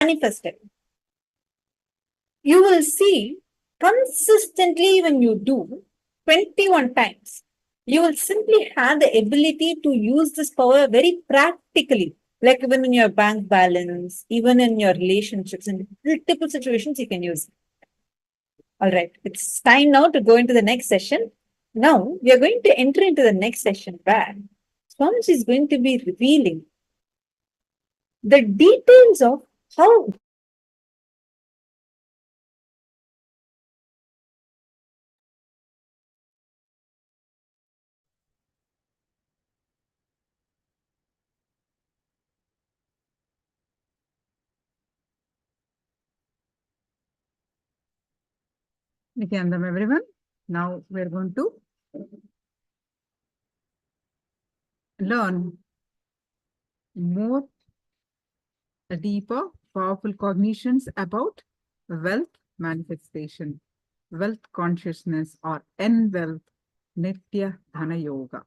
manifested. You will see consistently when you do 21 times, you will simply have the ability to use this power very practically, like even in your bank balance, even in your relationships, in multiple situations, you can use it. All right, it's time now to go into the next session. Now, we are going to enter into the next session where Swamiji is going to be revealing the details of how Nithyananda, everyone. Now we're going to learn more deeper, powerful cognitions about wealth manifestation, wealth consciousness, or wealth, Nithyananda Yoga.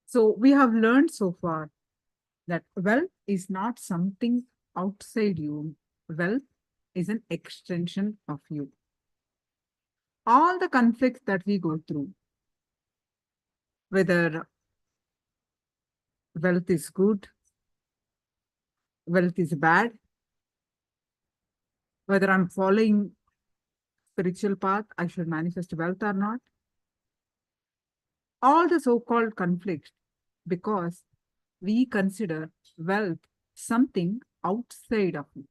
So we have learned so far that wealth is not something outside you. Wealth is an extension of you. All the conflicts that we go through, whether wealth is good, wealth is bad, whether I'm following spiritual path, I should manifest wealth or not, all the so-called conflicts, because we consider wealth something outside of you.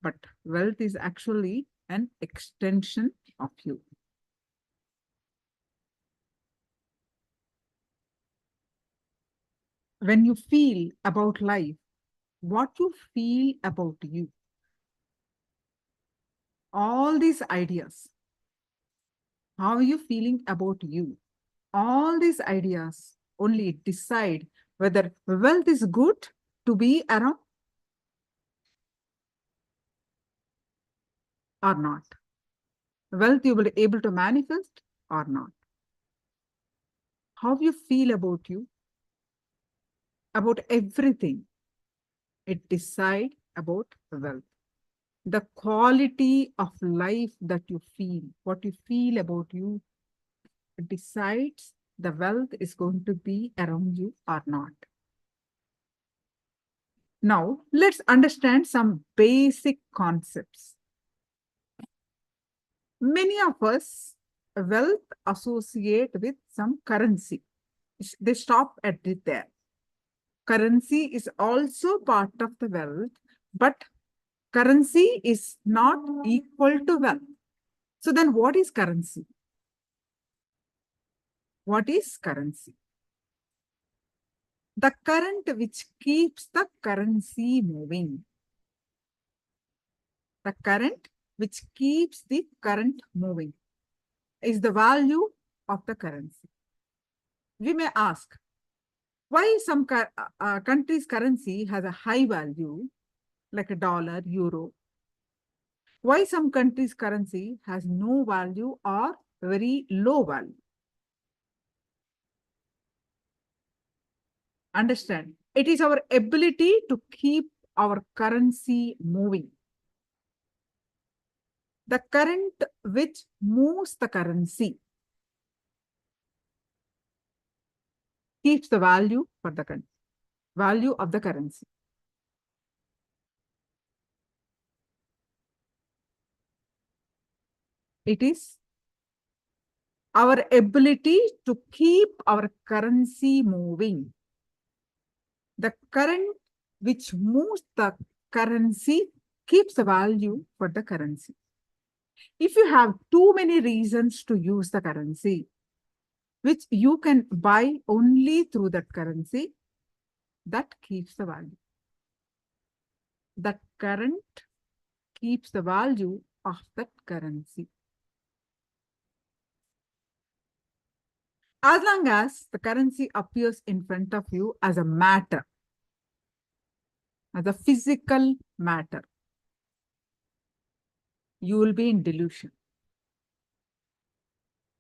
But wealth is actually an extension of you. When you feel about life, what you feel about you, all these ideas, how are you feeling about you? All these ideas only decide whether wealth is good to be around or not. Wealth you will be able to manifest or not. How you feel about you, about everything, it decides about wealth. The quality of life that you feel, what you feel about you, decides the wealth is going to be around you or not. Now, let's understand some basic concepts. Many of us, wealth associate with some currency. They stop at it there. Currency is also part of the wealth, but currency is not equal to wealth. So then what is currency? What is currency? The current which keeps the currency moving. The current which keeps the current moving is the value of the currency. We may ask, why some country's currency has a high value, like a dollar, euro? Why some country's currency has no value or very low value? Understand, it is our ability to keep our currency moving. The current which moves the currency keeps the value for the currency, value of the currency. It is our ability to keep our currency moving. The current which moves the currency keeps the value for the currency. If you have too many reasons to use the currency, which you can buy only through that currency, that keeps the value. That current keeps the value of that currency. As long as the currency appears in front of you as a matter, as a physical matter, you will be in delusion.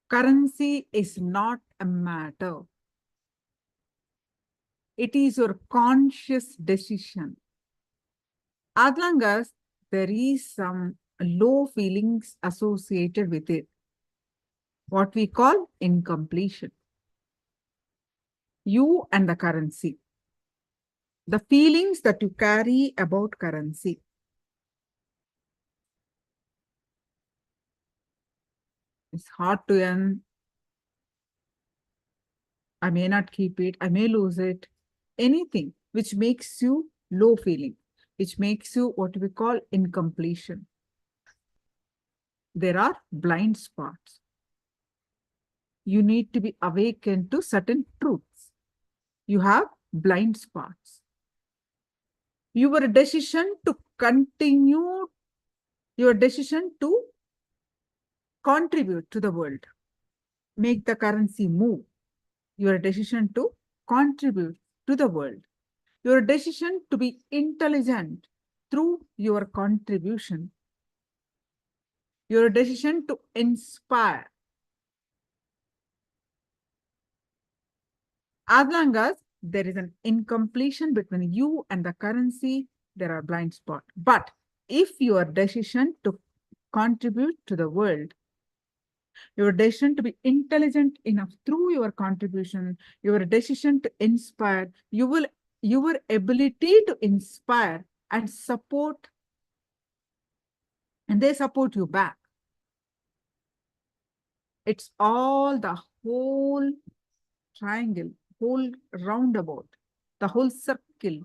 Currency is not a matter. It is your conscious decision. As long as there is some low feelings associated with it, what we call incompletion. You and the currency. The feelings that you carry about currency. It's hard to earn. I may not keep it. I may lose it. Anything which makes you low feeling, which makes you what we call incompletion. There are blind spots. You need to be awakened to certain truths. You have blind spots. Your decision to continue, your decision to contribute to the world, make the currency move, your decision to contribute to the world, your decision to be intelligent through your contribution, your decision to inspire. As long as there is an incompletion between you and the currency, there are blind spots. But if your decision to contribute to the world, your decision to be intelligent enough through your contribution, your decision to inspire, your ability to inspire and support, and they support you back. It's all the whole triangle, whole roundabout, the whole circle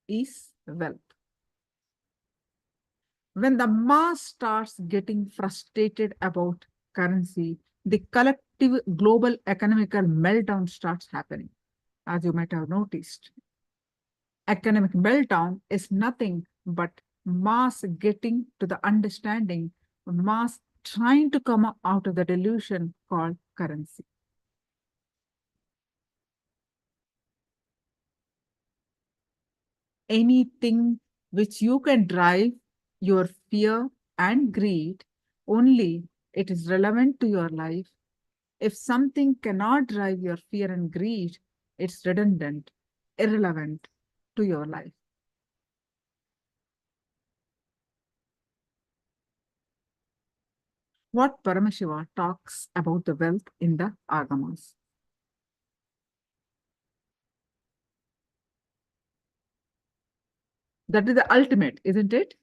is wealth. When the mass starts getting frustrated about currency, the collective global economical meltdown starts happening, as you might have noticed. Economic meltdown is nothing but mass getting to the understanding, mass trying to come out of the delusion called currency. Anything which you can drive your fear and greed, only it is relevant to your life. If something cannot drive your fear and greed, it's redundant, irrelevant to your life. What Paramashiva talks about the wealth in the Agamas. That is the ultimate, isn't it?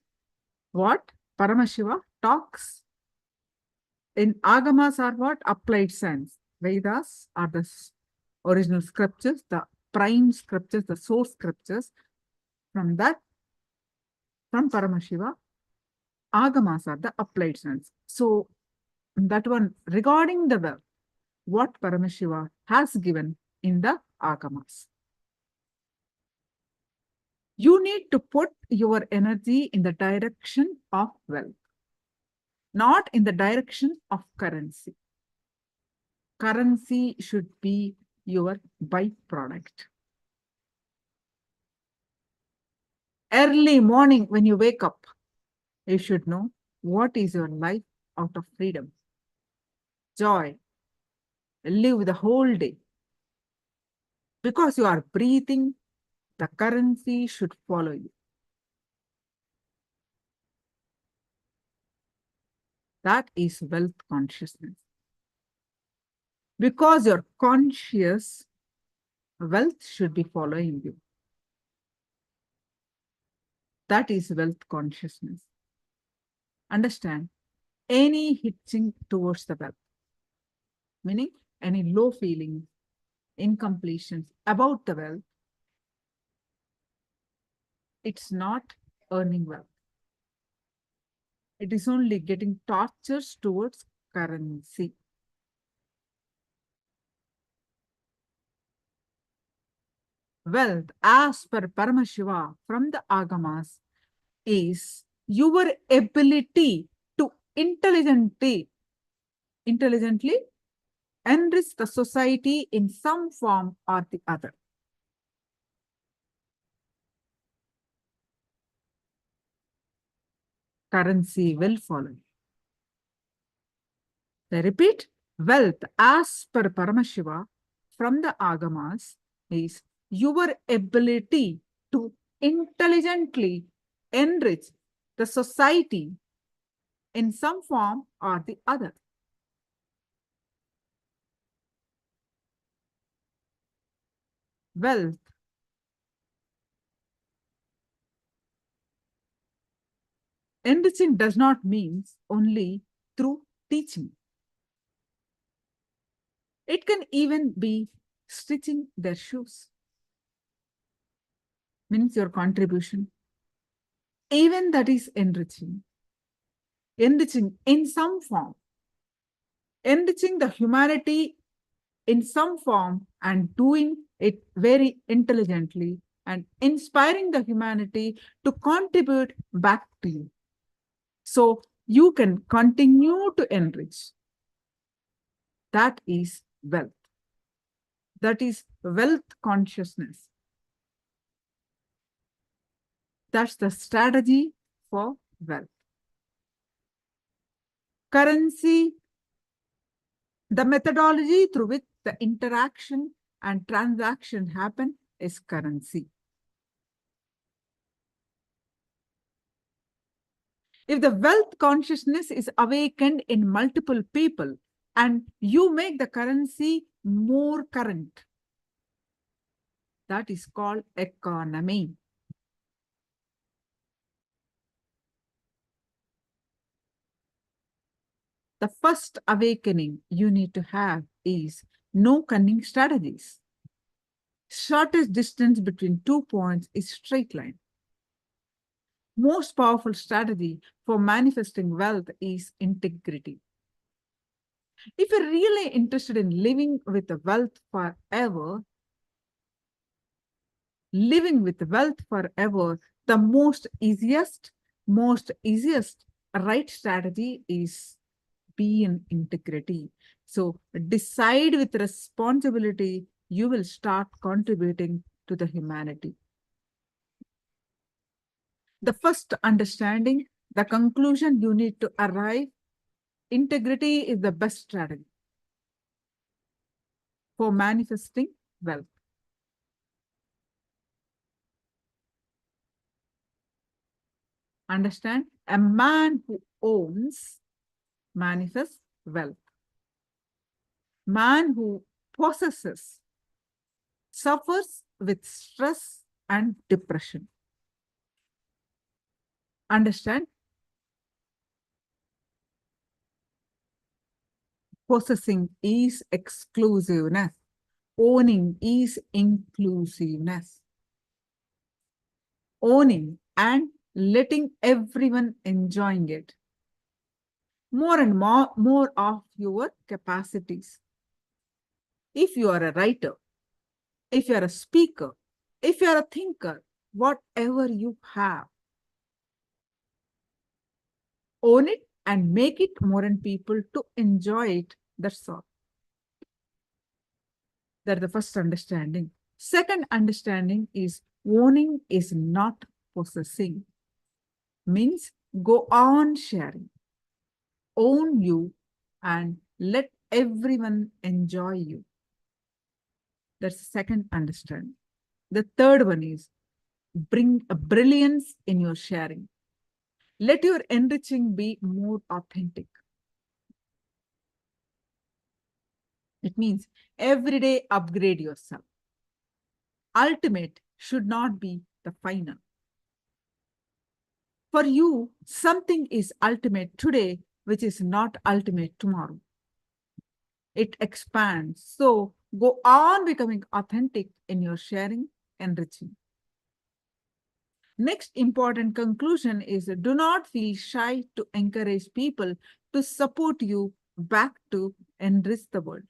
What Paramashiva talks in Agamas are what? Applied science. Vedas are the original scriptures, the prime scriptures, the source scriptures. From that, from Paramashiva, Agamas are the applied science. So that one, regarding the wealth, what Paramashiva has given in the Agamas. You need to put your energy in the direction of wealth, not in the direction of currency. Currency should be your byproduct. Early morning when you wake up, you should know what is your life out of freedom, joy. Live the whole day. Because you are breathing, the currency should follow you. That is wealth consciousness. Because you're conscious, wealth should be following you. That is wealth consciousness. Understand, any hitching towards the wealth, meaning any low feelings, incompletions about the wealth, it's not earning wealth. It is only getting tortures towards currency. Wealth, as per Paramashiva from the Agamas, is your ability to intelligently enrich the society in some form or the other. currency will follow. I repeat, wealth as per Paramashiva from the Agamas is your ability to intelligently enrich the society in some form or the other. Wealth enriching does not mean only through teaching. It can even be stitching their shoes. Means your contribution. Even that is enriching. Enriching in some form. Enriching the humanity in some form and doing it very intelligently and inspiring the humanity to contribute back to you. So you can continue to enrich. That is wealth. That is wealth consciousness. That's the strategy for wealth. Currency, the methodology through which the interaction and transaction happen is currency. If the wealth consciousness is awakened in multiple people and you make the currency more current, that is called economy. The first awakening you need to have is no cunning strategies. Shortest distance between 2 points is straight line. Most powerful strategy for manifesting wealth is integrity. If you're really interested in living with the wealth forever, the most easiest right strategy is be in integrity. So decide with responsibility, you will start contributing to the humanity. The first understanding, the conclusion you need to arrive, integrity is the best strategy for manifesting wealth. Understand? A man who owns manifests wealth. Man who possesses suffers with stress and depression. Understand? Possessing is exclusiveness. Owning is inclusiveness. Owning and letting everyone enjoying it. More and more of your capacities. If you are a writer, if you are a speaker, if you are a thinker, whatever you have, own it and make it more and people to enjoy it. That's all. That's the first understanding. Second understanding is owning is not possessing. Means go on sharing. Own you and let everyone enjoy you. That's the second understanding. The third one is bring a brilliance in your sharing. Let your enriching be more authentic. It means every day upgrade yourself. Ultimate should not be the final. For you, something is ultimate today, which is not ultimate tomorrow. It expands. So go on becoming authentic in your sharing, enriching. Next important conclusion is do not feel shy to encourage people to support you back to enrich the world.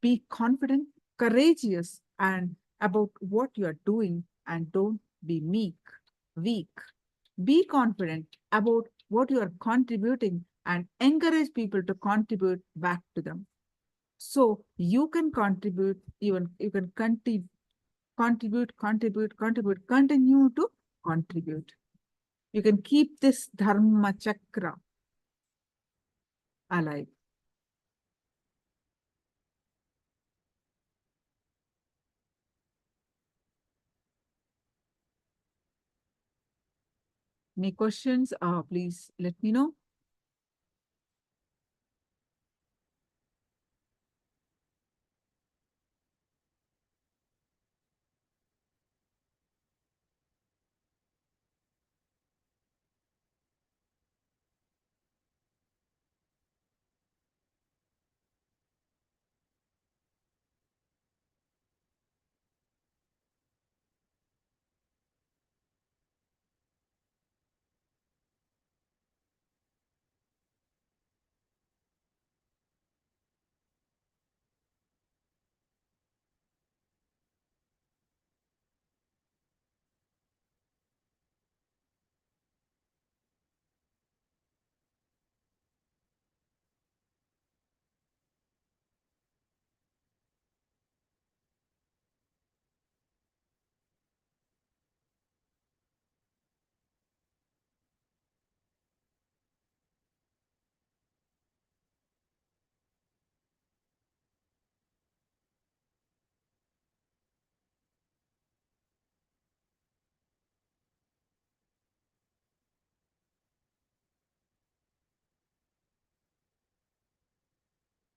Be confident, courageous, and about what you are doing, and don't be weak. Be confident about what you are contributing and encourage people to contribute back to them. So you can contribute, you can continue to contribute. you can keep this dharma chakra alive. Any questions? Please let me know.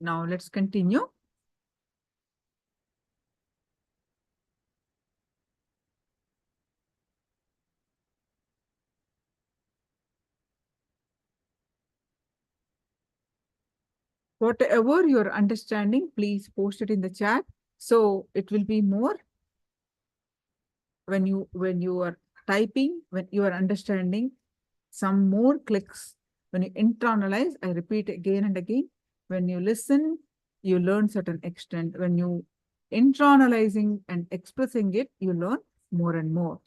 Now let's continue. Whatever your understanding, please post it in the chat. So it will be more when you are typing, when you are understanding, some more clicks. When you internalize, I repeat again and again, when you listen, you learn certain extent. When you internalizing and expressing it, you learn more and more.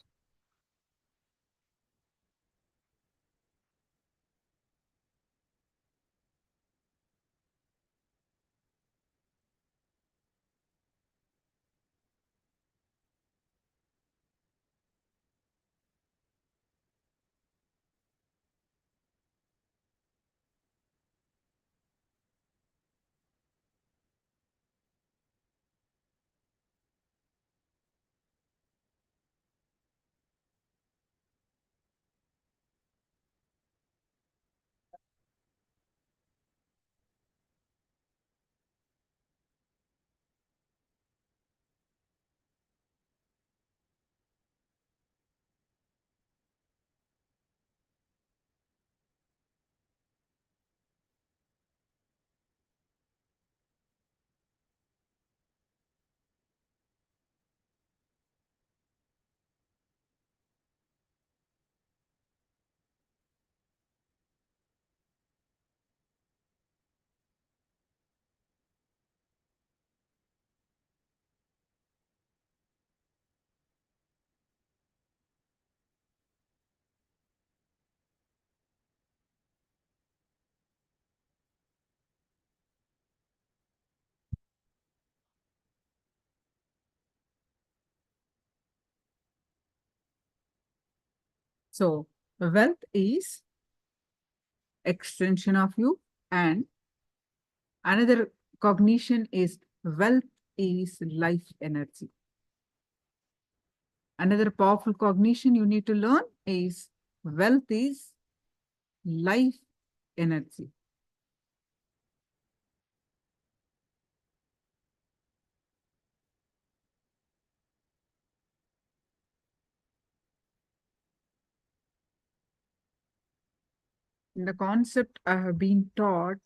So wealth is extension of you, and another cognition is wealth is life energy. Another powerful cognition you need to learn is wealth is life energy. In the concept I have been taught,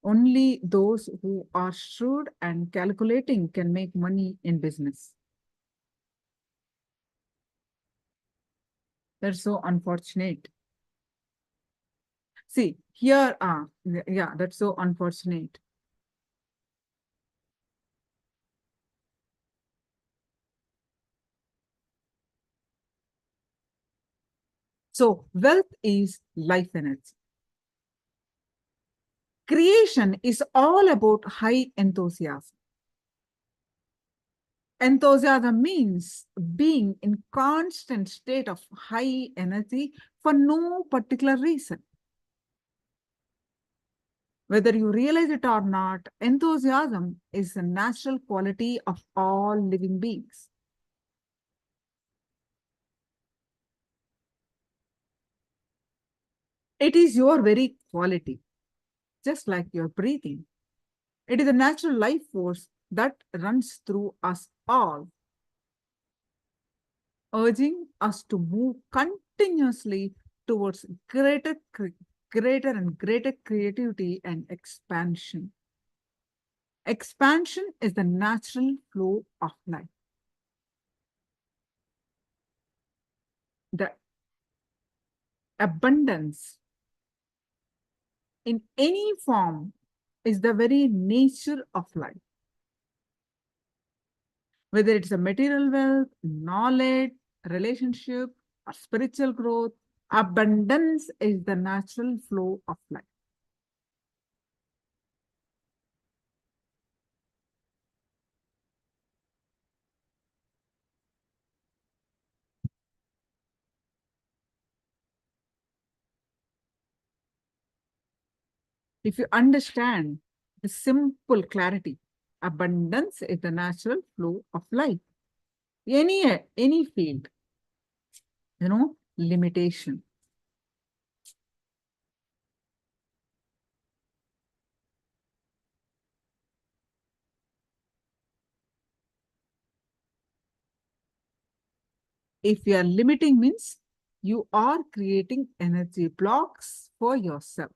only those who are shrewd and calculating can make money in business. That's so unfortunate. See, here, yeah, that's so unfortunate. So wealth is life energy. Creation is all about high enthusiasm. Enthusiasm means being in constant state of high energy for no particular reason. Whether you realize it or not, enthusiasm is a natural quality of all living beings. It is your very quality, just like your breathing. It is a natural life force that runs through us all, urging us to move continuously towards greater and greater creativity and expansion. Expansion is the natural flow of life. The abundance in any form is the very nature of life. Whether it's a material wealth, knowledge, relationship, or spiritual growth, abundance is the natural flow of life. If you understand the simple clarity, abundance is the natural flow of life. Any field, limitation. If you are limiting means you are creating energy blocks for yourself.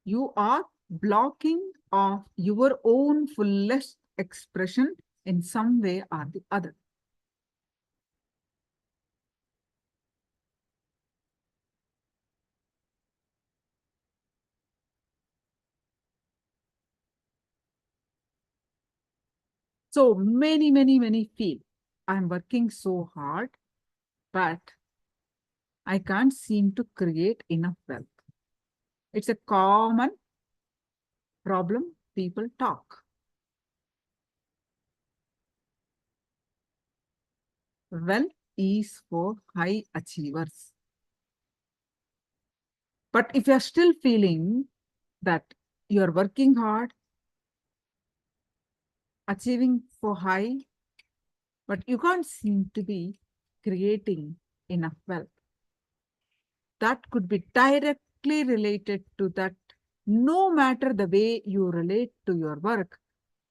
You are blocking of your own fullest expression in some way or the other. So many feel I'm working so hard, but I can't seem to create enough wealth. It's a common problem people talk. Wealth is for high achievers. But if you're still feeling that you're working hard, achieving for high, but you can't seem to be creating enough wealth, that could be directly related to that. No matter the way you relate to your work,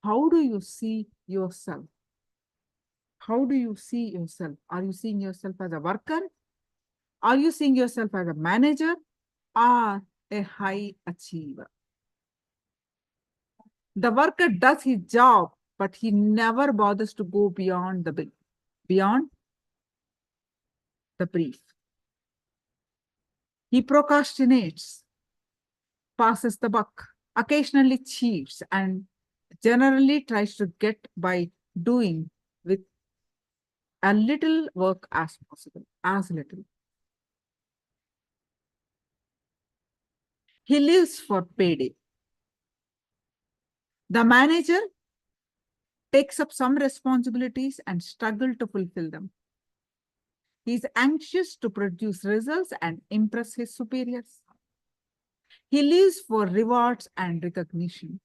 how do you see yourself? How do you see yourself? Are you seeing yourself as a worker? Are you seeing yourself as a manager or a high achiever? The worker does his job, but he never bothers to go beyond beyond the brief. He procrastinates, passes the buck, occasionally cheats, and generally tries to get by doing with as little work as possible, as little. He lives for payday. The manager takes up some responsibilities and struggles to fulfill them. He is anxious to produce results and impress his superiors. He lives for rewards and recognition.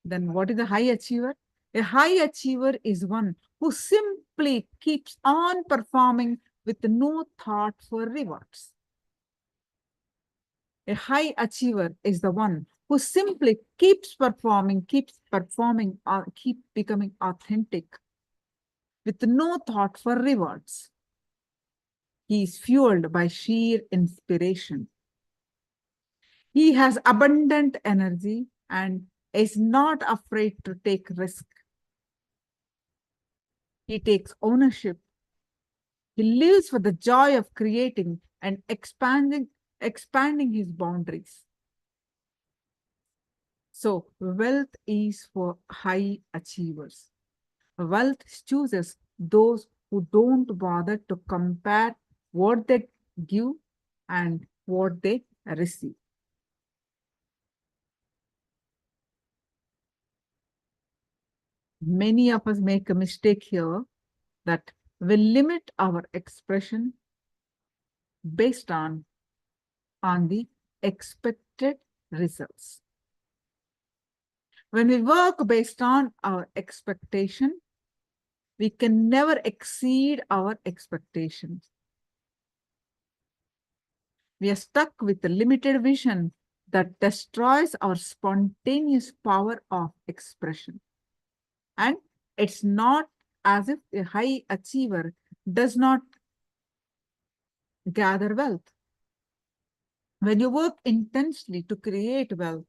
Then what is a high achiever? A high achiever is one who simply keeps on performing with no thought for rewards. A high achiever is the one who simply keeps performing, or keep becoming authentic with no thought for rewards. He is fueled by sheer inspiration. He has abundant energy and is not afraid to take risk. He takes ownership. He lives for the joy of creating and expanding his boundaries. So wealth is for high achievers. Wealth chooses those who don't bother to compare what they give and what they receive. Many of us make a mistake here that we limit our expression based on the expected results. When we work based on our expectation, we can never exceed our expectations. We are stuck with a limited vision that destroys our spontaneous power of expression. And it's not as if a high achiever does not gather wealth. When you work intensely to create wealth,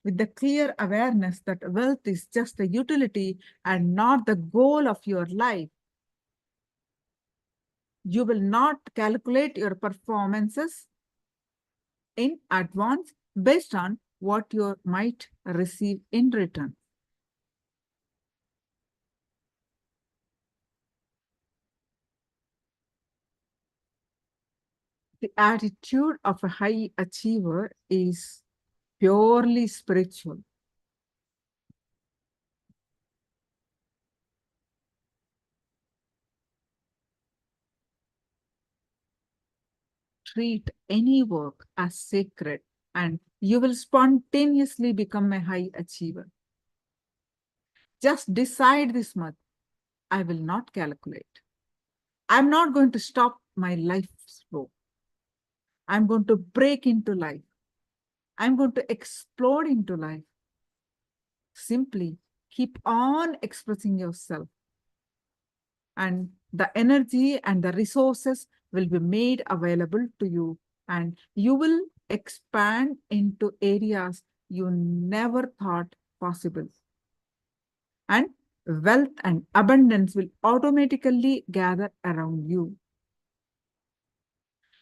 with the clear awareness that wealth is just a utility and not the goal of your life, you will not calculate your performances in advance based on what you might receive in return. The attitude of a high achiever is purely spiritual. Treat any work as sacred and you will spontaneously become a high achiever. Just decide this month, I will not calculate. I'm not going to stop my life's flow. I'm going to break into life. I'm going to explode into life. Simply keep on expressing yourself. And the energy and the resources will be made available to you. And you will expand into areas you never thought possible. And wealth and abundance will automatically gather around you.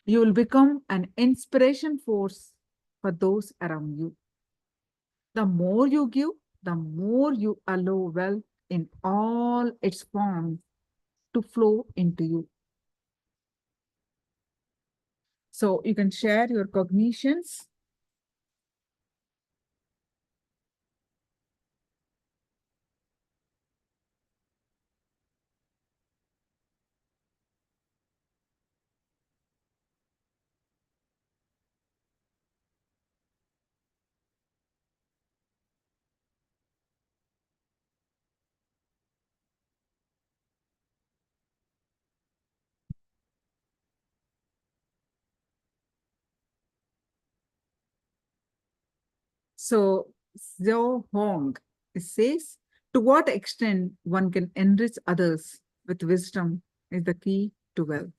You will become an inspiration force for those around you. The more you give, the more you allow wealth in all its forms to flow into you. So you can share your cognitions. So Zhou Hong says, to what extent one can enrich others with wisdom is the key to wealth.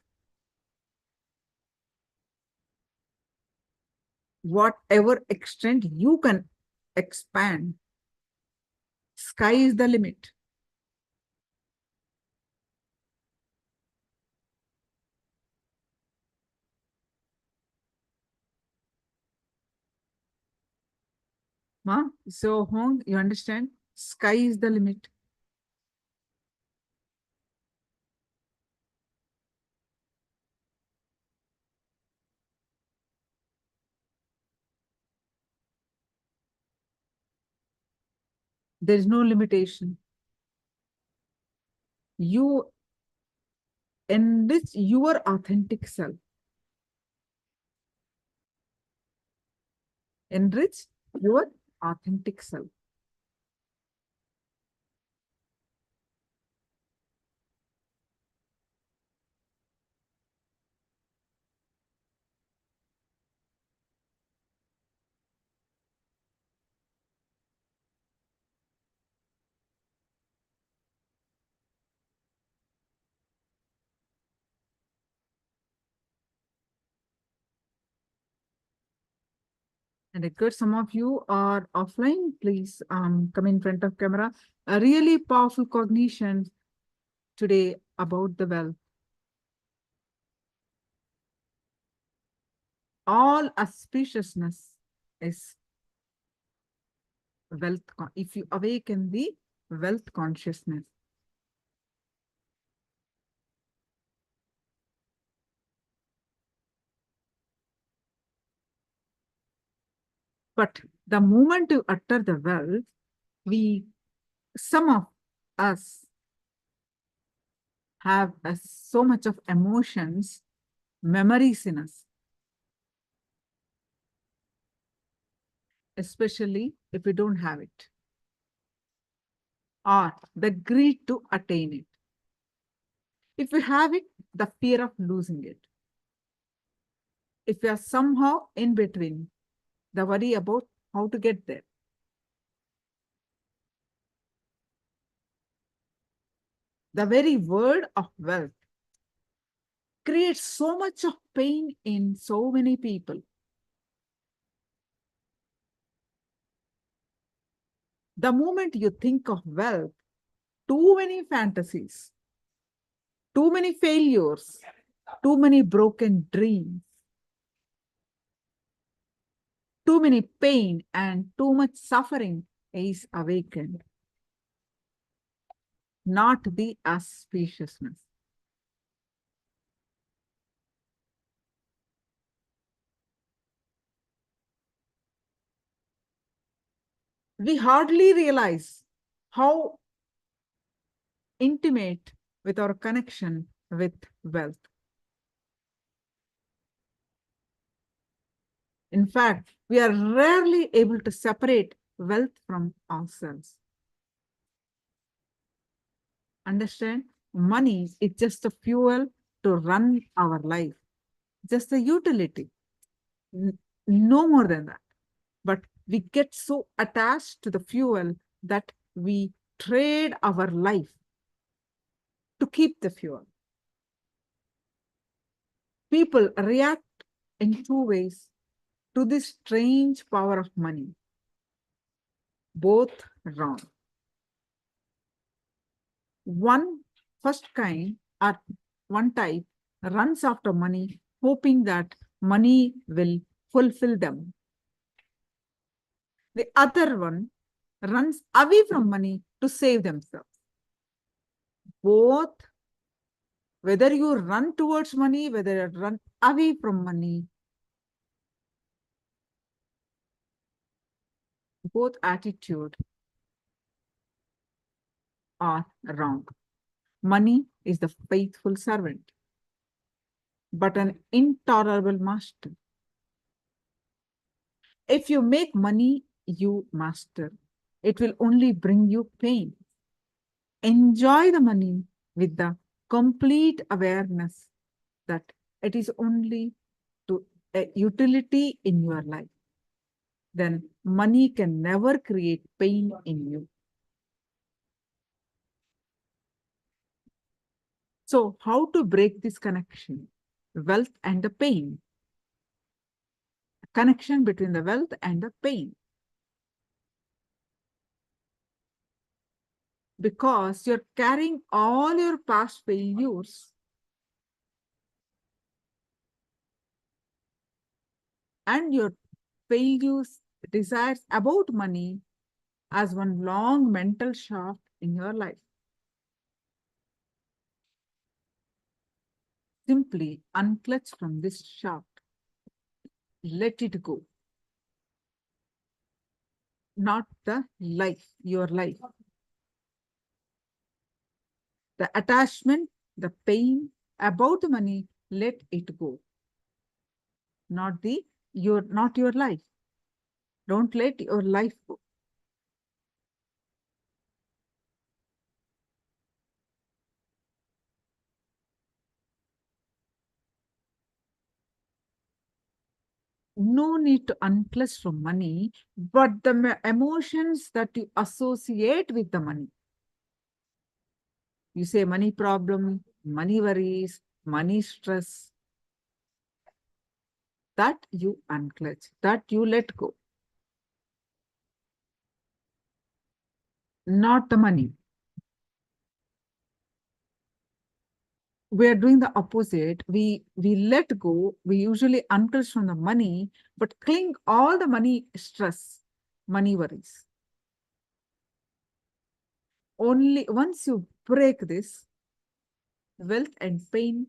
Whatever extent you can expand, sky is the limit. So Hong, you understand? Sky is the limit. There is no limitation. You enrich your authentic self. Enrich your authentic self. And I guess some of you are offline. Please come in front of camera. A really powerful cognition today about the wealth. All auspiciousness is wealth. If you awaken the wealth consciousness. But the moment you utter the wealth, we some of us have so much of emotions, memories in us, especially if we don't have it, or the greed to attain it. If we have it, the fear of losing it. If we are somehow in between, the worry about how to get there. The very word of wealth creates so much of pain in so many people. The moment you think of wealth, too many fantasies, too many failures, too many broken dreams, too many pain and too much suffering is awakened, not the auspiciousness. We hardly realize how intimate with our connection with wealth. In fact, we are rarely able to separate wealth from ourselves. Understand? Money is just a fuel to run our life, just a utility, no more than that. But we get so attached to the fuel that we trade our life to keep the fuel. People react in two ways to this strange power of money, both wrong. One first kind or one type runs after money, hoping that money will fulfill them. The other one runs away from money to save themselves. Both, whether you run towards money, whether you run away from money, both attitude are wrong. Money is the faithful servant, but an intolerable master. If you make money, you master. It will only bring you pain. Enjoy the money with the complete awareness that it is only to a utility in your life. Then money can never create pain in you. So how to break this connection? Wealth and the pain. Connection between the wealth and the pain. Because you're carrying all your past failures and your failures, desires about money as one long mental shaft in your life. Simply unclutch from this shaft. Let it go. Not the life, your life. The attachment, the pain about the money, let it go. Not your life. Don't let your life go. No need to unclutch from money, but the emotions that you associate with the money. You say money problem, money worries, money stress. That you unclutch, that you let go. Not the money. We are doing the opposite. We let go. We usually unclutch from the money, but cling all the money stress, money worries. Only once you break this wealth and pain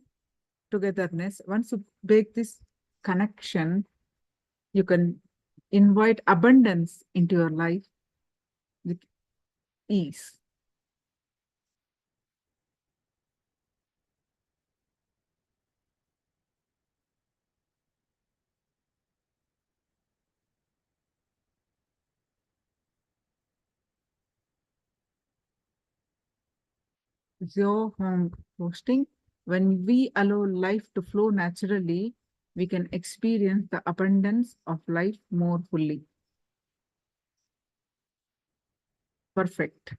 togetherness, once you break this connection, you can invite abundance into your life with ease. Zio Hong hosting. When we allow life to flow naturally, we can experience the abundance of life more fully. Perfect.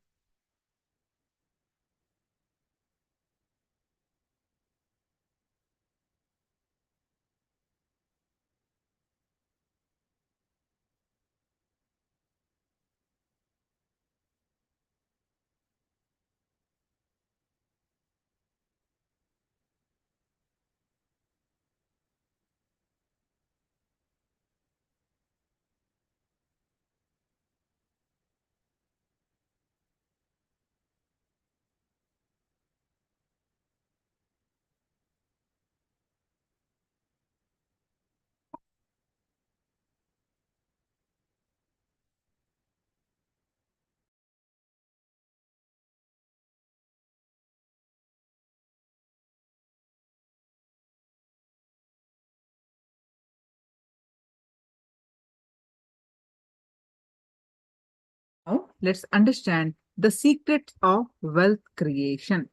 Now, let's understand the secret of wealth creation.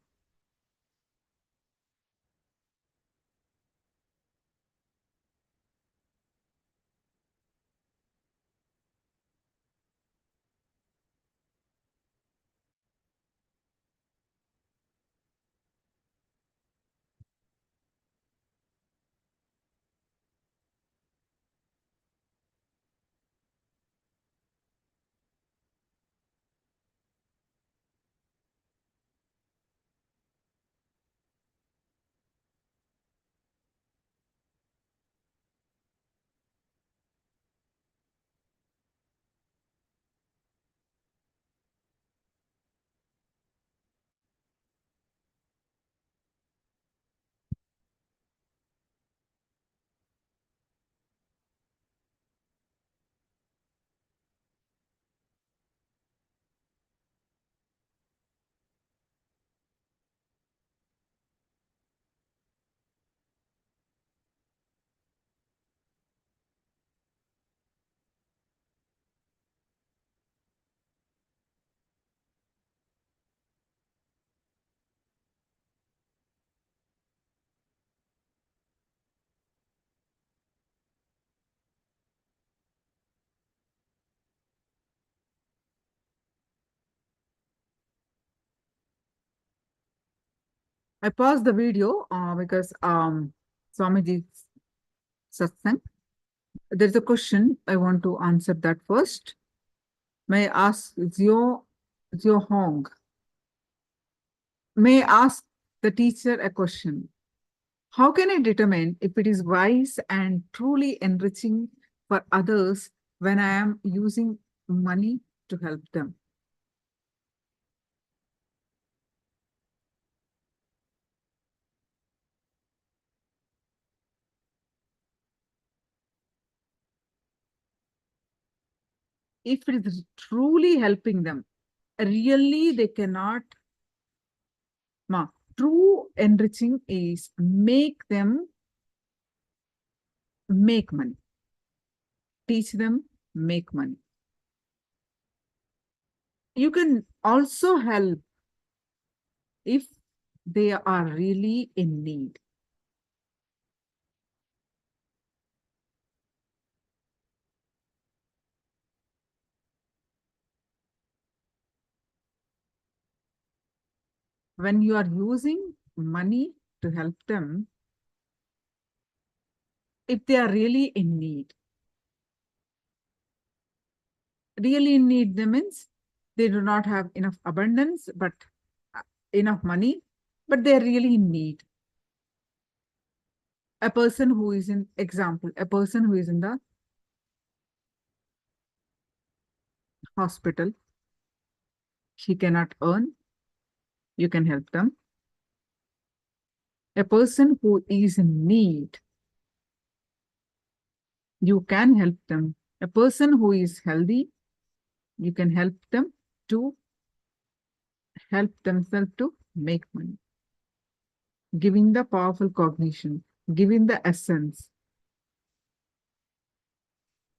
I paused the video because Swamiji's satsang. There's a question I want to answer that first. May I ask Zio Hong? May I ask the teacher a question? How can I determine if it is wise and truly enriching for others when I am using money to help them? If it is truly helping them, really they cannot. Ma, true enriching is make them make money. Teach them make money. You can also help if they are really in need. When you are using money to help them, if they are really in need, really in need means they do not have enough abundance, but enough money, but they're really in need. A person who is in example, a person who is in the hospital, she cannot earn, you can help them. A person who is in need, you can help them. A person who is healthy, you can help them to help themselves to make money. Giving the powerful cognition, giving the essence,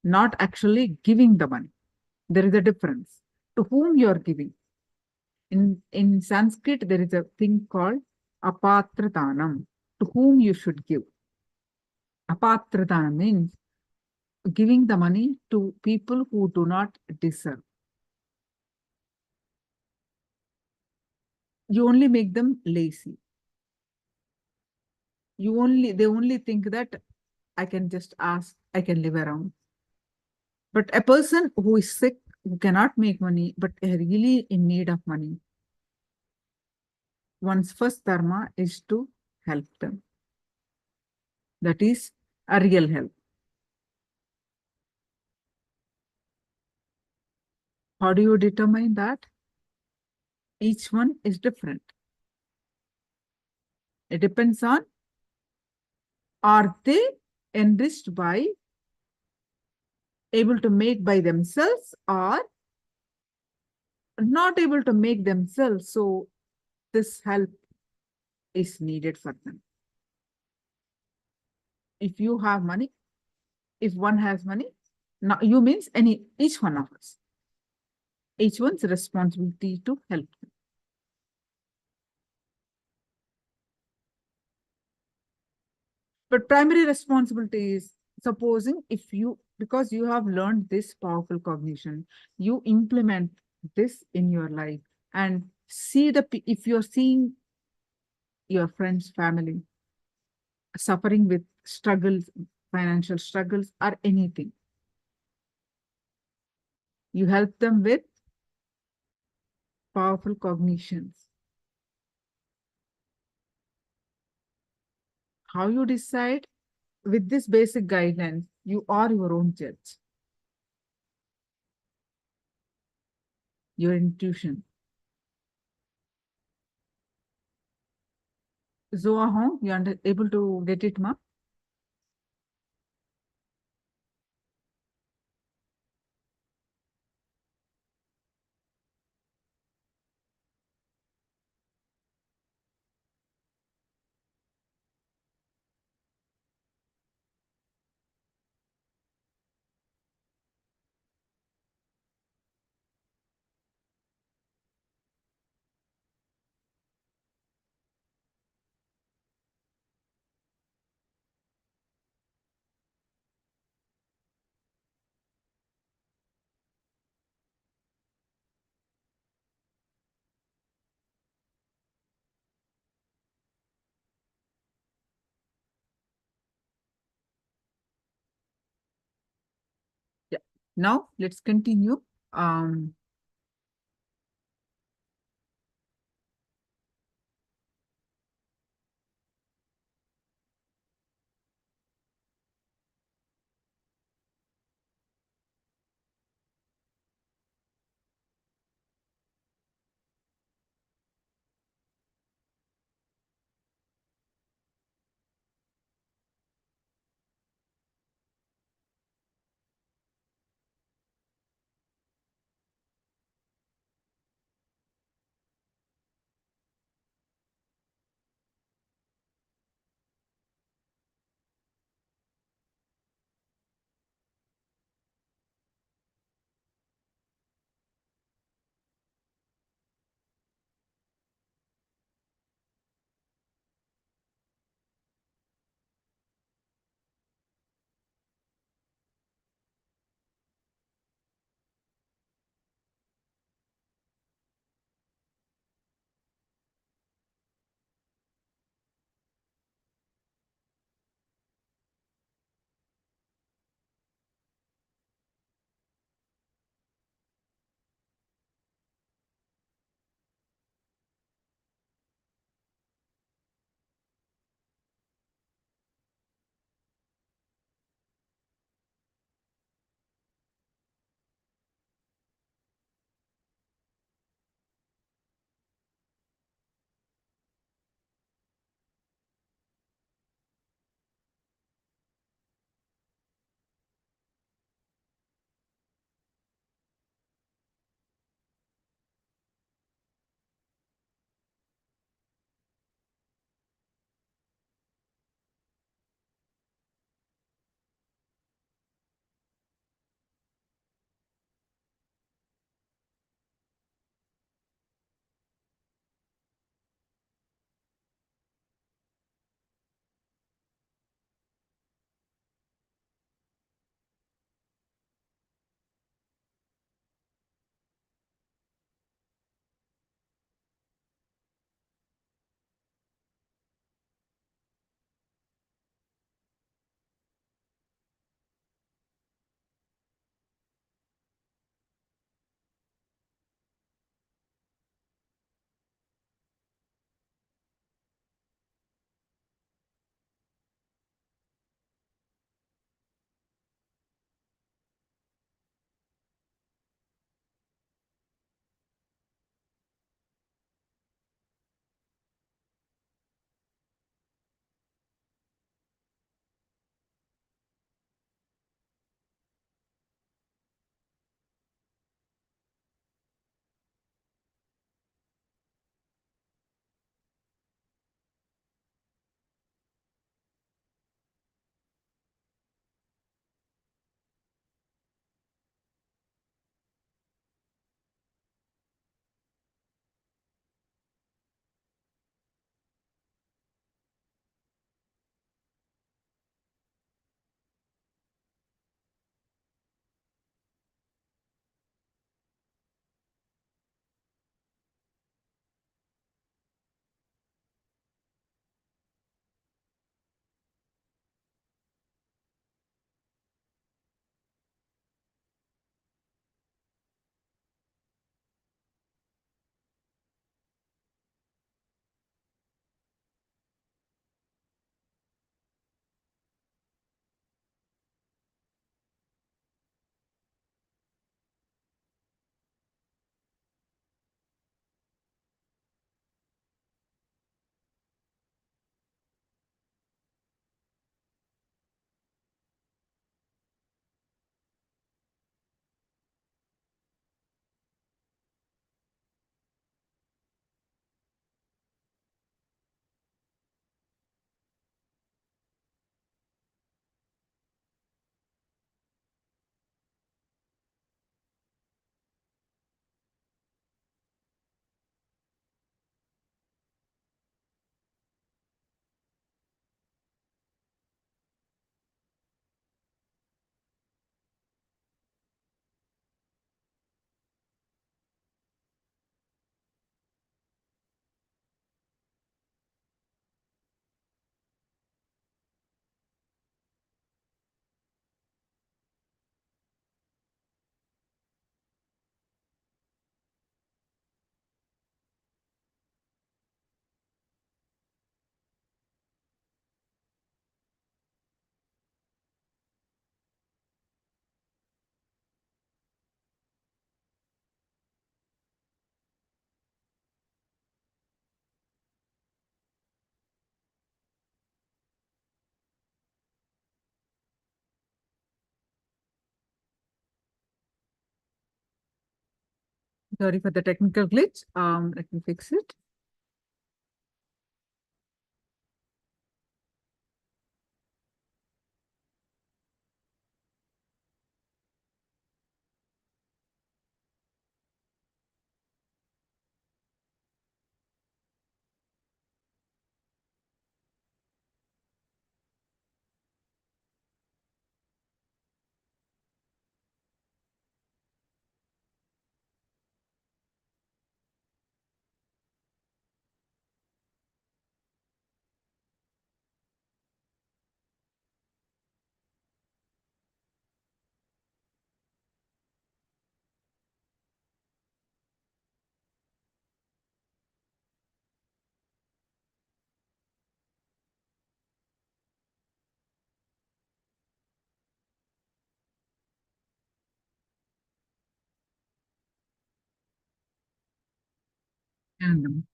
not actually giving the money. There is a difference to whom you are giving. In Sanskrit, there is a thing called apatradanam, to whom you should give. Apatradanam means giving the money to people who do not deserve. You only make them lazy. They only think that I can just ask, I can live around. But a person who is sick, who cannot make money, but really in need of money, one's first dharma is to help them. That is a real help. How do you determine that? Each one is different. It depends on, are they enriched by, able to make by themselves, or not able to make themselves, so this help is needed for them. If you have money, if one has money, now you means each one of us, each one's responsibility to help them. But primary responsibility is, supposing if you, because you have learned this powerful cognition, you implement this in your life and see if you're seeing your friends, family suffering with struggles, financial struggles, or anything, you help them with powerful cognitions. How you decide? With this basic guidelines, you are your own judge. Your intuition. Zoa Hong, you are able to get it, ma? Yeah. Now let's continue. Um, Sorry for the technical glitch. Let me fix it. And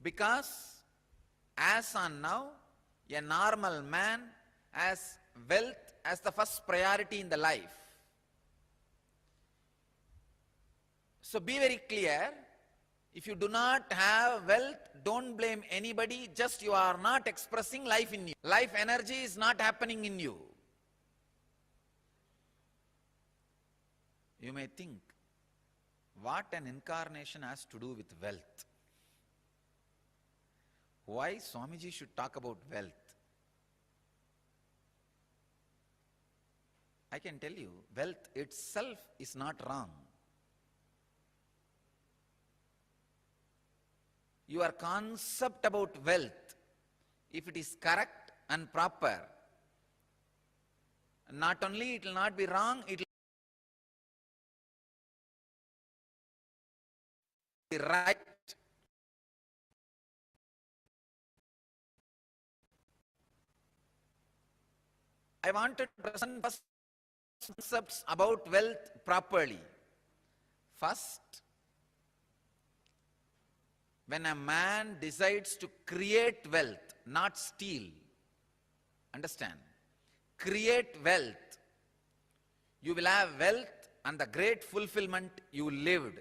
Because as on now, a normal man has wealth as the first priority in the life. So be very clear. If you do not have wealth, don't blame anybody, just you are not expressing life in you. Life energy is not happening in you. You may think, what an incarnation has to do with wealth? Why Swamiji should talk about wealth? I can tell you, wealth itself is not wrong. Your concept about wealth, if it is correct and proper, not only it will not be wrong, it will be right. I wanted to present first concepts about wealth properly. First, when a man decides to create wealth, not steal, understand, create wealth, you will have wealth and the great fulfillment you lived.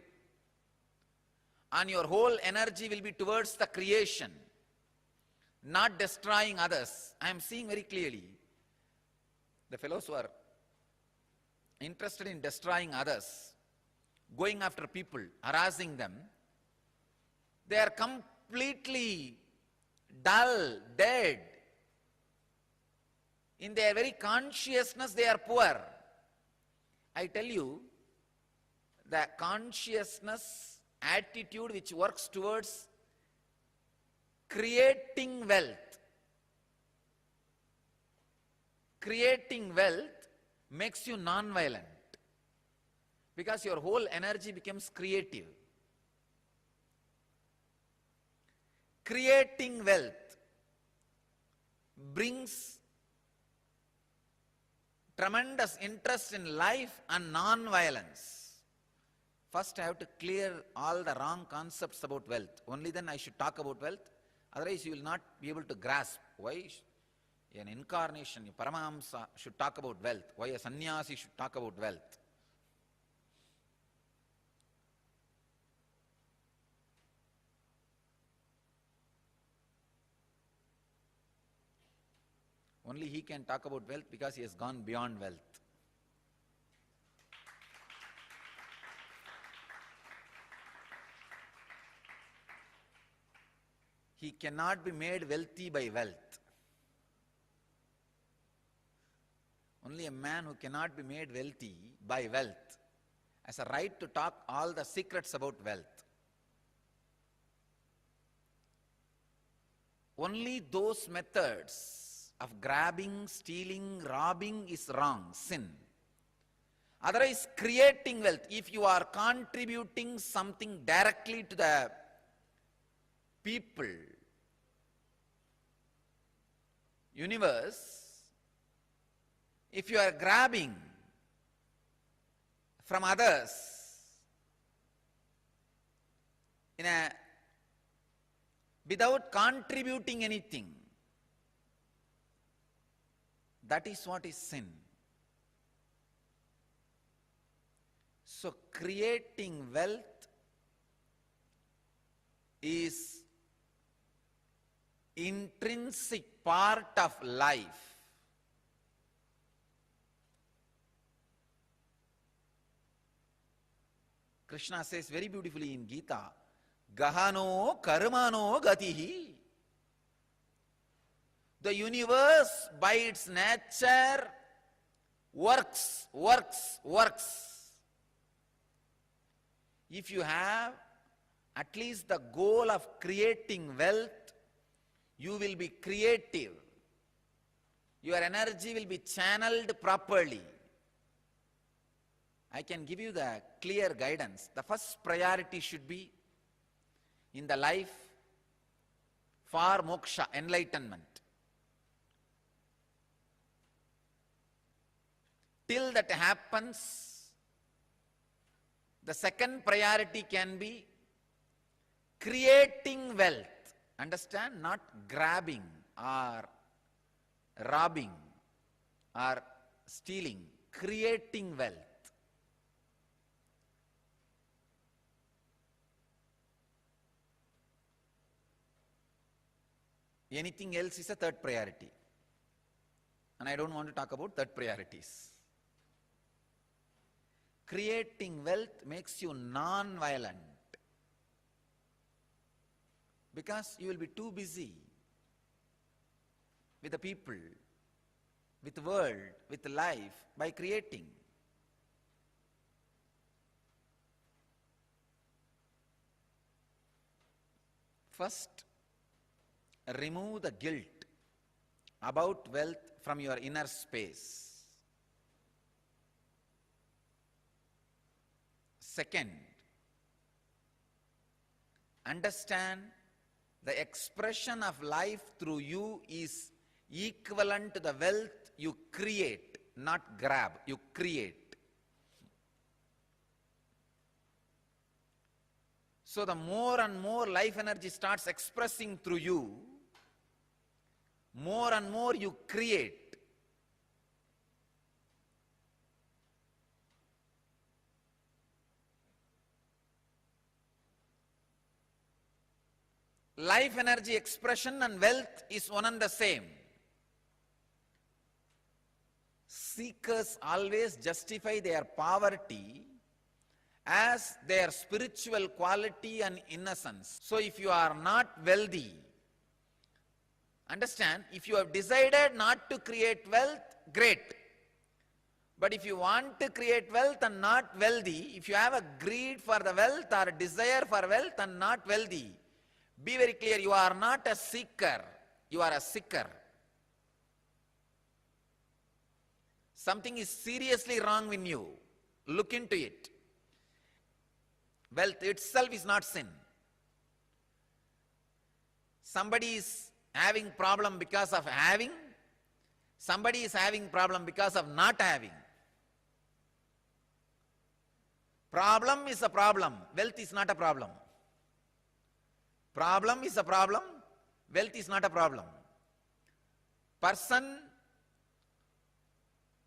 And your whole energy will be towards the creation, not destroying others. I am seeing very clearly, the fellows who are interested in destroying others, going after people, harassing them, they are completely dull, dead. In their very consciousness, they are poor. I tell you, the consciousness, attitude which works towards creating wealth makes you non-violent, because your whole energy becomes creative. Creating wealth brings tremendous interest in life and non-violence. First I have to clear all the wrong concepts about wealth. Only then I should talk about wealth. Otherwise you will not be able to grasp why an incarnation, a Paramahamsa should talk about wealth, why a sannyasi should talk about wealth. Only he can talk about wealth because he has gone beyond wealth. He cannot be made wealthy by wealth. Only a man who cannot be made wealthy by wealth has a right to talk all the secrets about wealth. Only those methods of grabbing, stealing, robbing is wrong, sin. Otherwise, creating wealth, if you are contributing something directly to the people, universe, if you are grabbing from others without contributing anything, that is what is sin. So creating wealth is intrinsic part of life. Krishna says very beautifully in Gita, Gahano karmano gatihi. The universe by its nature works. If you have at least the goal of creating wealth, you will be creative. Your energy will be channeled properly. I can give you the clear guidance. The first priority should be in the life for moksha, enlightenment. Till that happens, the second priority can be creating wealth. Understand? Not grabbing or robbing or stealing. Creating wealth. Anything else is a third priority. And I don't want to talk about third priorities. Creating wealth makes you non-violent. Because you will be too busy with the people, with the world, with life, by creating. First, remove the guilt about wealth from your inner space. Second, understand the expression of life through you is equivalent to the wealth you create, not grab, you create. So the more and more life energy starts expressing through you, more and more you create. Life energy expression and wealth is one and the same. Seekers always justify their poverty as their spiritual quality and innocence. So if you are not wealthy, understand, if you have decided not to create wealth, great. But if you want to create wealth and not wealthy, if you have a greed for the wealth or a desire for wealth and not wealthy, be very clear, you are not a seeker, you are a seeker. Something is seriously wrong in you. Look into it. Wealth itself is not sin. Somebody is having problem because of having. Somebody is having problem because of not having. Problem is a problem. Wealth is not a problem. Problem is a problem. Wealth is not a problem. Person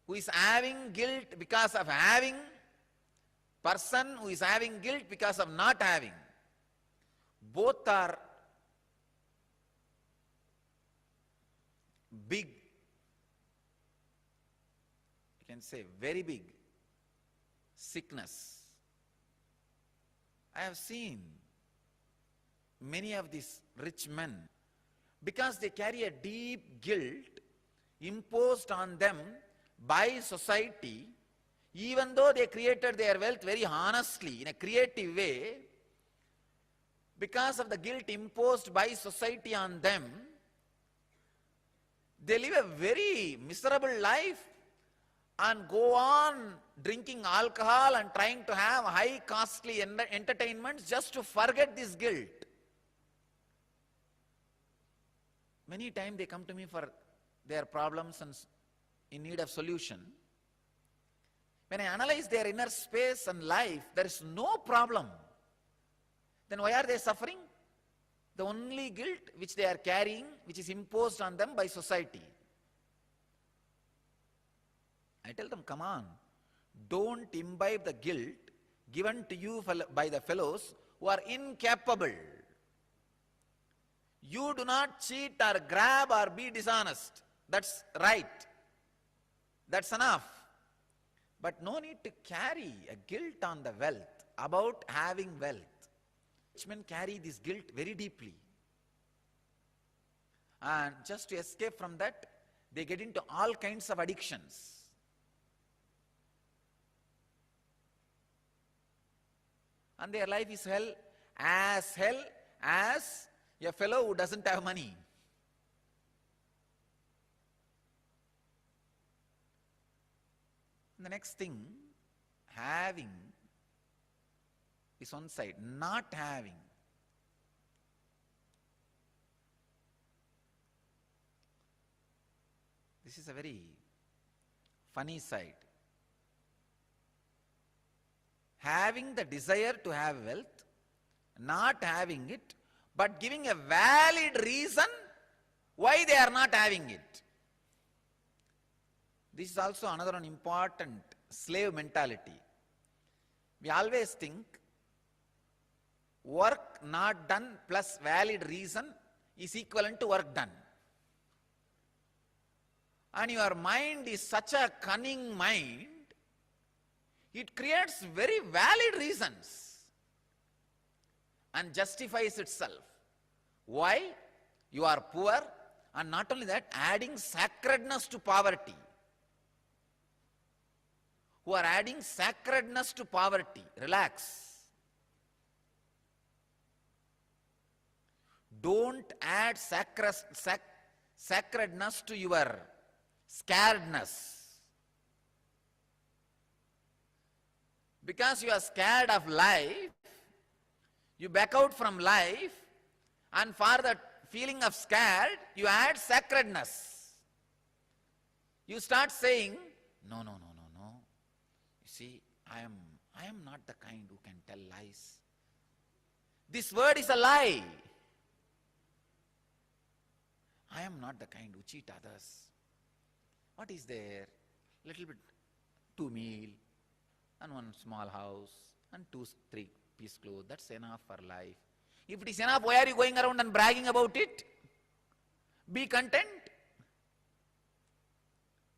who is having guilt because of having, person who is having guilt because of not having, both are big, you can say very big sickness. I have seen many of these rich men, because they carry a deep guilt imposed on them by society, even though they created their wealth very honestly, in a creative way, because of the guilt imposed by society on them, they live a very miserable life and go on drinking alcohol and trying to have high costly entertainments just to forget this guilt. Many times they come to me for their problems and in need of solution. When I analyze their inner space and life, there is no problem. Then why are they suffering? The only guilt which they are carrying, which is imposed on them by society. I tell them, come on, don't imbibe the guilt given to you by the fellows who are incapable. You do not cheat or grab or be dishonest. That's right. That's enough. But no need to carry a guilt on the wealth, about having wealth. Rich men carry this guilt very deeply. And just to escape from that, they get into all kinds of addictions. And their life is hell as a fellow who doesn't have money. And the next thing, having is one side, not having. This is a very funny side. Having the desire to have wealth, not having it, but giving a valid reason why they are not having it. This is also another one important slave mentality. We always think work not done plus valid reason is equivalent to work done. And your mind is such a cunning mind, it creates very valid reasons and justifies itself. Why? You are poor, and not only that, adding sacredness to poverty. Who are adding sacredness to poverty. Relax. Don't add sacredness to your scaredness. Because you are scared of life, you back out from life, and for the feeling of scared, you add sacredness. You start saying, no. You see, I am not the kind who can tell lies. This word is a lie. I am not the kind who cheat others. What is there? Little bit, 2 meal, and 1 small house, and 2, 3 piece clothes. That's enough for life. If it is enough, why are you going around and bragging about it? Be content.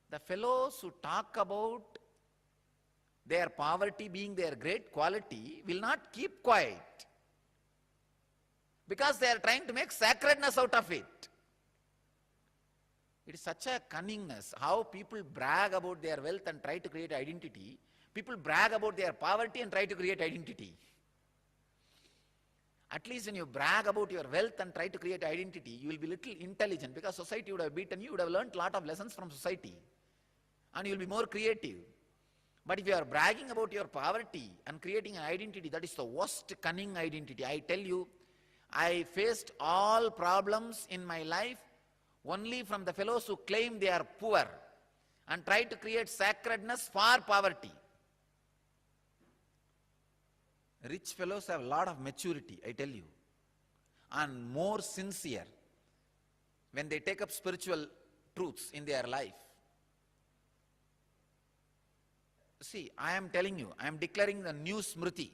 The fellows who talk about their poverty being their great quality will not keep quiet, because they are trying to make sacredness out of it. It is such a cunningness, how people brag about their wealth and try to create identity. People brag about their poverty and try to create identity. At least when you brag about your wealth and try to create identity, you will be little intelligent, because society would have beaten you, would have learned a lot of lessons from society, and you will be more creative. But if you are bragging about your poverty and creating an identity, that is the worst cunning identity. I tell you, I faced all problems in my life only from the fellows who claim they are poor and try to create sacredness for poverty. Rich fellows have a lot of maturity, I tell you, and more sincere when they take up spiritual truths in their life. See, I am telling you, I am declaring the new Smriti.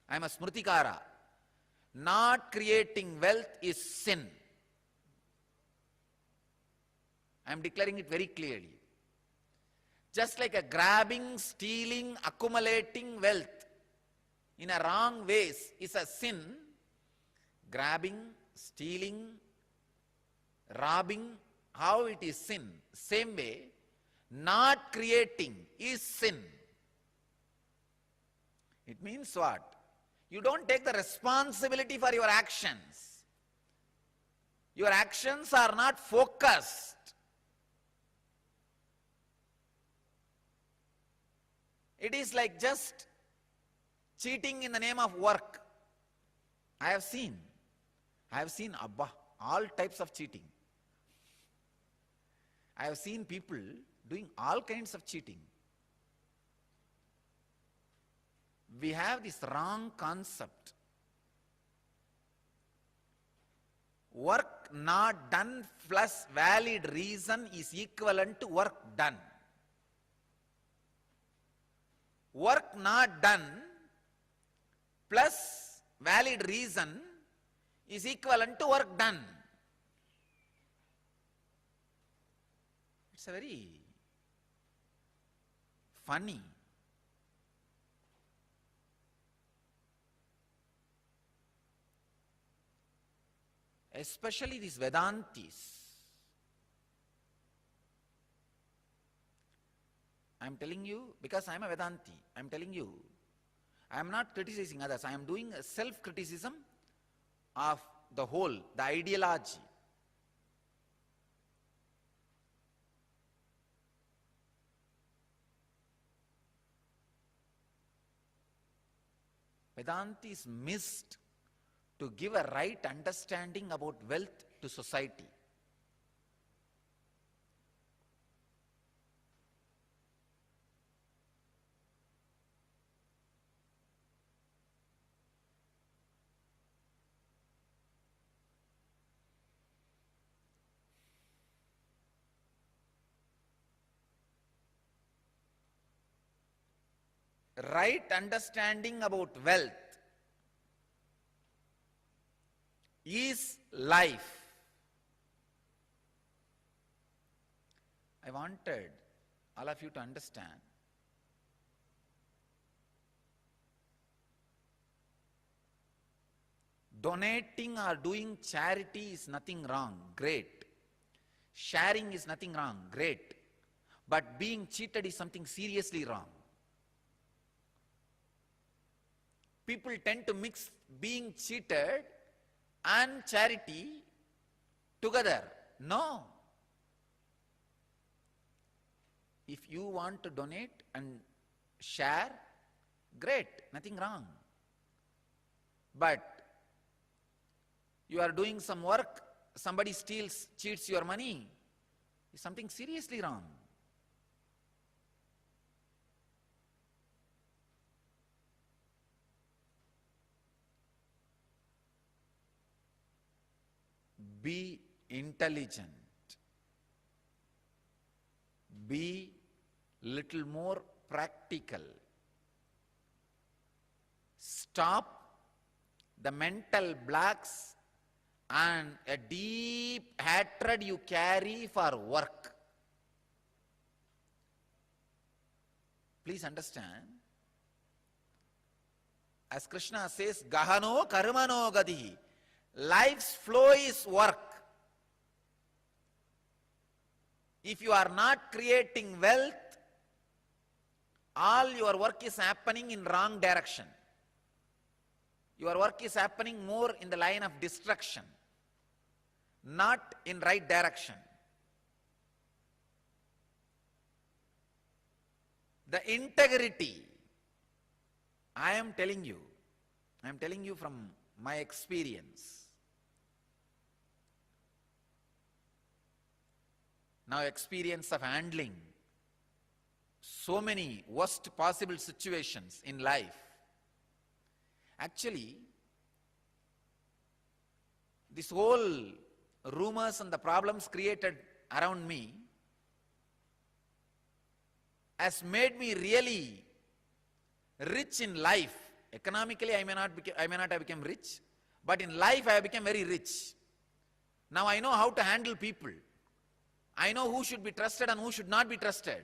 I am a Smritikara. Not creating wealth is sin. I am declaring it very clearly. Just like a grabbing, stealing, accumulating wealth in a wrong ways is a sin, grabbing, stealing, robbing, how it is sin. Same way, not creating is sin. It means what? You don't take the responsibility for your actions. Your actions are not focused. It is like just cheating in the name of work. I have seen all types of cheating. I have seen people doing all kinds of cheating. We have this wrong concept. Work not done plus valid reason is equivalent to work done. Work not done plus valid reason is equivalent to work done. It's a very funny. Especially these Vedantis. I am telling you, because I am a Vedanti, I am telling you, I am not criticizing others. I am doing a self-criticism of the whole, the ideology. Vedantis missed to give a right understanding about wealth to society. right understanding about wealth is life. I wanted all of you to understand donating or doing charity is nothing wrong, great. Sharing is nothing wrong, great. But being cheated is something seriously wrong. People tend to mix being cheated and charity together. No. If you want to donate and share, great, nothing wrong. But you are doing some work, somebody steals, cheats your money, is something seriously wrong. Be intelligent. Be little more practical. Stop the mental blocks and a deep hatred you carry for work. Please understand, as Krishna says, Gahano karmano gadihi. Life's flow is work. If you are not creating wealth, all your work is happening in wrong direction. Your work is happening more in the line of destruction, not in right direction. The integrity, I am telling you from my experience. Now experience of handling so many worst possible situations in life. Actually, this whole rumors and the problems created around me has made me really rich in life. Economically, I may not have become rich, but in life I have become very rich. Now I know how to handle people. I know who should be trusted and who should not be trusted.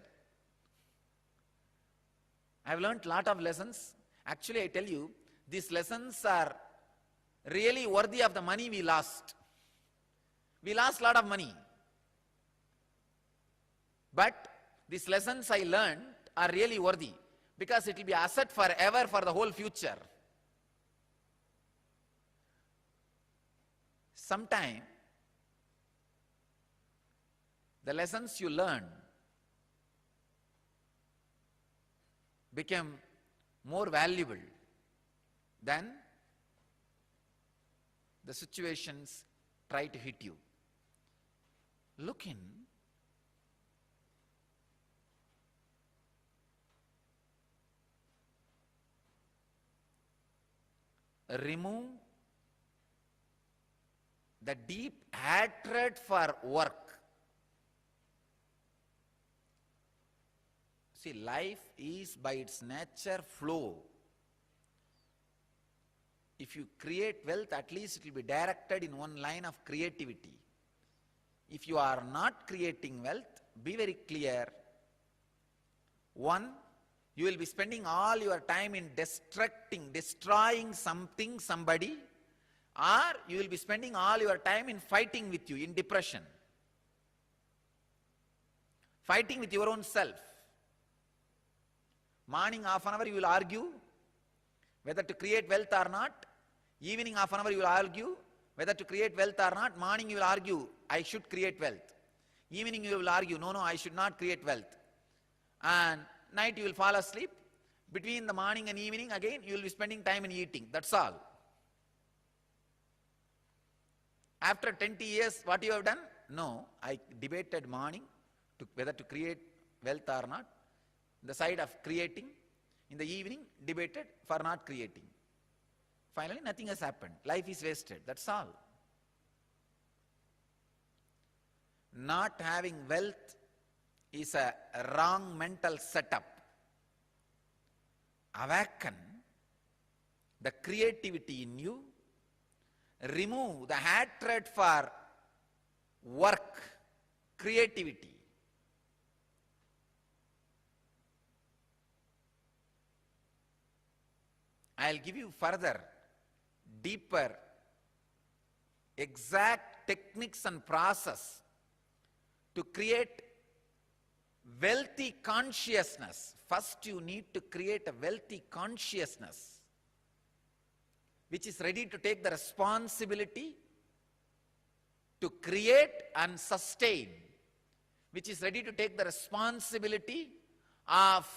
I have learned a lot of lessons. Actually, I tell you, these lessons are really worthy of the money we lost. We lost a lot of money. But these lessons I learned are really worthy because it will be asset forever for the whole future. Sometime, the lessons you learn become more valuable than the situations try to hit you. Look in. Remove the deep hatred for work. See, life is by its nature flow. If you create wealth, at least it will be directed in one line of creativity. If you are not creating wealth, be very clear. One, you will be spending all your time in destroying something, somebody, or you will be spending all your time in fighting with you, in depression. Fighting with your own self. Morning half an hour you will argue whether to create wealth or not. Evening half an hour you will argue whether to create wealth or not. Morning you will argue, I should create wealth. Evening you will argue, no, I should not create wealth. And night you will fall asleep. Between the morning and evening, again you will be spending time in eating. That's all. After 20 years, what you have done? No, I debated morning whether to create wealth or not. The side of creating. In the evening, debated for not creating. Finally, nothing has happened. Life is wasted. That's all. Not having wealth is a wrong mental setup. awaken the creativity in you, remove the hatred for work, creativity. I'll give you further, deeper, exact techniques and process to create wealthy consciousness. First, you need to create a wealthy consciousness which is ready to take the responsibility to create and sustain, which is ready to take the responsibility of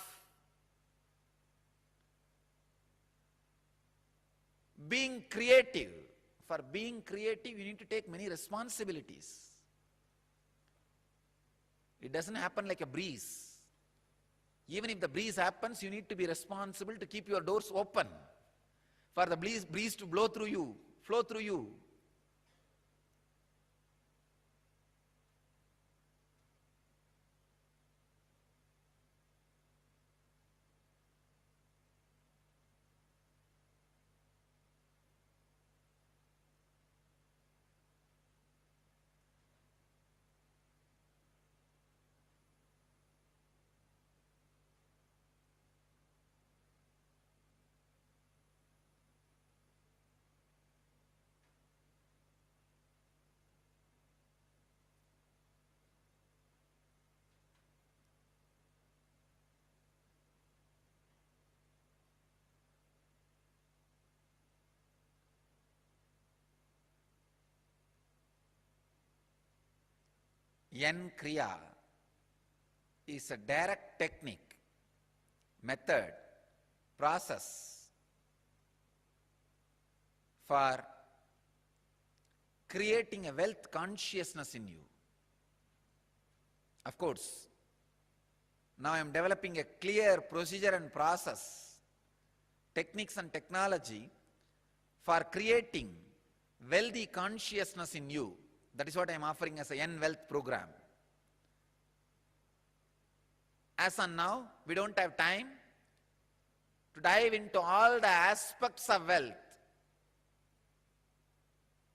being creative. For being creative, you need to take many responsibilities. It doesn't happen like a breeze. Even if the breeze happens, you need to be responsible to keep your doors open for the breeze to blow through you, flow through you. Yen Kriya is a direct technique, method, process for creating a wealth consciousness in you. Of course, now I am developing a clear procedure and process, techniques and technology for creating wealthy consciousness in you. That is what I am offering as a Yen Wealth program. As on now, we don't have time to dive into all the aspects of wealth.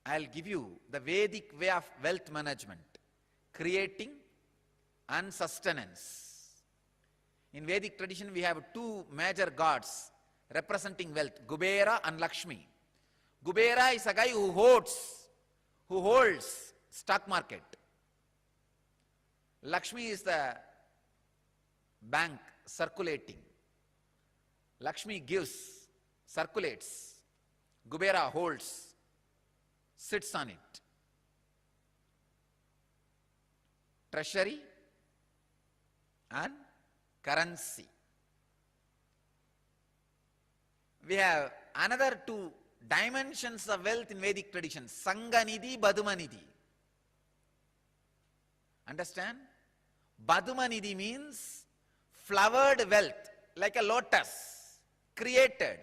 I'll give you the Vedic way of wealth management, creating and sustenance. In Vedic tradition, we have two major gods representing wealth, Kubera and Lakshmi. Kubera is a guy who holds stock market. Lakshmi is the bank circulating. Lakshmi gives, circulates. Kubera holds, sits on it. Treasury and currency. We have another two dimensions of wealth in Vedic tradition, Sanganidhi, Badumanidhi. Understand? Badumanidhi means flowered wealth, like a lotus, created.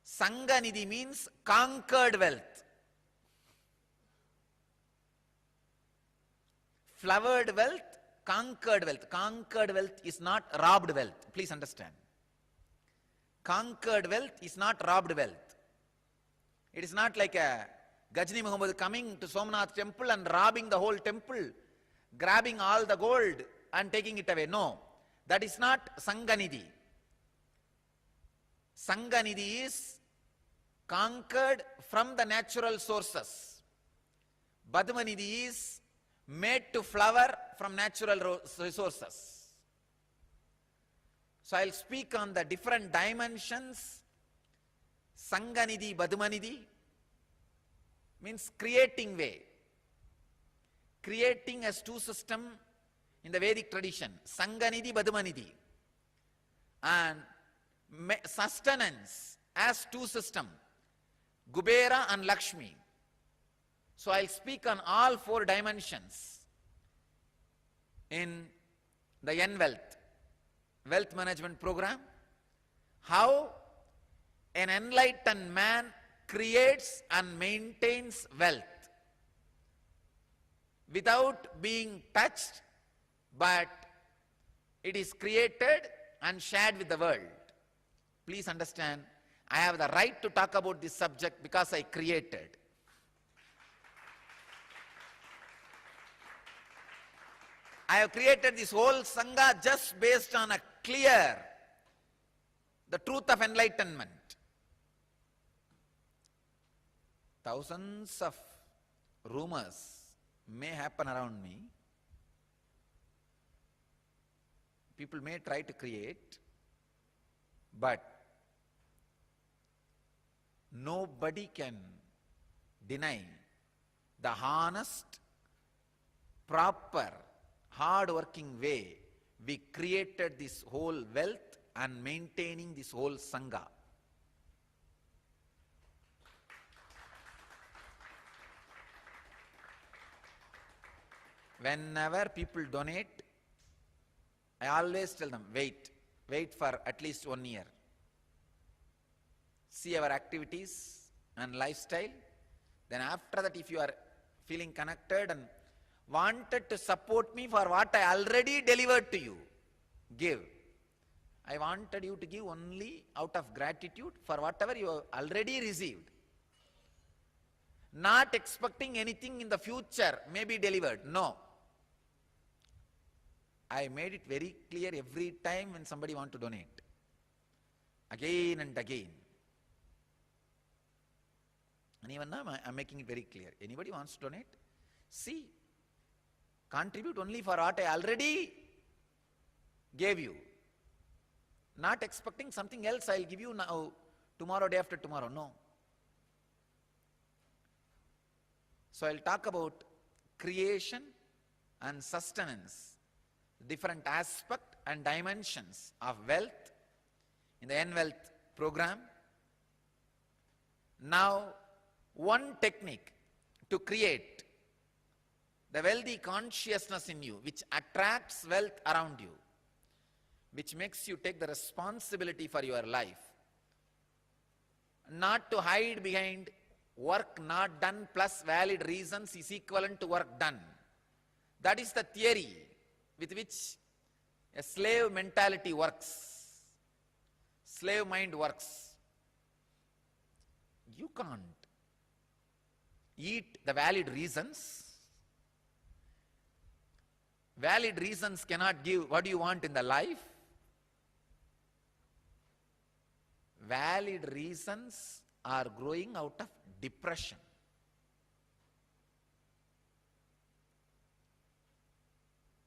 Sanganidhi means conquered wealth. Flowered wealth, conquered wealth. Conquered wealth is not robbed wealth. Please understand. Conquered wealth is not robbed wealth. It is not like a Gajni Muhammad coming to Somnath temple and robbing the whole temple, grabbing all the gold and taking it away. No, that is not Sanganidhi. Sanganidhi is conquered from the natural sources. Badumanidhi is made to flower from natural resources. So I'll speak on the different dimensions. Sanganidhi, Badumanidhi means creating way. Creating as two system in the Vedic tradition, Sanganidhi, Badumanidhi. And sustenance as two system, Kubera and Lakshmi. So I'll speak on all four dimensions in the Yen Wealth Management program. How an enlightened man creates and maintains wealth without being touched, but it is created and shared with the world. Please understand, I have the right to talk about this subject because I created. I have created this whole Sangha just based on a clear, the truth of enlightenment. Thousands of rumors may happen around me. People may try to create, but nobody can deny the honest, proper, hard-working way we created this whole wealth and maintaining this whole Sangha. Whenever people donate, I always tell them, wait for at least 1 year. See our activities and lifestyle. Then after that, if you are feeling connected and wanted to support me for what I already delivered to you, give. I wanted you to give only out of gratitude for whatever you have already received. Not expecting anything in the future may be delivered. No. I made it very clear every time when somebody wants to donate. Again and again. And even now I am making it very clear. Anybody wants to donate? See, contribute only for what I already gave you. Not expecting something else I will give you now, tomorrow, day after tomorrow. No. So I will talk about creation and sustenance, different aspect and dimensions of wealth in the N-Wealth program. Now, one technique to create the wealthy consciousness in you, which attracts wealth around you, which makes you take the responsibility for your life, not to hide behind work not done plus valid reasons is equivalent to work done. That is the theory with which a slave mentality works, slave mind works. You can't eat the valid reasons. Valid reasons cannot give what you want in the life. Valid reasons are growing out of depression.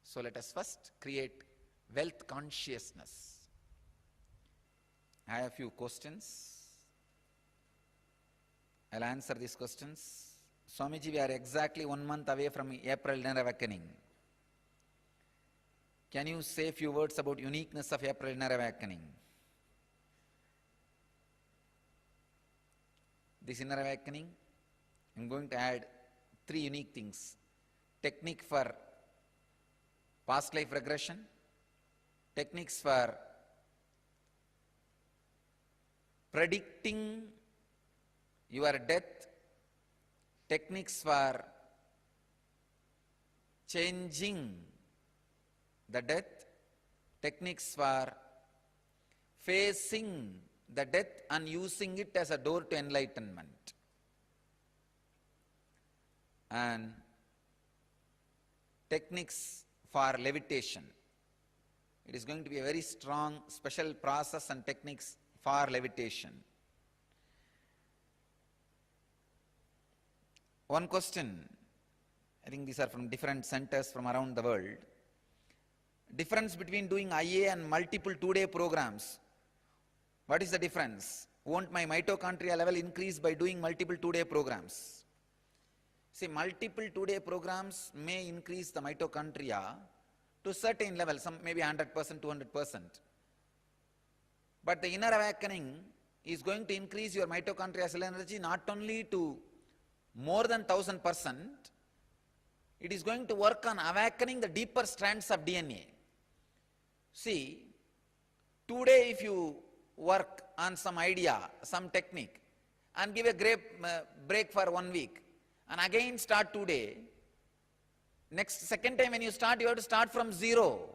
So let us first create wealth consciousness. I have a few questions. I'll answer these questions. Swamiji, we are exactly 1 month away from April Inner Awakening. Can you say a few words about uniqueness of April Inner Awakening? This Inner Awakening, I'm going to add 3 unique things. Technique for past life regression, techniques for predicting your death, techniques for changing the death, techniques for facing the death and using it as a door to enlightenment, and techniques for levitation. It is going to be a very strong special process and techniques for levitation. One question, I think these are from different centers from around the world. Difference between doing IA and multiple 2-day programs. What is the difference? Won't my mitochondria level increase by doing multiple 2-day programs? See, multiple 2-day programs may increase the mitochondria to a certain level, some maybe 100%, 200%. But the inner awakening is going to increase your mitochondria cell energy not only to more than 1000%, it is going to work on awakening the deeper strands of DNA. See, today if you work on some idea, some technique, and give a break for 1 week, and again start today, second time when you start, you have to start from zero.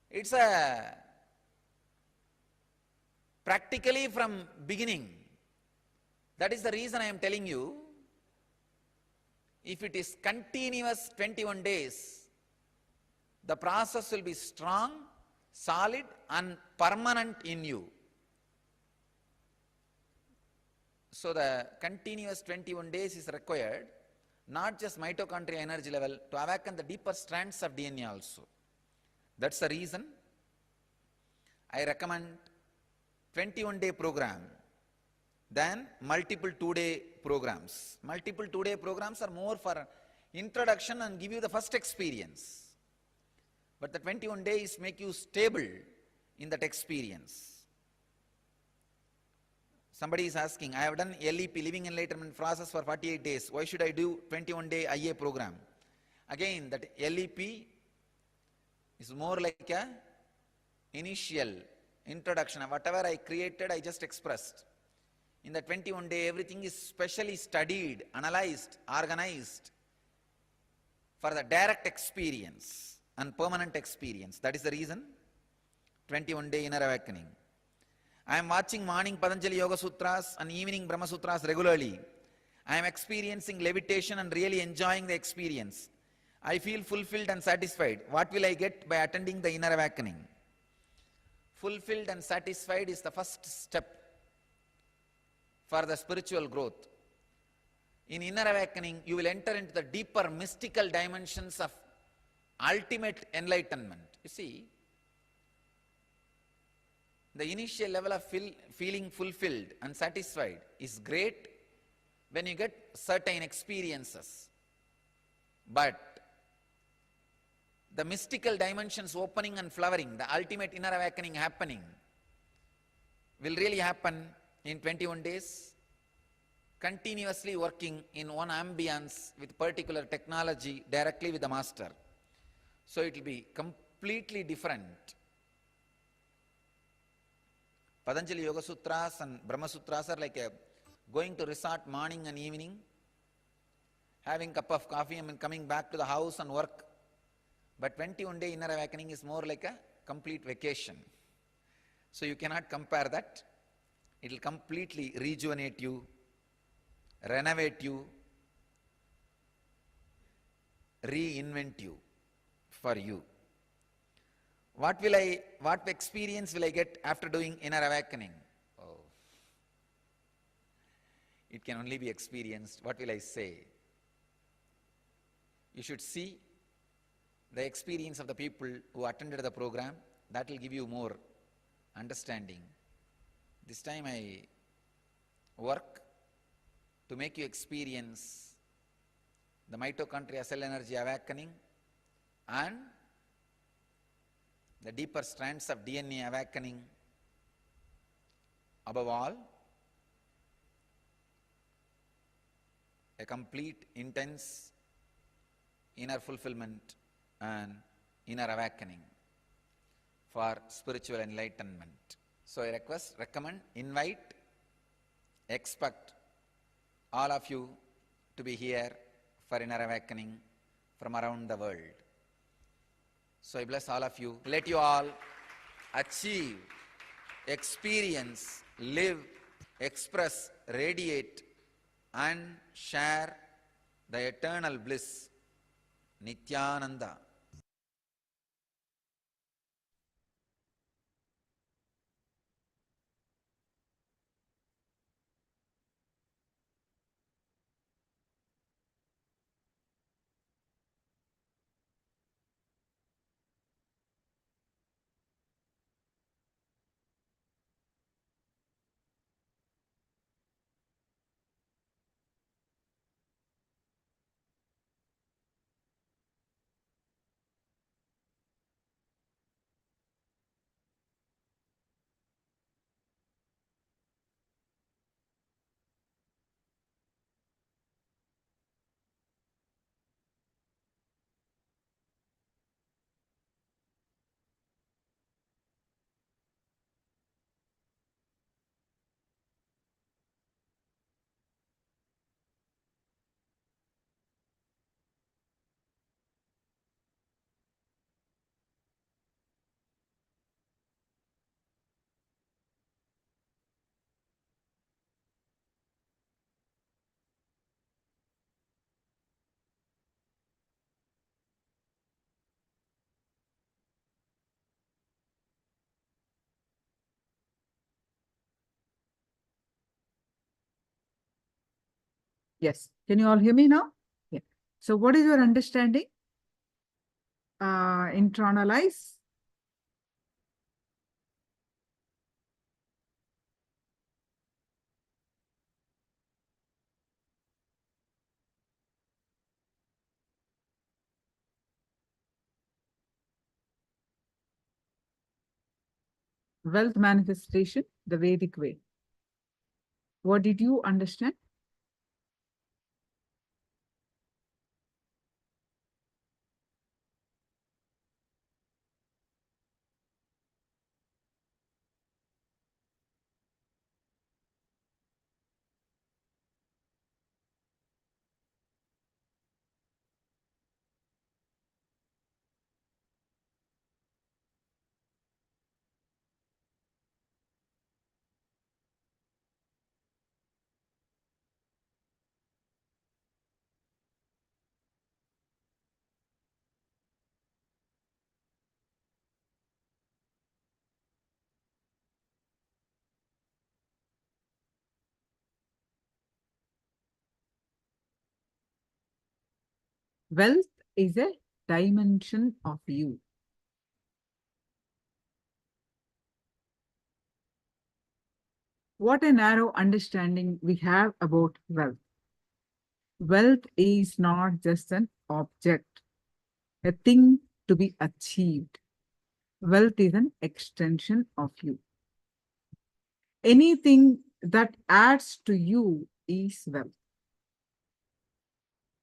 It's a practically from beginning. That is the reason I am telling you, if it is continuous 21 days, the process will be strong, solid and permanent in you. So the continuous 21 days is required, not just mitochondria energy level, to awaken the deeper strands of DNA also. That's the reason I recommend 21-day program than multiple 2-day programs. Multiple 2-day programs are more for introduction and give you the first experience. But the 21 days make you stable in that experience. Somebody is asking, I have done LEP, Living Enlightenment process for 48 days. Why should I do 21-day IA program? Again, that LEP is more like a initial introduction. Whatever I created, I just expressed. In the 21-day, everything is specially studied, analyzed, organized for the direct experience and permanent experience. That is the reason 21-day inner awakening. I am watching morning Patanjali Yoga Sutras and evening Brahma Sutras regularly. I am experiencing levitation and really enjoying the experience. I feel fulfilled and satisfied. What will I get by attending the inner awakening? Fulfilled and satisfied is the first step for the spiritual growth. In inner awakening, you will enter into the deeper mystical dimensions of ultimate enlightenment. You see, the initial level of feeling fulfilled and satisfied is great when you get certain experiences. But the mystical dimensions opening and flowering, the ultimate inner awakening happening, will really happen in 21 days, continuously working in one ambience with particular technology directly with the master. So it will be completely different. Patanjali Yoga Sutras and Brahma Sutras are like going to resort morning and evening, having a cup of coffee and coming back to the house and work. But 21-day inner awakening is more like a complete vacation. So you cannot compare that. It will completely rejuvenate you, renovate you, reinvent you for you. What experience will I get after doing inner awakening? Oh, it can only be experienced. What will I say? You should see the experience of the people who attended the program. That will give you more understanding. This time I work to make you experience the mitochondria cell energy awakening and the deeper strands of DNA awakening. Above all, a complete, intense inner fulfillment and inner awakening for spiritual enlightenment. So I recommend, invite, expect all of you to be here for inner awakening from around the world. So I bless all of you. Let you all achieve, experience, live, express, radiate and share the eternal bliss, Nithyananda. Yes. Can you all hear me now? Yeah. So what is your understanding? Internalize. Wealth manifestation, the Vedic way. What did you understand? Wealth is a dimension of you. What a narrow understanding we have about wealth. Wealth is not just an object, a thing to be achieved. Wealth is an extension of you. Anything that adds to you is wealth.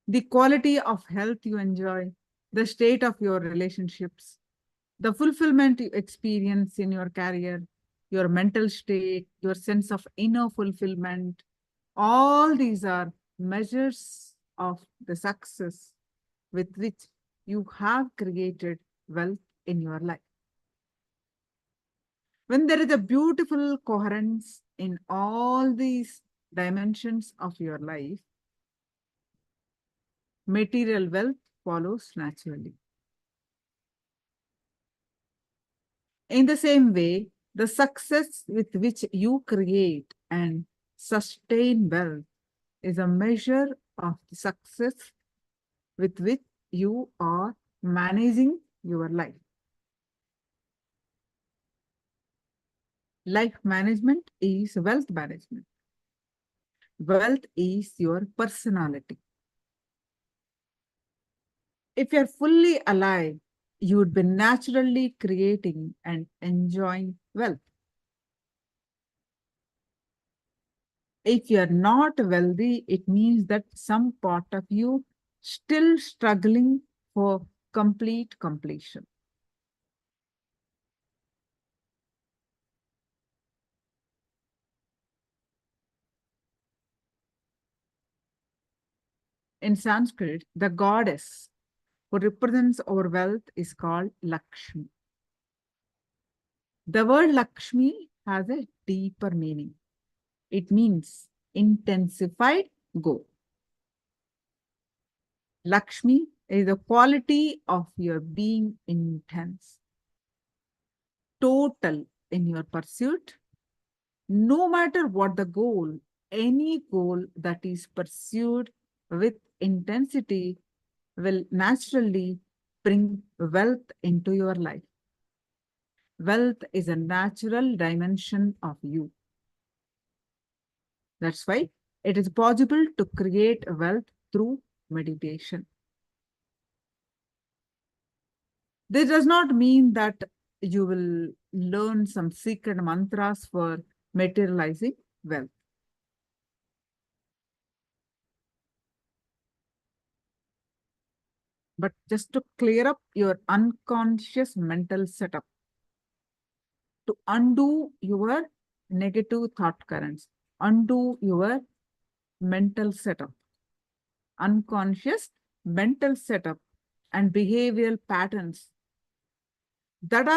The quality of health you enjoy, the state of your relationships, the fulfillment you experience in your career, your mental state, your sense of inner fulfillment, all these are measures of the success with which you have created wealth in your life. When there is a beautiful coherence in all these dimensions of your life, material wealth follows naturally. In the same way, the success with which you create and sustain wealth is a measure of the success with which you are managing your life. Life management is wealth management. Wealth is your personality. If you're fully alive, you would be naturally creating and enjoying wealth. If you're not wealthy, it means that some part of you still struggling for complete completion. In Sanskrit, the goddess who represents our wealth is called Lakshmi. The word Lakshmi has a deeper meaning. It means intensified goal. Lakshmi is the quality of your being intense, total in your pursuit. No matter what the goal, any goal that is pursued with intensity will naturally bring wealth into your life. Wealth is a natural dimension of you. That's why it is possible to create wealth through meditation. This does not mean that you will learn some secret mantras for materializing wealth. But just to clear up your unconscious mental setup, to undo your negative thought currents, undo your mental setup, unconscious mental setup and behavioral patterns that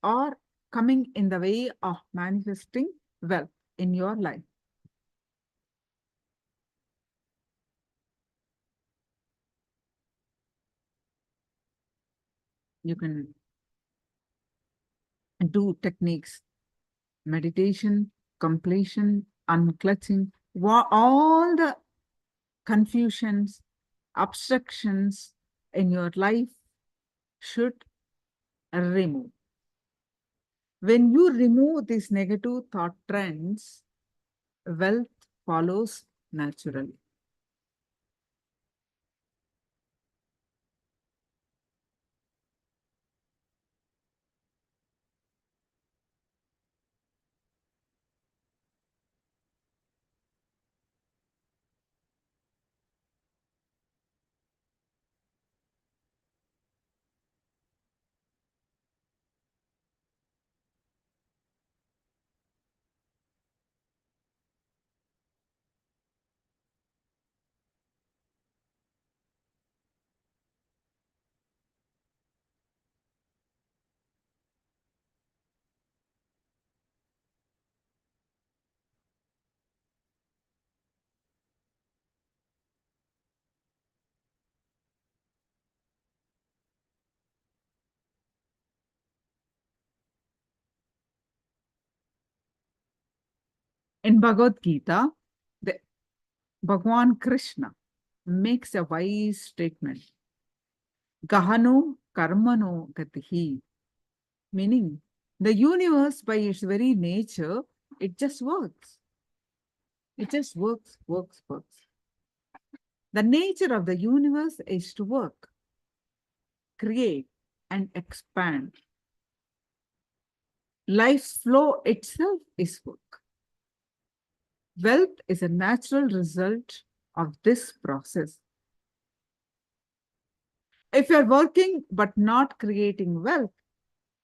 are coming in the way of manifesting wealth in your life. You can do techniques, meditation, completion, unclutching, all the confusions, obstructions in your life should remove. When you remove these negative thought trends, wealth follows naturally. In Bhagavad Gita, the Bhagwan Krishna makes a wise statement. Gahano karmano gatihi. Meaning, the universe by its very nature, it just works. It just works. The nature of the universe is to work, create, and expand. Life's flow itself is work. Wealth is a natural result of this process. If you're working but not creating wealth,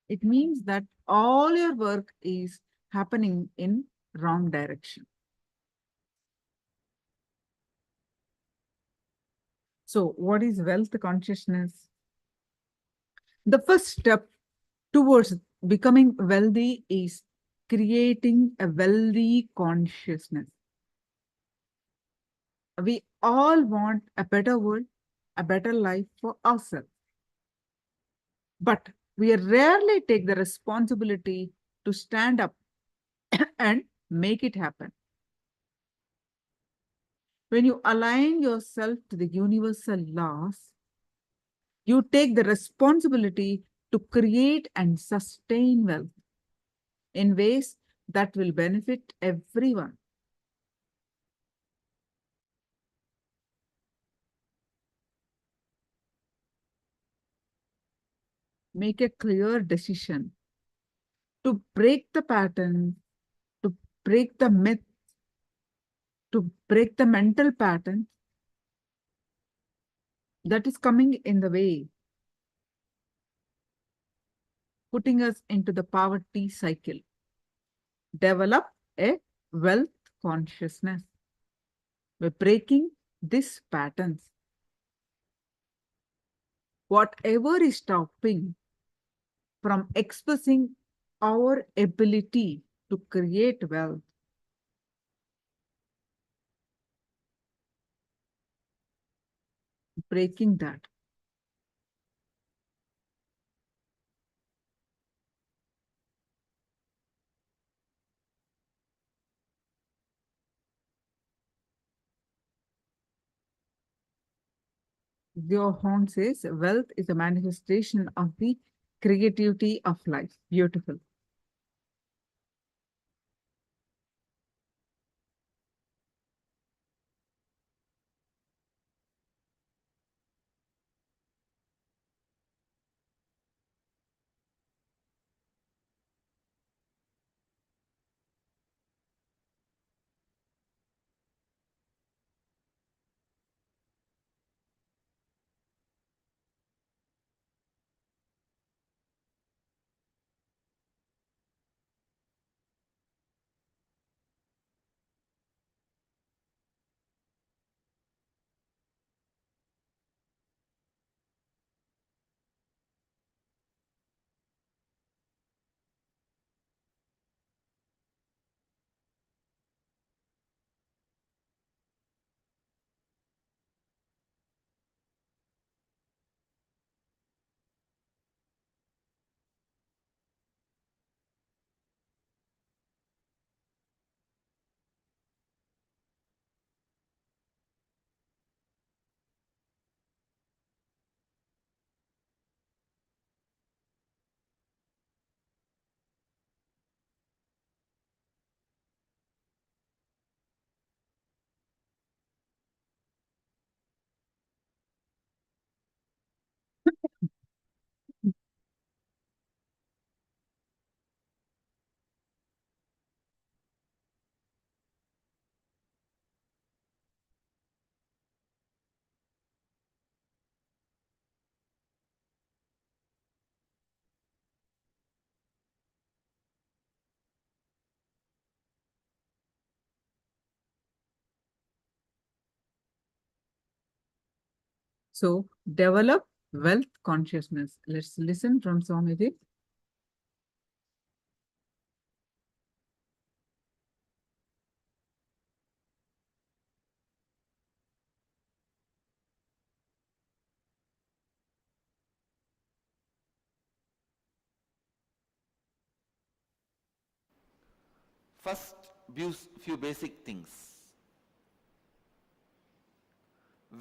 it means that all your work is happening in wrong direction. So, what is wealth consciousness? The first step towards becoming wealthy is creating a wealthy consciousness. We all want a better world, a better life for ourselves. But we rarely take the responsibility to stand up and make it happen. When you align yourself to the universal laws, you take the responsibility to create and sustain wealth in ways that will benefit everyone. Make a clear decision to break the pattern, to break the myth, to break the mental pattern that is coming in the way, putting us into the poverty cycle. Develop a wealth consciousness by breaking these patterns. Whatever is stopping from expressing our ability to create wealth, breaking that. Johan says wealth is a manifestation of the creativity of life. Beautiful. So develop wealth consciousness. Let's listen from Swamiji. First, few basic things.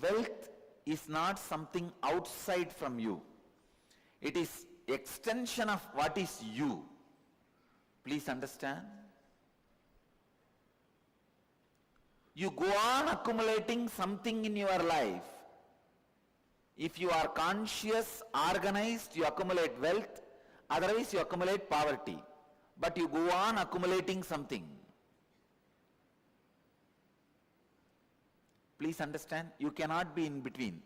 Wealth is not something outside from you. It is extension of what is you. Please understand. You go on accumulating something in your life. If you are conscious, organized, you accumulate wealth. Otherwise, you accumulate poverty. But you go on accumulating something. Please understand, you cannot be in between.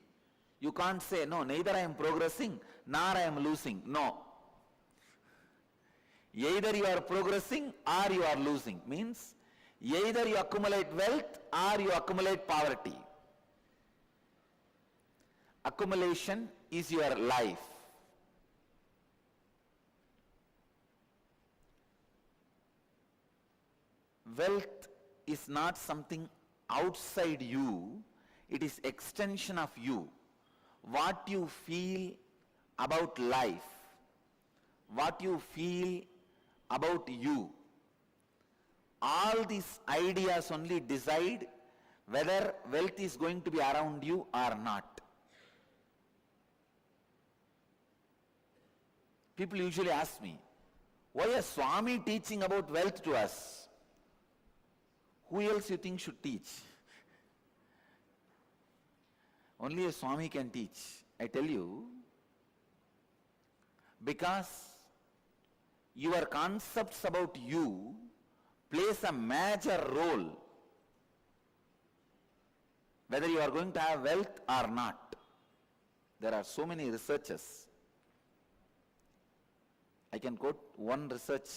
You can't say, no, neither I am progressing, nor I am losing. No. Either you are progressing or you are losing. Means, either you accumulate wealth or you accumulate poverty. Accumulation is your life. Wealth is not something outside you, it is extension of you. What you feel about life, what you feel about you, all these ideas only decide whether wealth is going to be around you or not. People usually ask me, why is Swami teaching about wealth to us? Who else you think should teach? Only a Swami can teach. I tell you, because your concepts about you plays a major role whether you are going to have wealth or not. There are so many researchers. I can quote one research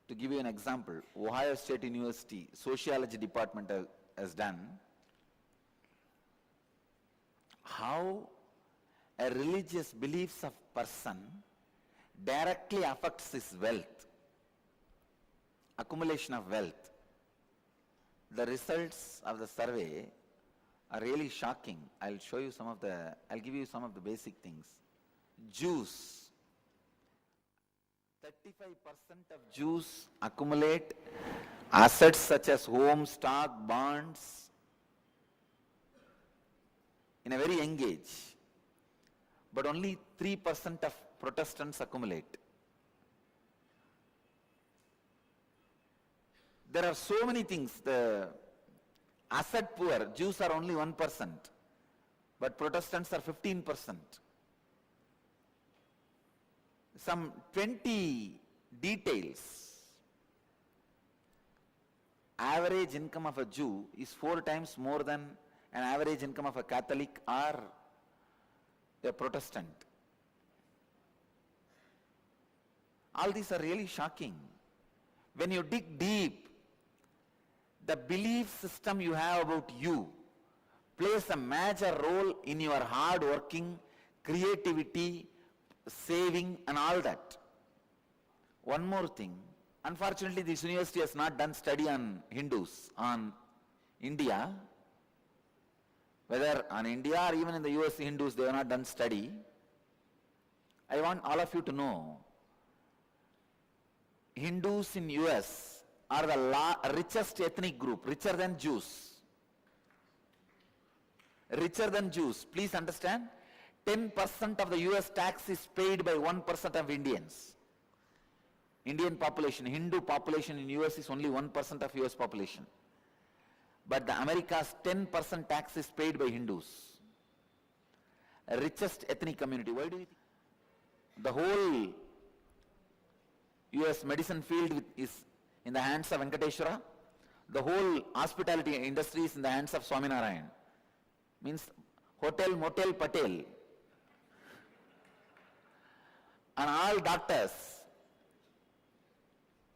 to give you an example. Ohio State University Sociology Department has done how a religious beliefs of person directly affects his wealth, accumulation of wealth. The results of the survey are really shocking. I'll give you some of the basic things. Jews, 35% of Jews accumulate assets such as home, stock, bonds in a very young age. But only 3% of Protestants accumulate. There are so many things. The asset poor, Jews are only 1%, but Protestants are 15%. Some 20 details. Average income of a Jew is 4 times more than an average income of a Catholic or a Protestant. All these are really shocking. When you dig deep, the belief system you have about you plays a major role in your hard working, creativity, saving and all that. One more thing, unfortunately this university has not done study on Hindus, on India, whether on India or even in the US Hindus, they have not done study. I want all of you to know, Hindus in US are the richest ethnic group, richer than Jews. Richer than Jews, please understand. 10% of the US tax is paid by 1% of Indians. Indian population, Hindu population in US is only 1% of US population. But the America's 10% tax is paid by Hindus. Richest ethnic community. Why do you think? The whole US medicine field is in the hands of Venkateshwara. The whole hospitality industry is in the hands of Swaminarayan. Means hotel, motel, patel. And all doctors,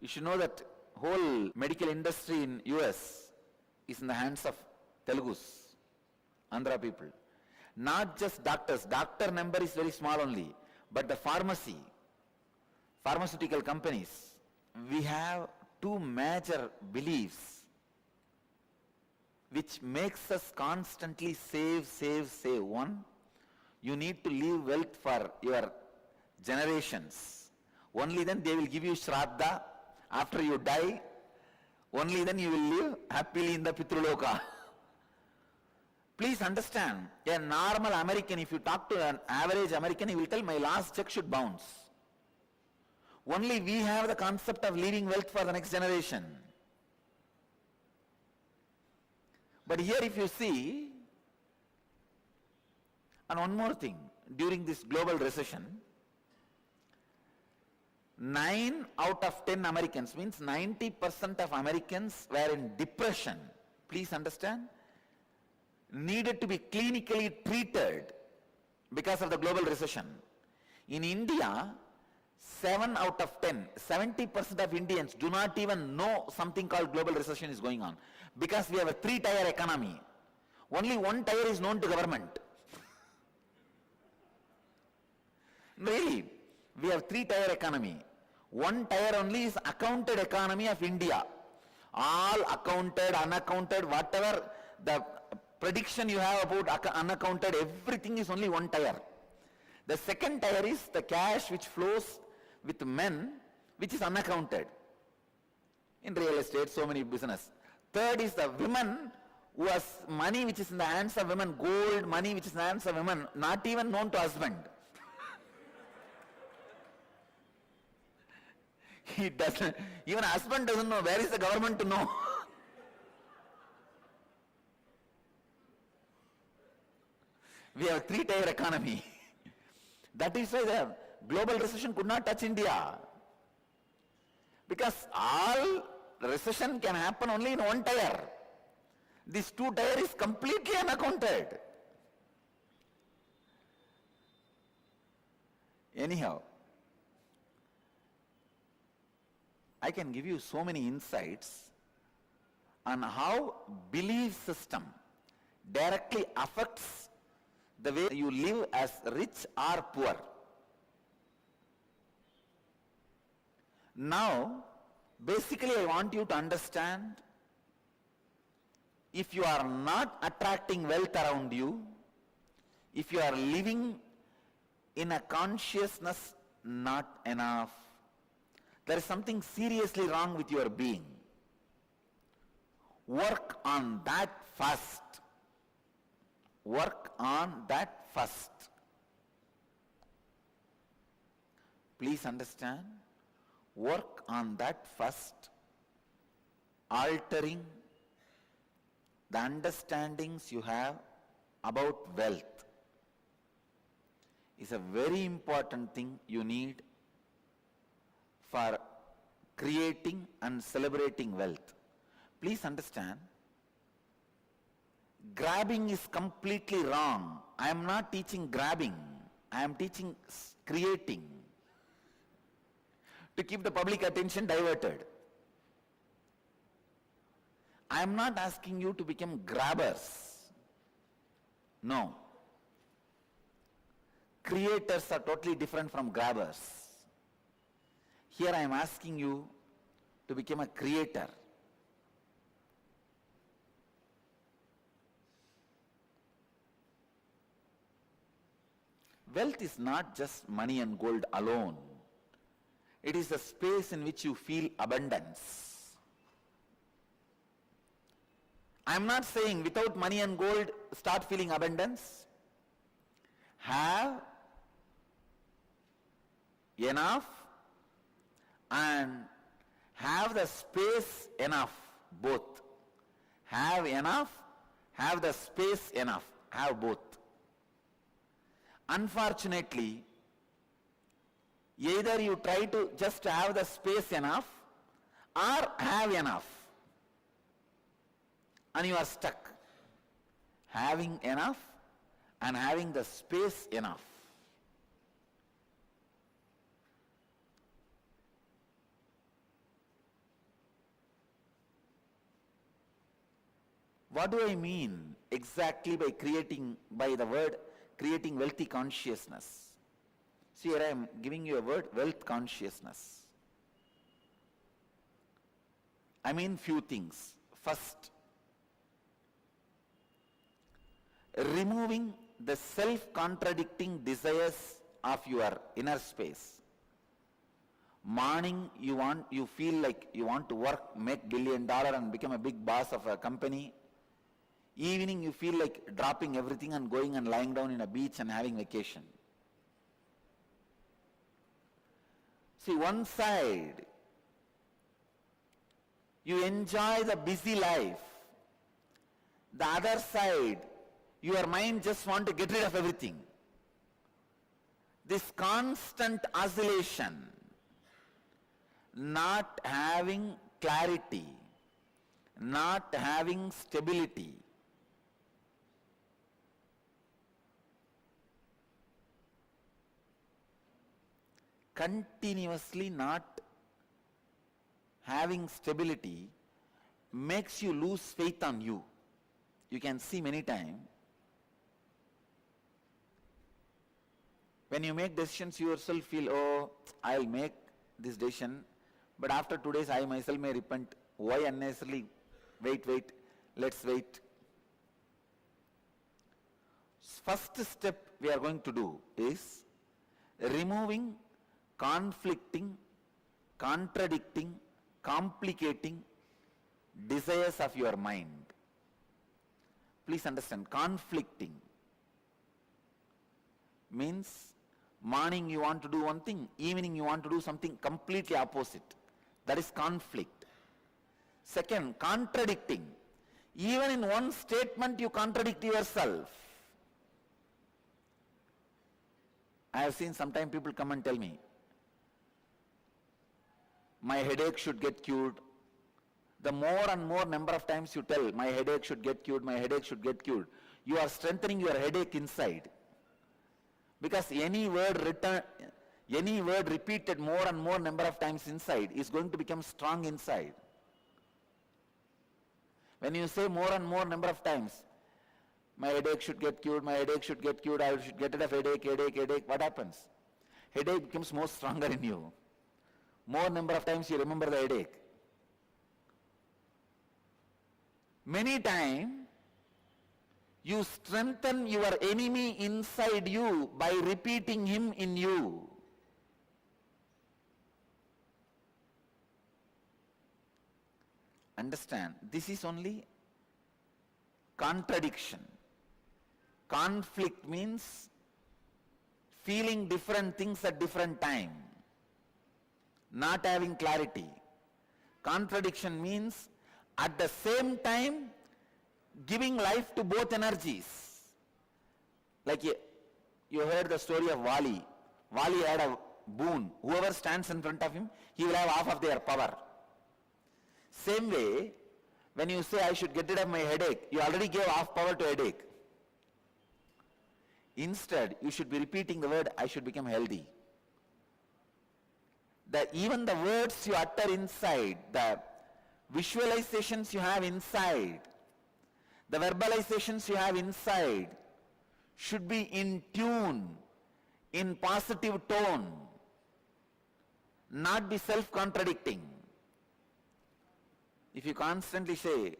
you should know that whole medical industry in US is in the hands of Telugus, Andhra people. Not just doctors. Doctor number is very small only. But the pharmaceutical companies, we have two major beliefs which makes us constantly save. One, you need to leave wealth for your generations. Only then they will give you shraddha. After you die, only then you will live happily in the Pitruloka. Please understand, a normal American, if you talk to an average American, he will tell, my last check should bounce. Only we have the concept of leaving wealth for the next generation. But here if you see, and one more thing, during this global recession, 9 out of 10 Americans, means 90% of Americans were in depression. Please understand, needed to be clinically treated because of the global recession. In India, 7 out of 10, 70% of Indians do not even know something called global recession is going on, because we have a 3-tier economy. Only 1 tier is known to government. Really, we have 3-tier economy. 1 tier only is accounted economy of India. All accounted, unaccounted, whatever the prediction you have about unaccounted, everything is only 1 tier. The 2nd tier is the cash which flows with men, which is unaccounted. In real estate, so many business. 3rd is the women, who has money which is in the hands of women, gold money which is in the hands of women, not even known to husband. He doesn't, even husband doesn't know. Where is the government to know? We have a 3-tier economy. That is why the global recession could not touch India. Because all recession can happen only in 1 tier. This 2 tier is completely unaccounted. Anyhow, I can give you so many insights on how belief system directly affects the way you live as rich or poor. Now, basically I want you to understand, if you are not attracting wealth around you, if you are living in a consciousness not enough, there is something seriously wrong with your being. Work on that first. Work on that first. Please understand, work on that first, altering the understandings you have about wealth is a very important thing you need for creating and celebrating wealth. Please understand, grabbing is completely wrong. I am not teaching grabbing. I am teaching creating, to keep the public attention diverted. I am not asking you to become grabbers. No. Creators are totally different from grabbers. Here I am asking you to become a creator. Wealth is not just money and gold alone. It is a space in which you feel abundance. I am not saying without money and gold start feeling abundance. Have enough and have the space enough, both. Have enough, have the space enough, have both. Unfortunately, either you try to just have the space enough or have enough, and you are stuck. Having enough and having the space enough. What do I mean exactly by the word creating wealthy consciousness. See, here I am giving you a word, wealth consciousness. I mean few things. First, removing the self-contradicting desires of your inner space. Morning you feel like you want to work, make $1 billion and become a big boss of a company. Evening you feel like dropping everything and going and lying down in a beach and having vacation. See, one side, you enjoy the busy life. The other side, your mind just want to get rid of everything. This constant oscillation, not having clarity, not having stability, continuously not having stability makes you lose faith on you. You can see many times when you make decisions, you yourself feel, oh, I'll make this decision, but after 2 days I myself may repent. Why unnecessarily wait, let's wait. First step we are going to do is removing conflicting, contradicting, complicating desires of your mind. Please understand, conflicting means morning you want to do one thing, evening you want to do something completely opposite. That is conflict. Second, contradicting. Even in one statement you contradict yourself. I have seen sometimes people come and tell me, my headache should get cured. The more and more number of times you tell, my headache should get cured, my headache should get cured, you are strengthening your headache inside. Because any word repeated more and more number of times inside is going to become strong inside. When you say more and more number of times, my headache should get cured, my headache should get cured, I should get rid of headache, what happens? Headache becomes more stronger in you. More number of times you remember the headache. Many times you strengthen your enemy inside you by repeating him in you. Understand, this is only contradiction. Conflict means feeling different things at different time, not having clarity. Contradiction means at the same time giving life to both energies. Like you heard the story of Wali. Wali had a boon. Whoever stands in front of him, he will have half of their power. Same way, when you say I should get rid of my headache, you already gave half power to headache. Instead, you should be repeating the word, I should become healthy. Even the words you utter inside, the visualizations you have inside, the verbalizations you have inside should be in tune, in positive tone, not be self-contradicting. If you constantly say,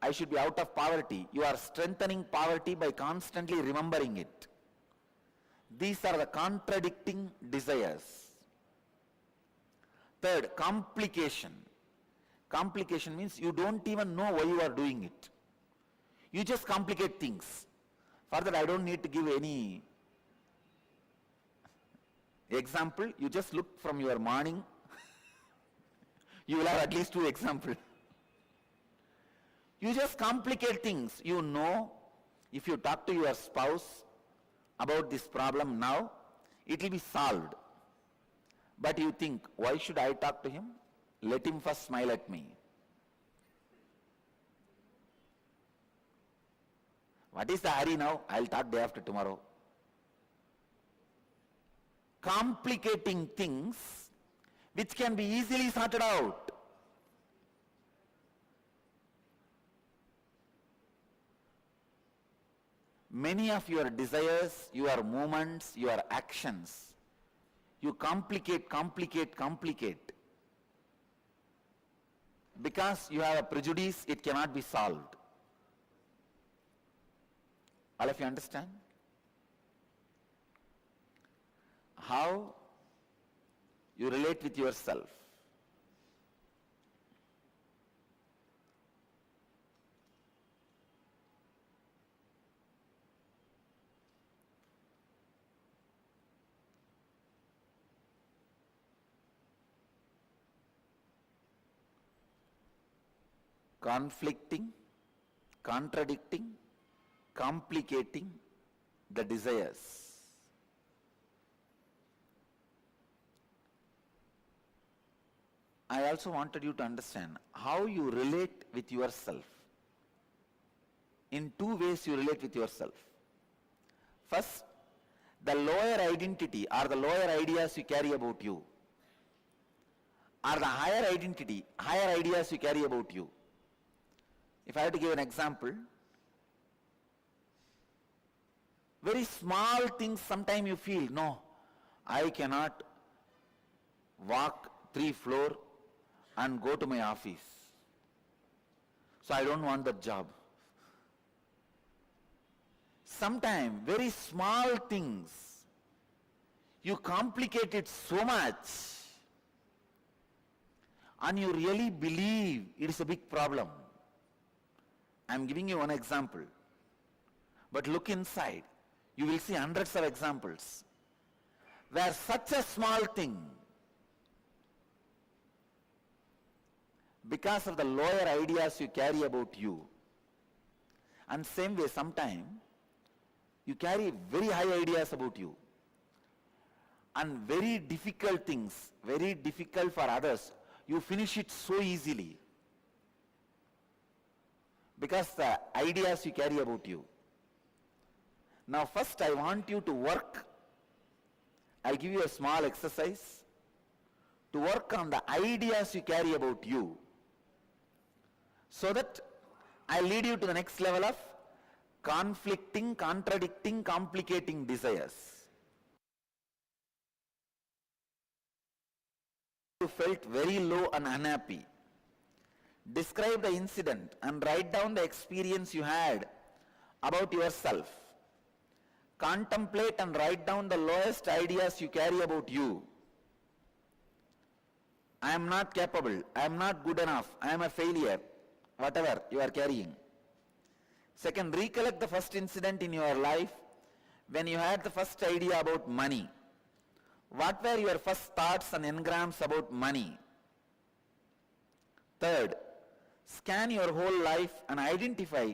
I should be out of poverty, you are strengthening poverty by constantly remembering it. These are the contradicting desires. Third, complication. Complication means you don't even know why you are doing it. You just complicate things. Further, I don't need to give any example. You just look from your morning. You will have at least 2 examples. You just complicate things. You know, if you talk to your spouse about this problem now, it will be solved. But you think, why should I talk to him? Let him first smile at me. What is the hurry now? I'll talk day after tomorrow. Complicating things which can be easily sorted out. many of your desires, your movements, your actions, you complicate. Because you have a prejudice, it cannot be solved. All of you understand? How you relate with yourself. Conflicting, contradicting, complicating the desires. I also wanted you to understand how you relate with yourself. In two ways you relate with yourself. First, the lower identity or the lower ideas you carry about you, or the higher identity, higher ideas you carry about you. If I have to give an example, very small things sometimes you feel, no, I cannot walk 3 floors and go to my office. So I don't want that job. Sometimes very small things, you complicate it so much and you really believe it is a big problem. I am giving you one example. But look inside. You will see hundreds of examples where such a small thing, because of the lower ideas you carry about you, and same way sometimes you carry very high ideas about you, and very difficult things, very difficult for others, you finish it so easily. Because the ideas you carry about you. Now first I want you to work. I'll give you a small exercise to work on the ideas you carry about you, so that I'll lead you to the next level of conflicting, contradicting, complicating desires. You felt very low and unhappy. Describe the incident and write down the experience you had about yourself. Contemplate and write down the lowest ideas you carry about you. I am not capable, I am not good enough, I am a failure, whatever you are carrying. Second, recollect the first incident in your life when you had the first idea about money. What were your first thoughts and engrams about money? Third, scan your whole life and identify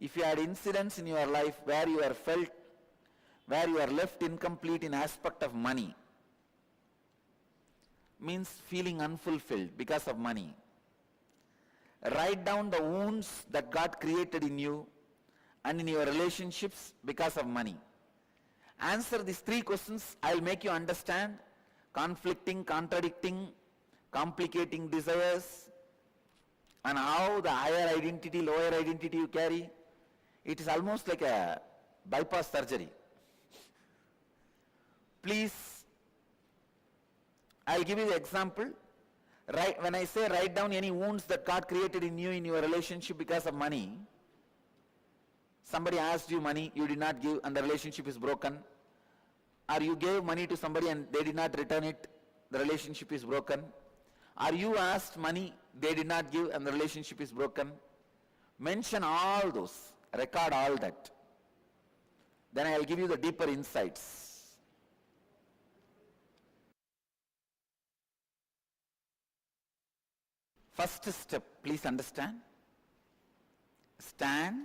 if you had incidents in your life where you are left incomplete in aspect of money. Means feeling unfulfilled because of money. Write down the wounds that got created in you and in your relationships because of money. Answer these 3 questions. I will make you understand conflicting, contradicting, complicating desires, and how the higher identity, lower identity you carry. It is almost like a bypass surgery. Please, I will give you the example. When I say write down any wounds that got created in you in your relationship because of money, somebody asked you money, you did not give and the relationship is broken. Or you gave money to somebody and they did not return it, the relationship is broken. Or you asked money, they did not give and the relationship is broken. Mention all those, record all that. Then I will give you the deeper insights. First step, please understand. Stand,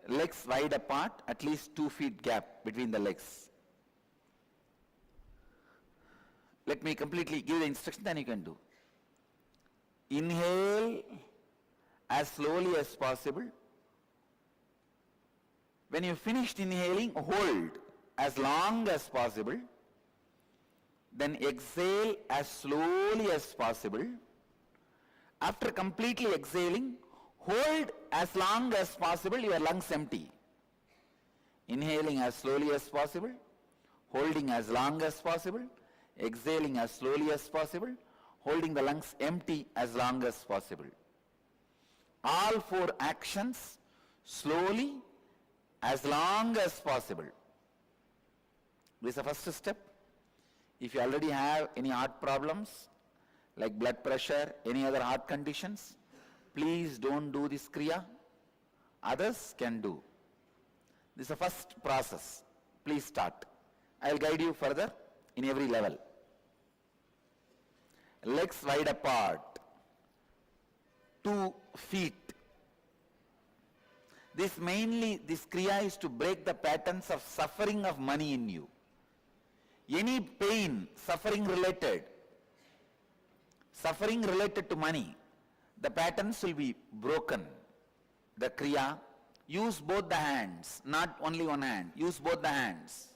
legs wide apart, at least 2 feet gap between the legs. Let me completely give the instruction, then you can do. Inhale as slowly as possible. When you finished inhaling, hold as long as possible. Then exhale as slowly as possible. After completely exhaling, hold as long as possible your lungs empty. Inhaling as slowly as possible, holding as long as possible, exhaling as slowly as possible, holding the lungs empty as long as possible. All four actions slowly as long as possible. This is the first step. If you already have any heart problems, like blood pressure, any other heart conditions, please don't do this kriya. Others can do. This is the first process. Please start. I will guide you further in every level. Legs wide apart. 2 feet. This kriya is to break the patterns of suffering of money in you. Any pain, suffering related to money, the patterns will be broken. The kriya, use both the hands, not only one hand, use both the hands.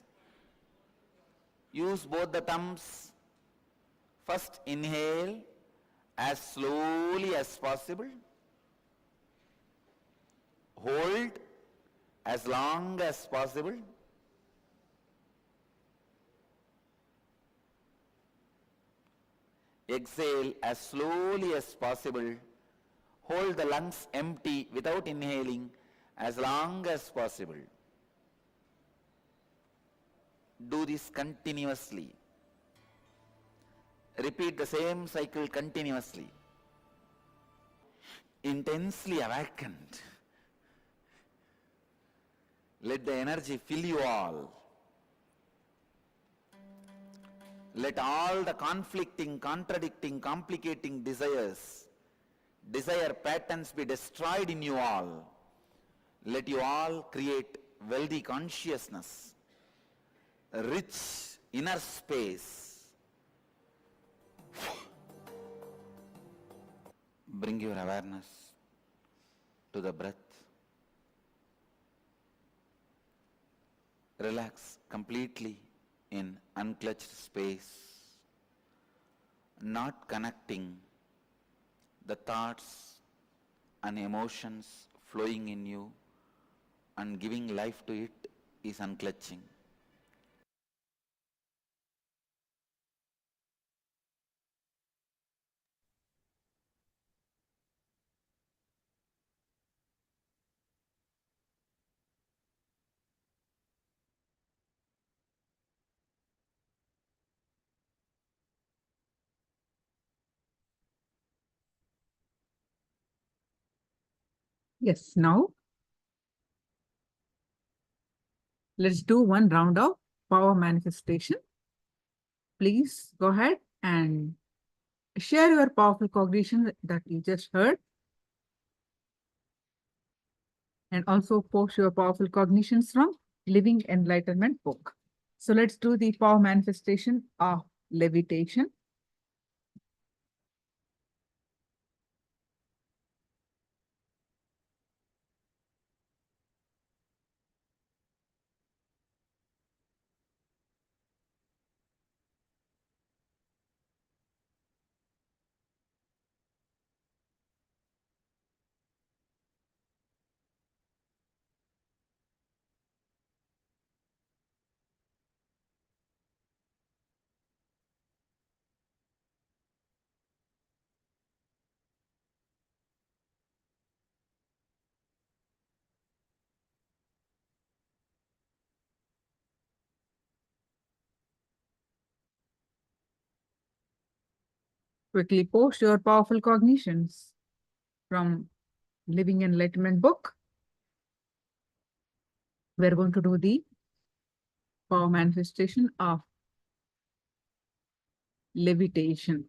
Use both the thumbs. First inhale as slowly as possible. Hold as long as possible. Exhale as slowly as possible. Hold the lungs empty without inhaling as long as possible. Do this continuously. Repeat the same cycle continuously. Intensely awakened. Let the energy fill you all. Let all the conflicting, contradicting, complicating desire patterns be destroyed in you all. Let you all create wealthy consciousness, rich inner space. Bring your awareness to the breath. Relax completely in unclutched space, not connecting the thoughts and emotions flowing in you, and giving life to it is unclutching. Yes, now let's do one round of power manifestation. Please go ahead and share your powerful cognition that you just heard. And also post your powerful cognitions from Living Enlightenment book. So let's do the power manifestation of levitation. Quickly post your powerful cognitions from Living Enlightenment book. We're going to do the power manifestation of levitation.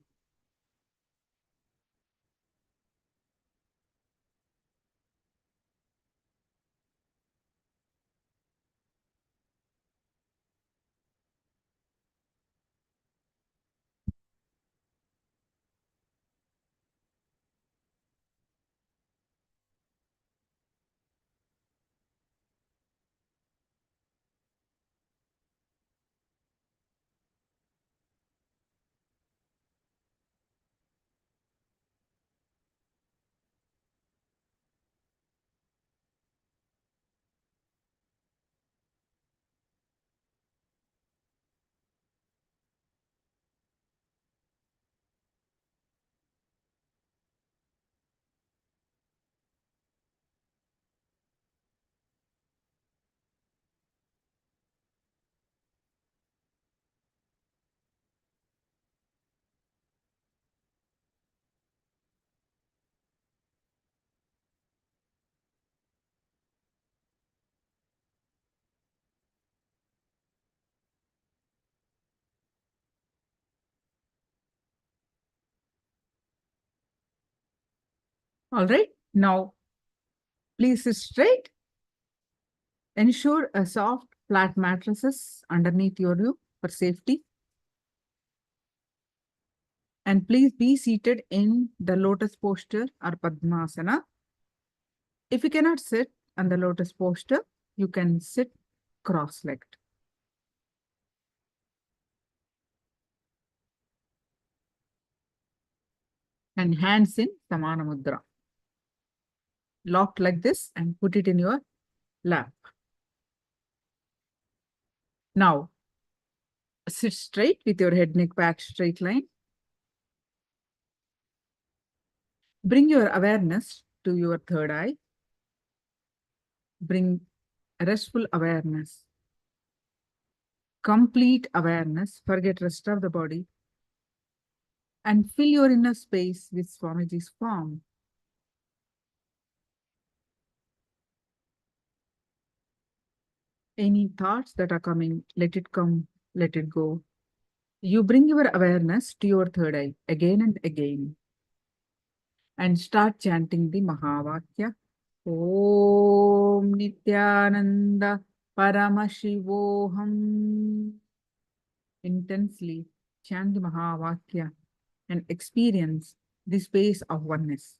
All right. Now, please sit straight. Ensure a soft, flat mattresses underneath you for safety. And please be seated in the lotus posture or Padmasana. If you cannot sit on the lotus posture, you can sit cross-legged. And hands in Samana Mudra. Locked like this and put it in your lap. Now, sit straight with your head, neck, back, straight line. Bring your awareness to your third eye. Bring restful awareness. Complete awareness. Forget rest of the body. And fill your inner space with Swamiji's form. Any thoughts that are coming, let it come, let it go. You bring your awareness to your third eye again and again. And start chanting the Mahavakya. Om Nithyananda Paramashivoham. Intensely chant the Mahavakya and experience the space of oneness.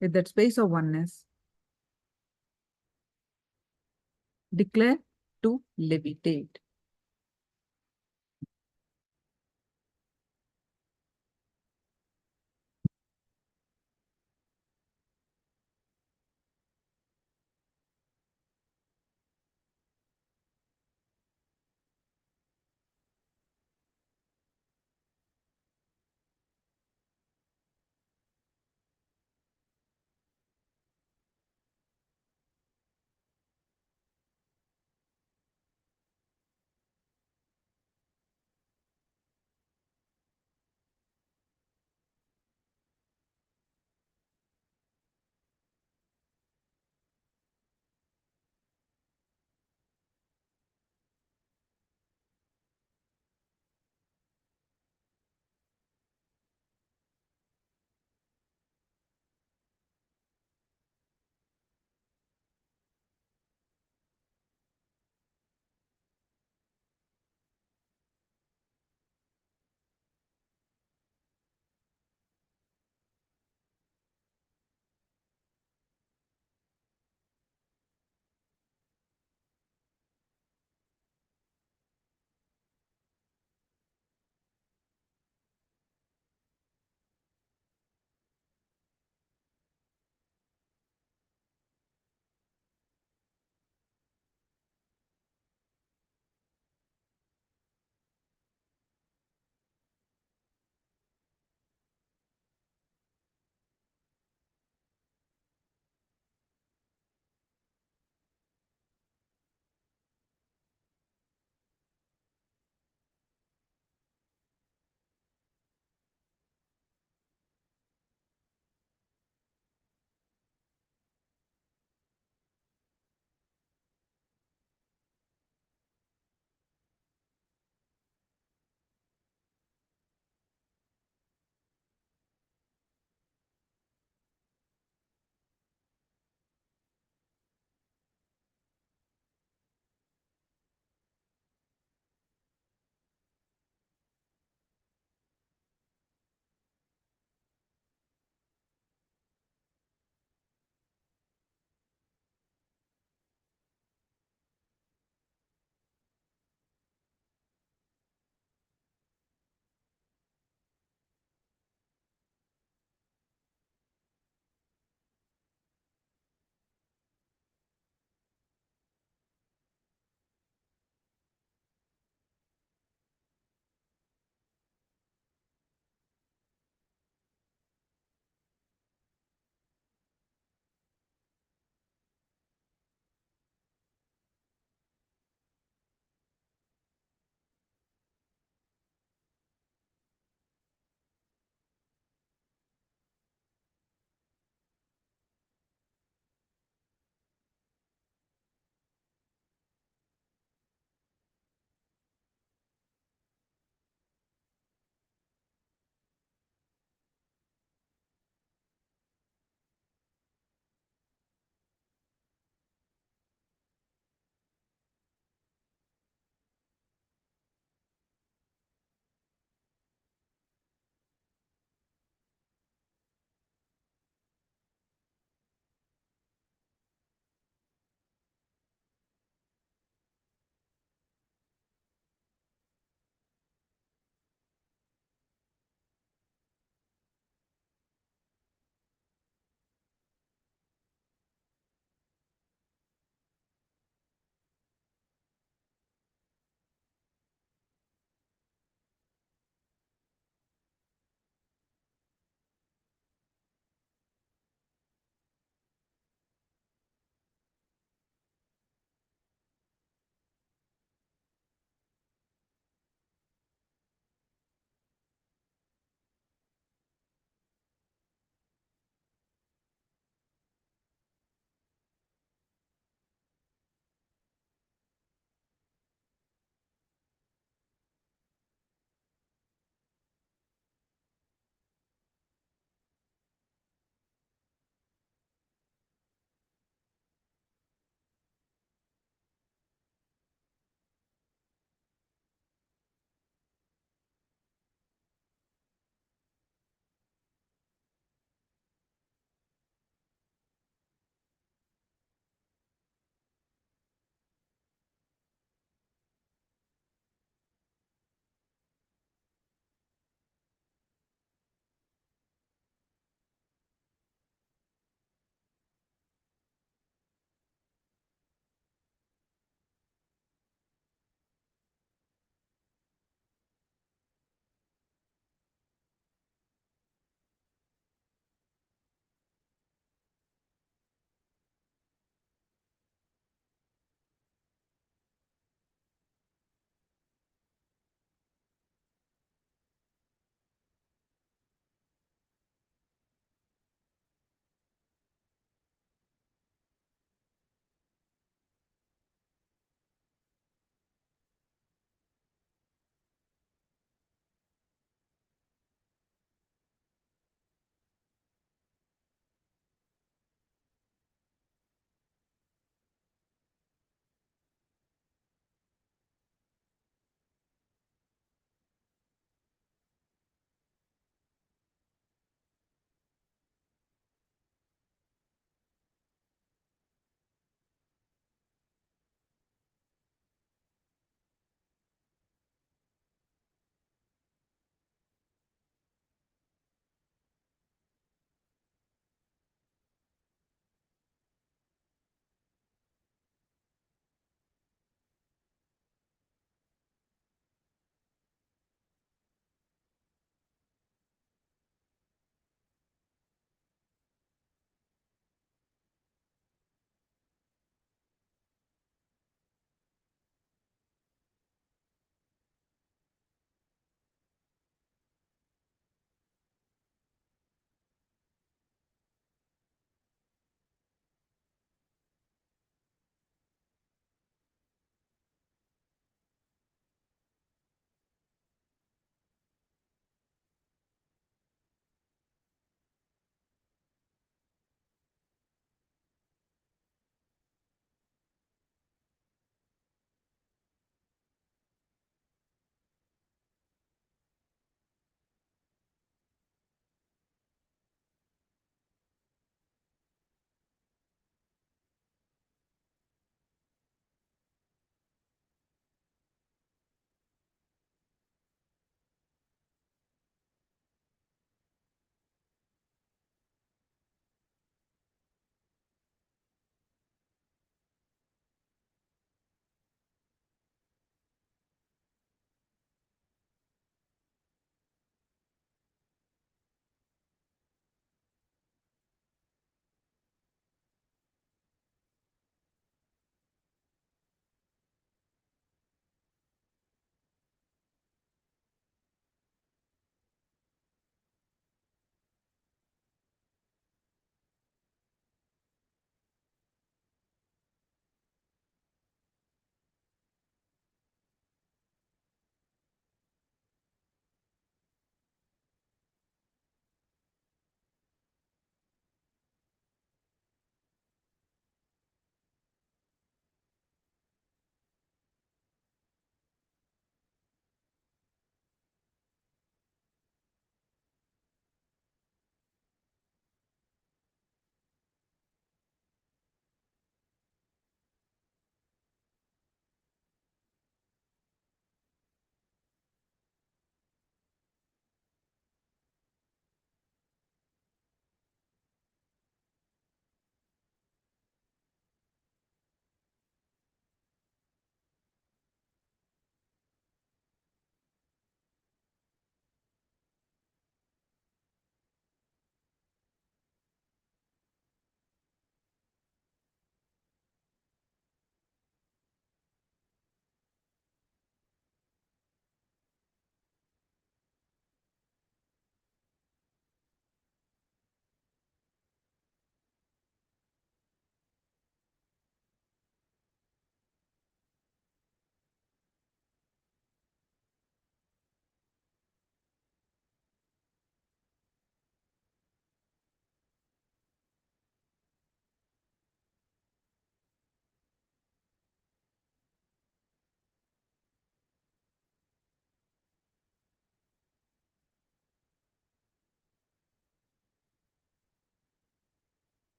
With that space of oneness, declare to levitate.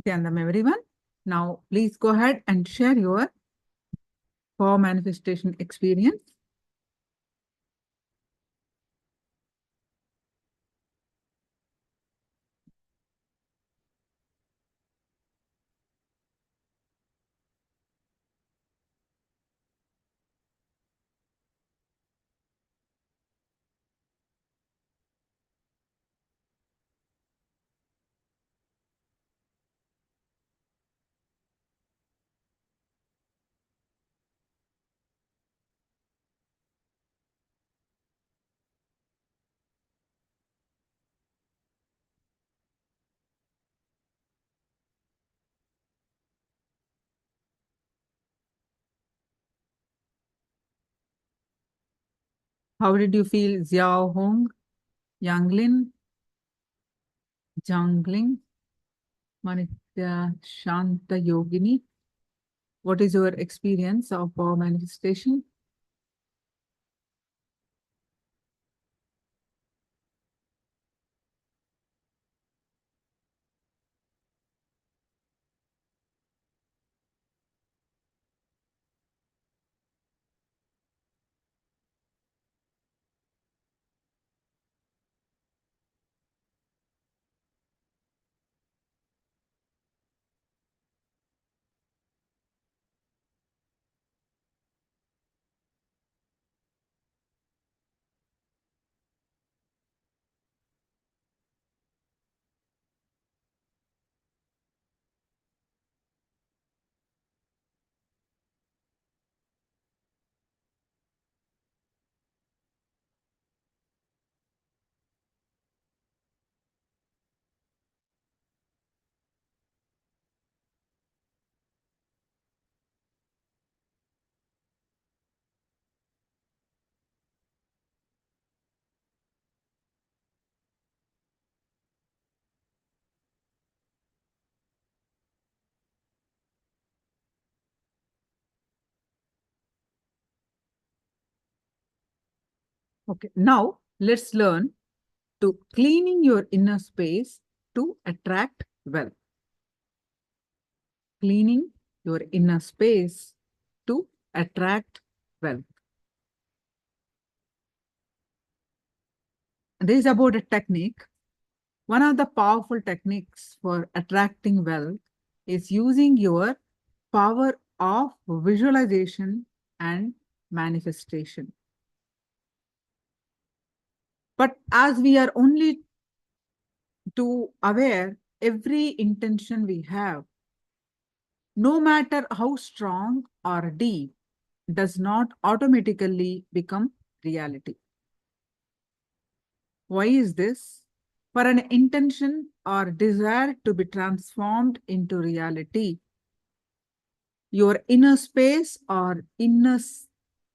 Nithyananda, everyone. Now, please go ahead and share your power manifestation experience. How did you feel, Xiao Hong, Yanglin, Jangling, Manitya Shanta Yogini? What is your experience of power manifestation? Okay, now let's learn to cleaning your inner space to attract wealth. Cleaning your inner space to attract wealth. This is about a technique. One of the powerful techniques for attracting wealth is using your power of visualization and manifestation. But as we are only too aware, every intention we have, no matter how strong or deep, does not automatically become reality. Why is this? For an intention or desire to be transformed into reality, your inner space or inner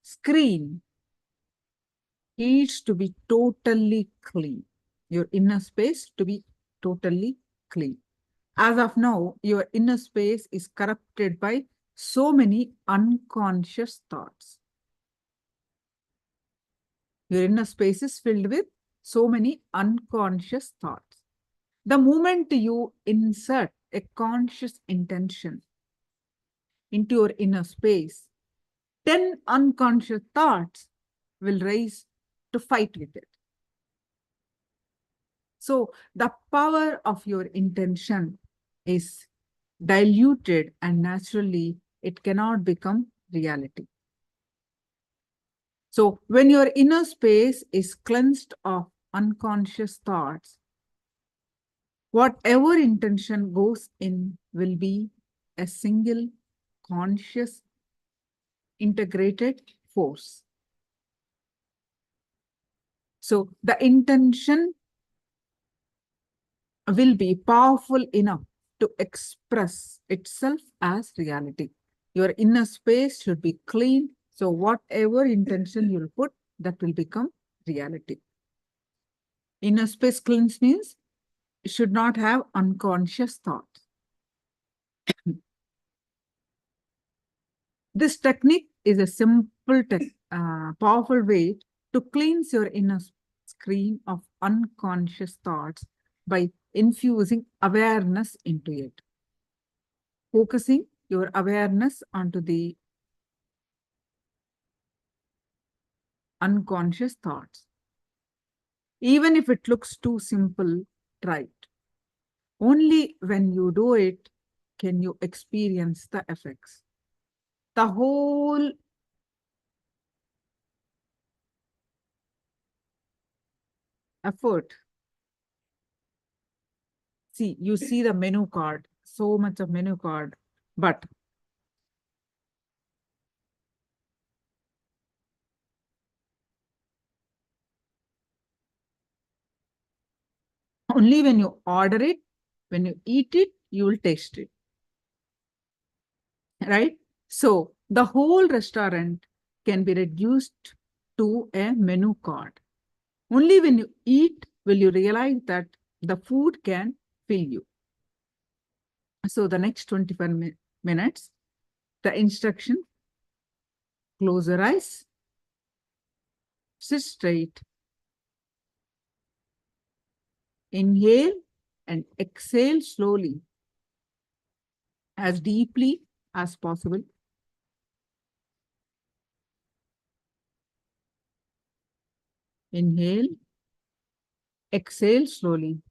screen needs to be totally clean. Your inner space to be totally clean. As of now, your inner space is corrupted by so many unconscious thoughts. Your inner space is filled with so many unconscious thoughts. The moment you insert a conscious intention into your inner space, 10 unconscious thoughts will rise to fight with it. So the power of your intention is diluted and naturally it cannot become reality. So when your inner space is cleansed of unconscious thoughts, whatever intention goes in will be a single conscious integrated force. So the intention will be powerful enough to express itself as reality. Your inner space should be clean. So whatever intention you'll put, that will become reality. Inner space cleanse means it should not have unconscious thoughts. This technique is a simple, powerful way to cleanse your inner screen of unconscious thoughts by infusing awareness into it. focusing your awareness onto the unconscious thoughts. Even if it looks too simple, try it. Only when you do it can you experience the effects. The whole effort. See, you see the menu card, so much of menu card, but only when you order it, when you eat it, you will taste it. Right? So the whole restaurant can be reduced to a menu card. Only when you eat will you realize that the food can fill you. So the next 25 minutes, the instruction, close your eyes, sit straight, inhale and exhale slowly, as deeply as possible. Inhale, exhale slowly.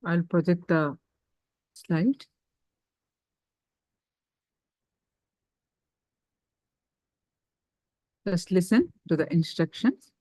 I'll project the slide. Just listen to the instructions.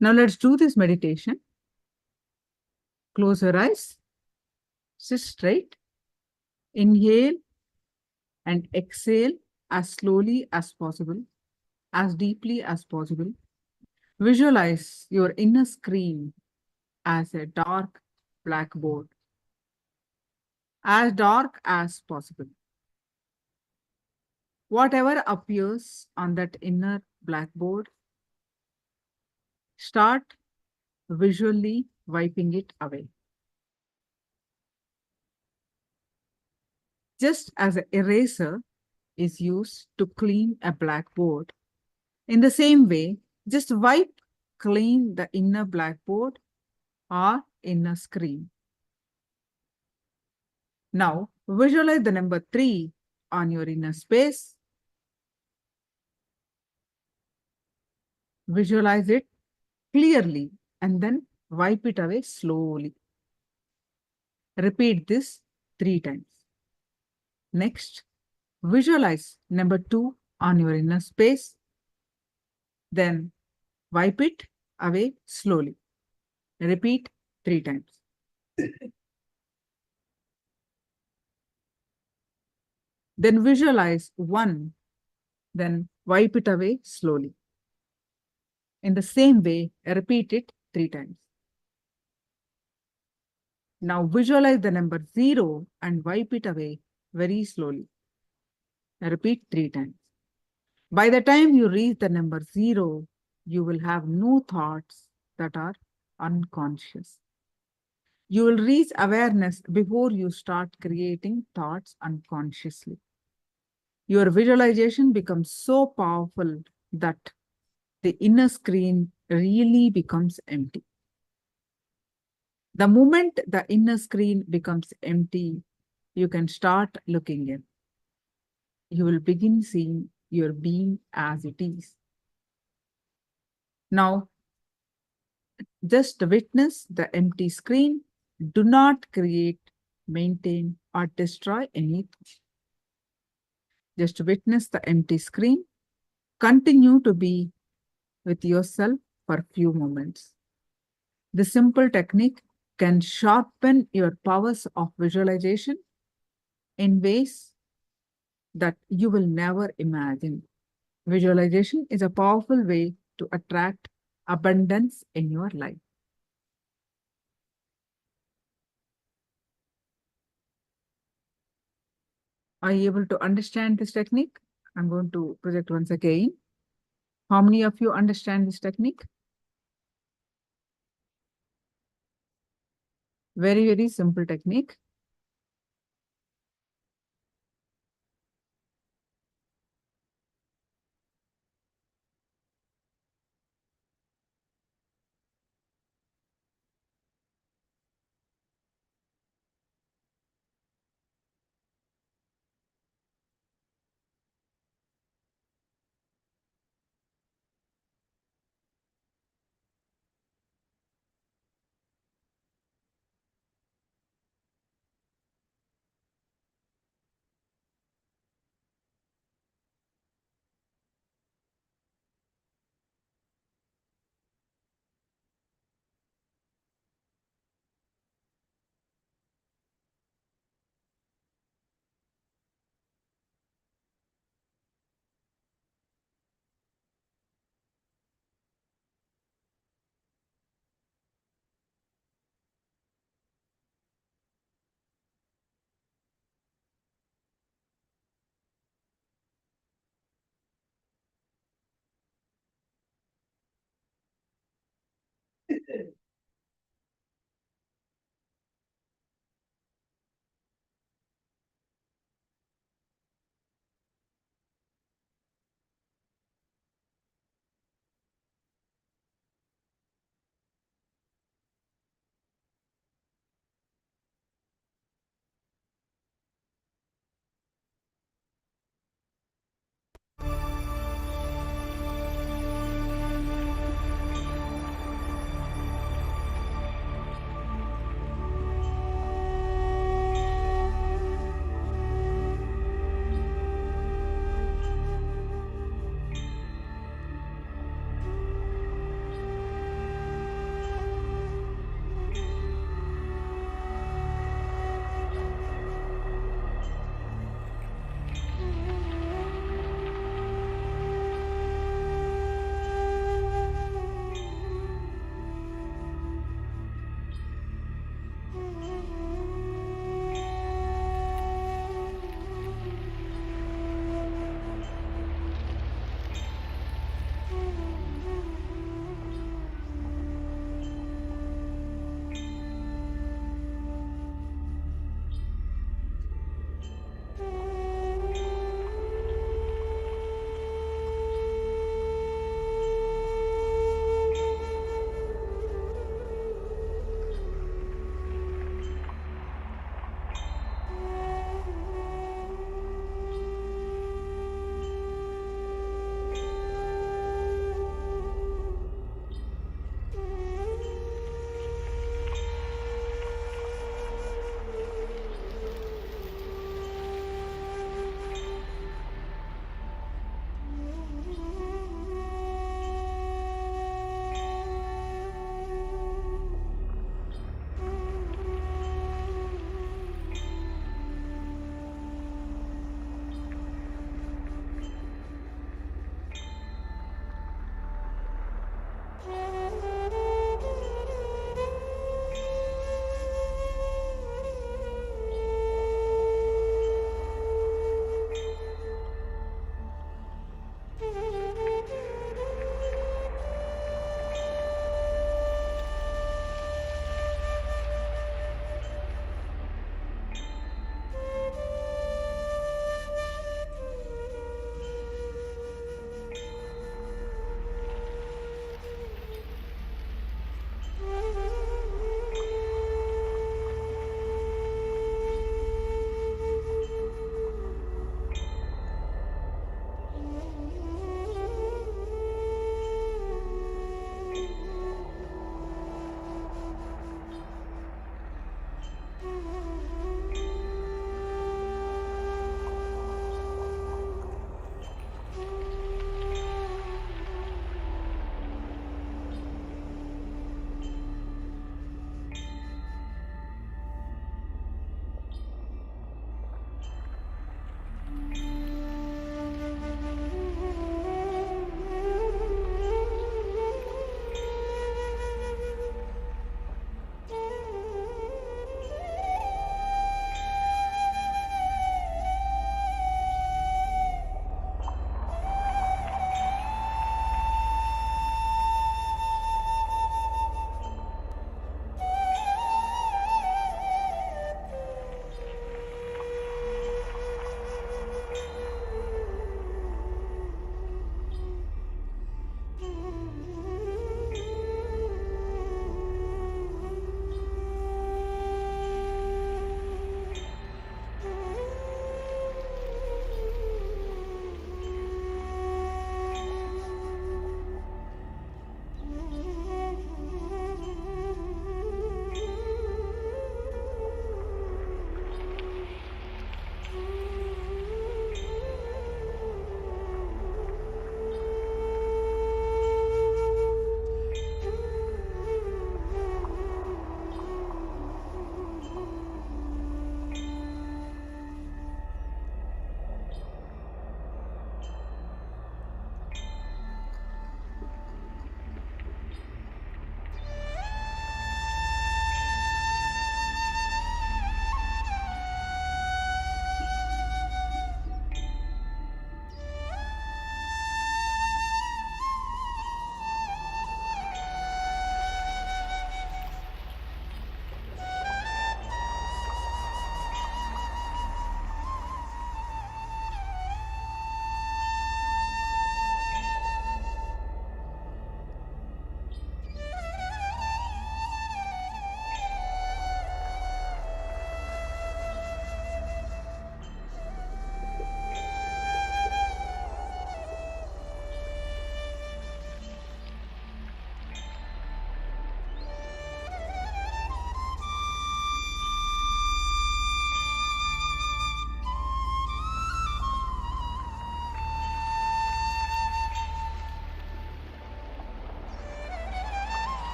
Now let's do this meditation. Close your eyes, sit straight, inhale and exhale as slowly as possible, as deeply as possible. Visualize your inner screen as a dark blackboard, as dark as possible. Whatever appears on that inner blackboard, start visually wiping it away. Just as an eraser is used to clean a blackboard, in the same way, just wipe clean the inner blackboard or inner screen. Now, visualize the number 3 on your inner space. Visualize it clearly and then wipe it away slowly. Repeat this 3 times. Next, visualize number 2 on your inner space. Then wipe it away slowly. Repeat 3 times. Then visualize 1, then wipe it away slowly. In the same way, repeat it 3 times. Now visualize the number 0 and wipe it away very slowly. Repeat 3 times. By the time you reach the number 0, you will have no thoughts that are unconscious. You will reach awareness before you start creating thoughts unconsciously. Your visualization becomes so powerful that the inner screen really becomes empty. The moment the inner screen becomes empty, you can start looking in. You will begin seeing your being as it is. Now, just witness the empty screen. Do not create, maintain, or destroy anything. Just witness the empty screen. Continue to be with yourself for a few moments. This simple technique can sharpen your powers of visualization in ways that you will never imagine. Visualization is a powerful way to attract abundance in your life. Are you able to understand this technique? I'm going to project once again. How many of you understand this technique? Very, very simple technique.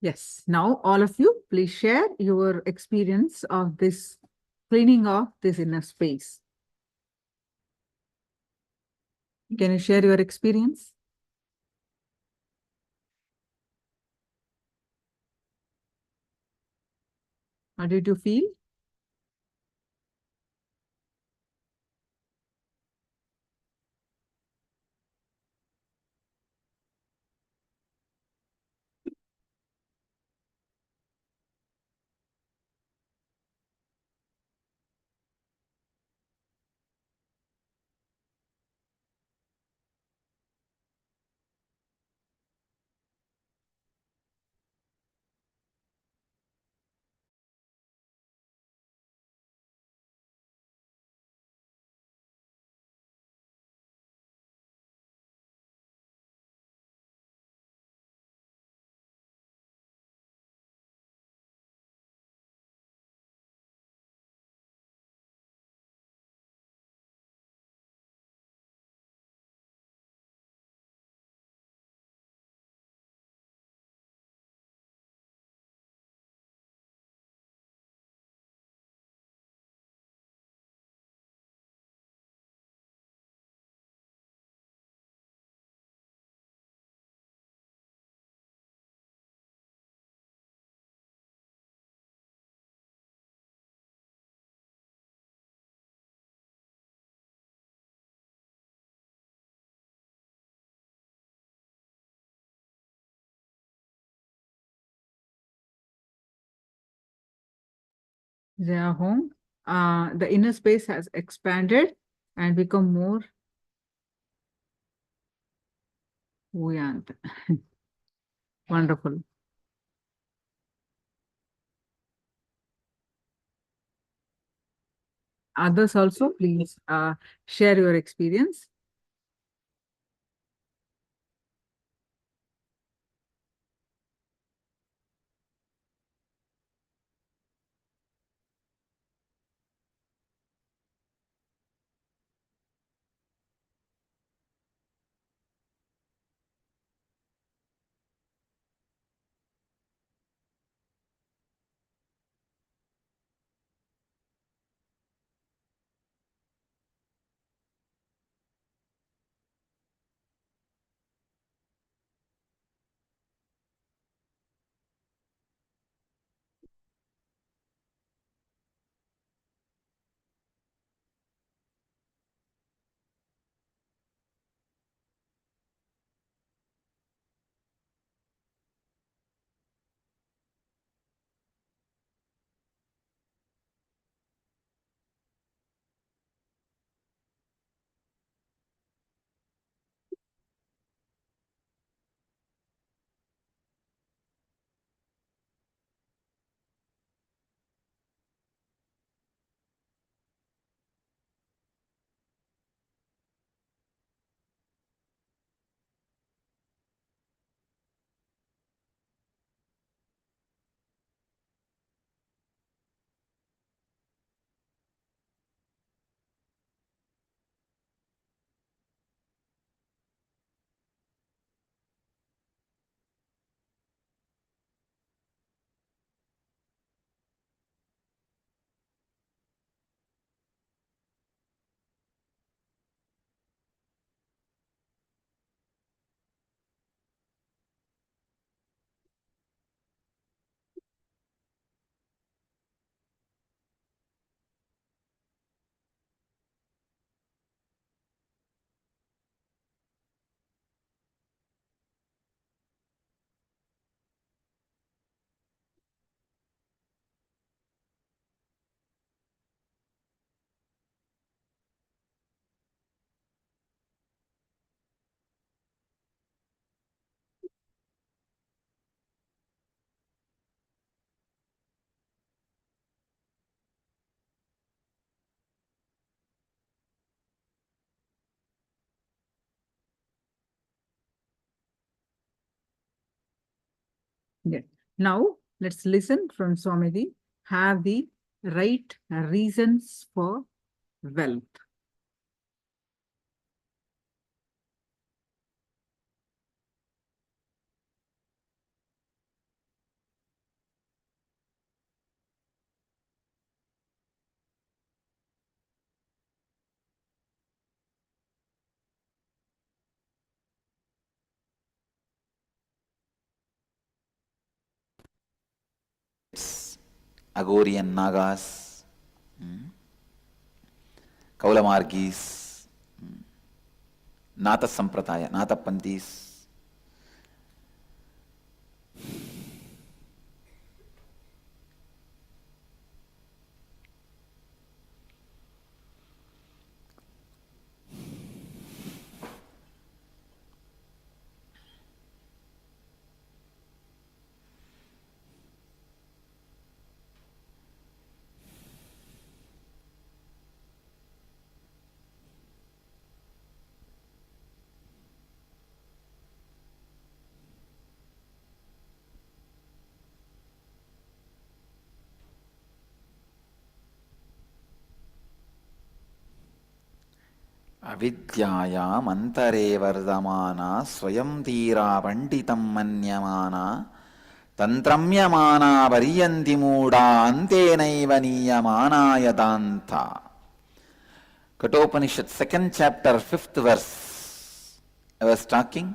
Yes. Now, all of you, please share your experience of this cleaning of this inner space. Can you share your experience? How did you feel? Their home, the inner space has expanded and become more buoyant. Wonderful. Others also, please share your experience. Yeah. Now, let's listen from Swamiji. Have the right reasons for wealth. Agorian Nagas, Kaulamargis, Natha Sampradaya, Natha Panthis. Avidyayam antare vardamana swayam tira panditam manyamana tantramyamana variyanti mooda ante naiva niyamana yadanta. Kathopanishad, 2nd chapter, 5th verse. I was talking.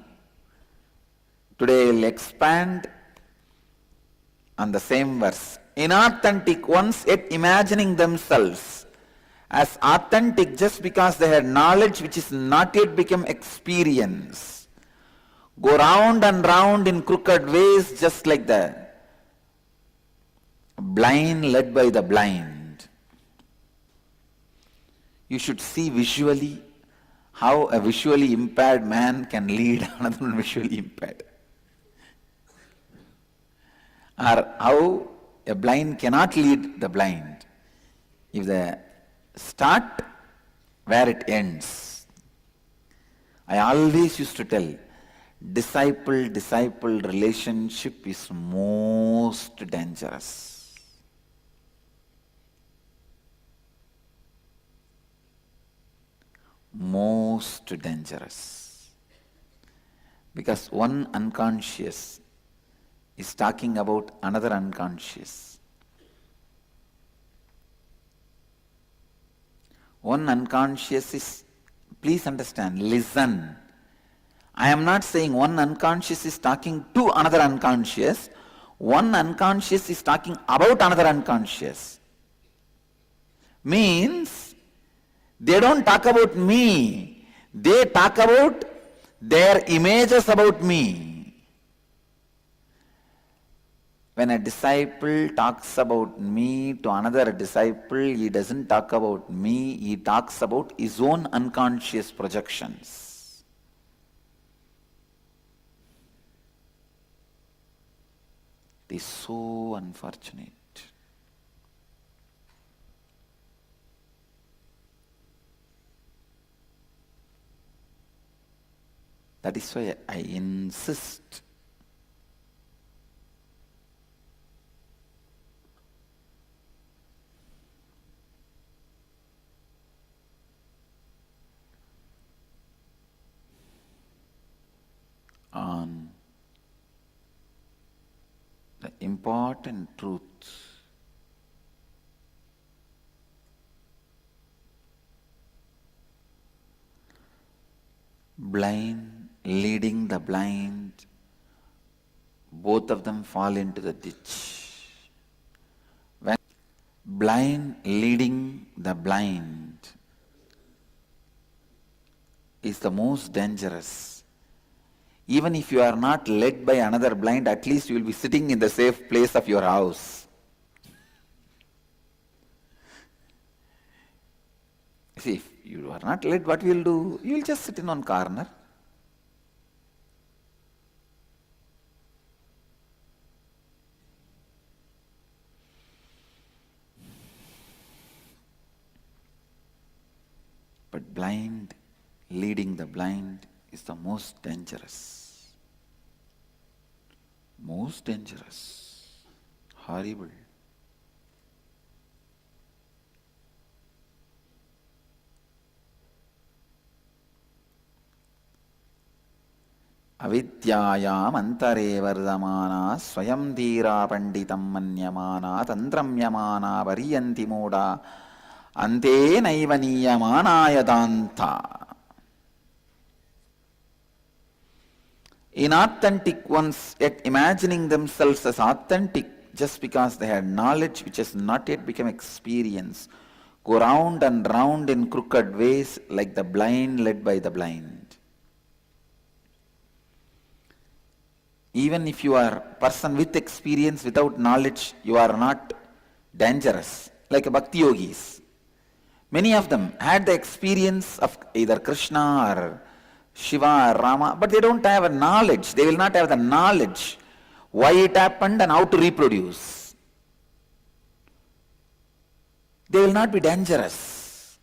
Today I will expand on the same verse. Inauthentic ones yet imagining themselves as authentic just because they had knowledge which is not yet become experience, go round and round in crooked ways just like the blind led by the blind. You should see visually how a visually impaired man can lead another visually impaired, or how a blind cannot lead the blind. If the start where it ends. I always used to tell, disciple-disciple relationship is most dangerous. Most dangerous. Because one unconscious is talking about another unconscious. One unconscious is, please understand, listen. I am not saying one unconscious is talking to another unconscious. One unconscious is talking about another unconscious. Means, they don't talk about me. They talk about their images about me. When a disciple talks about me to another disciple, he doesn't talk about me, he talks about his own unconscious projections. It is so unfortunate. That is why I insist on the important truth. Blind leading the blind, both of them fall into the ditch. When blind leading the blind is the most dangerous. Even if you are not led by another blind, at least you will be sitting in the safe place of your house. See, if you are not led, what you will do? You will just sit in one corner. But blind leading the blind is the most dangerous. Most dangerous. Horrible. Avidyayam antare vardamana swayam dhira panditam manyamana tantramyamana variyanti mooda ante naiva niyamana yadanta. Inauthentic ones yet imagining themselves as authentic just because they had knowledge which has not yet become experience, go round and round in crooked ways like the blind led by the blind. Even if you are a person with experience, without knowledge, you are not dangerous, like bhakti yogis. Many of them had the experience of either Krishna or Shiva or Rama, but they don't have a knowledge. They will not have the knowledge why it happened and how to reproduce. They will not be dangerous.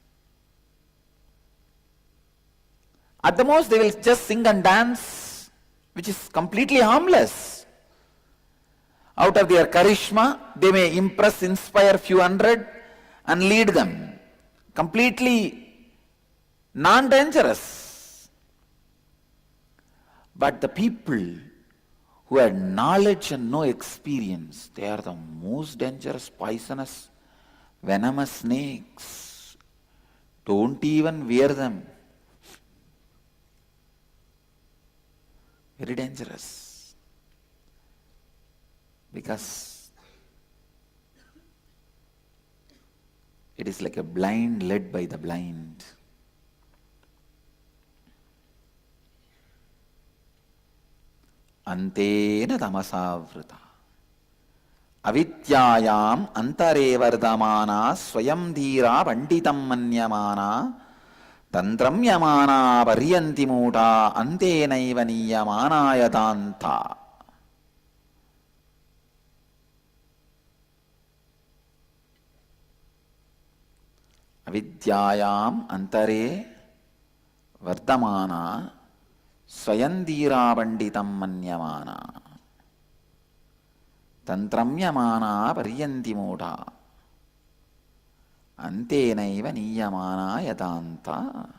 At the most, they will just sing and dance, which is completely harmless. Out of their charisma, they may impress, inspire few hundred and lead them. Completely non-dangerous. But the people who had knowledge and no experience, they are the most dangerous, poisonous, venomous snakes. Don't even wear them. Very dangerous. Because it is like a blind led by the blind. Antena tamasavrita. Avidyayam antare vardamana swayam dhira panditam manyamana tantram yamana varyanti muta antenaiva niyamana yadanta. Avidyayam antare vardamana swayam dhira panditam manyamana tantram yamana varyanti muta antenaiva niyamana yadanta.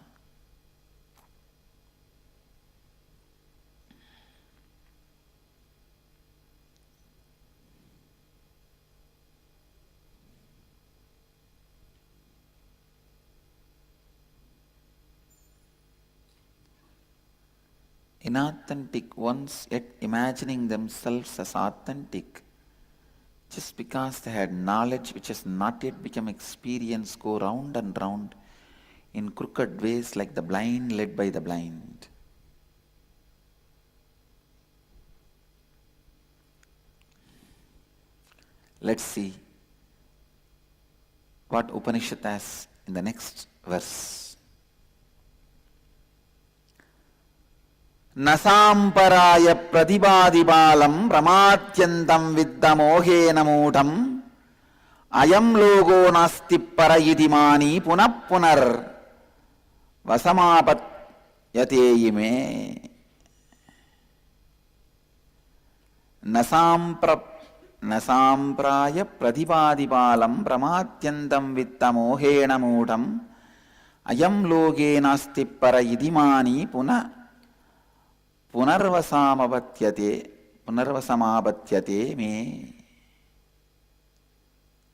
Inauthentic ones yet imagining themselves as authentic, just because they had knowledge which has not yet become experience, go round and round in crooked ways like the blind led by the blind. Let's see what Upanishad has in the next verse. Nasamparaya pratibadibalam pramatyantam viddamohena mudam ayam logo nasti parayidimani punap punar vasamapatyate ime. Nasampraya pratibadibalam pramatyantam viddamohena mudam ayam loge nasti parayidimani punarvasamapatyate me.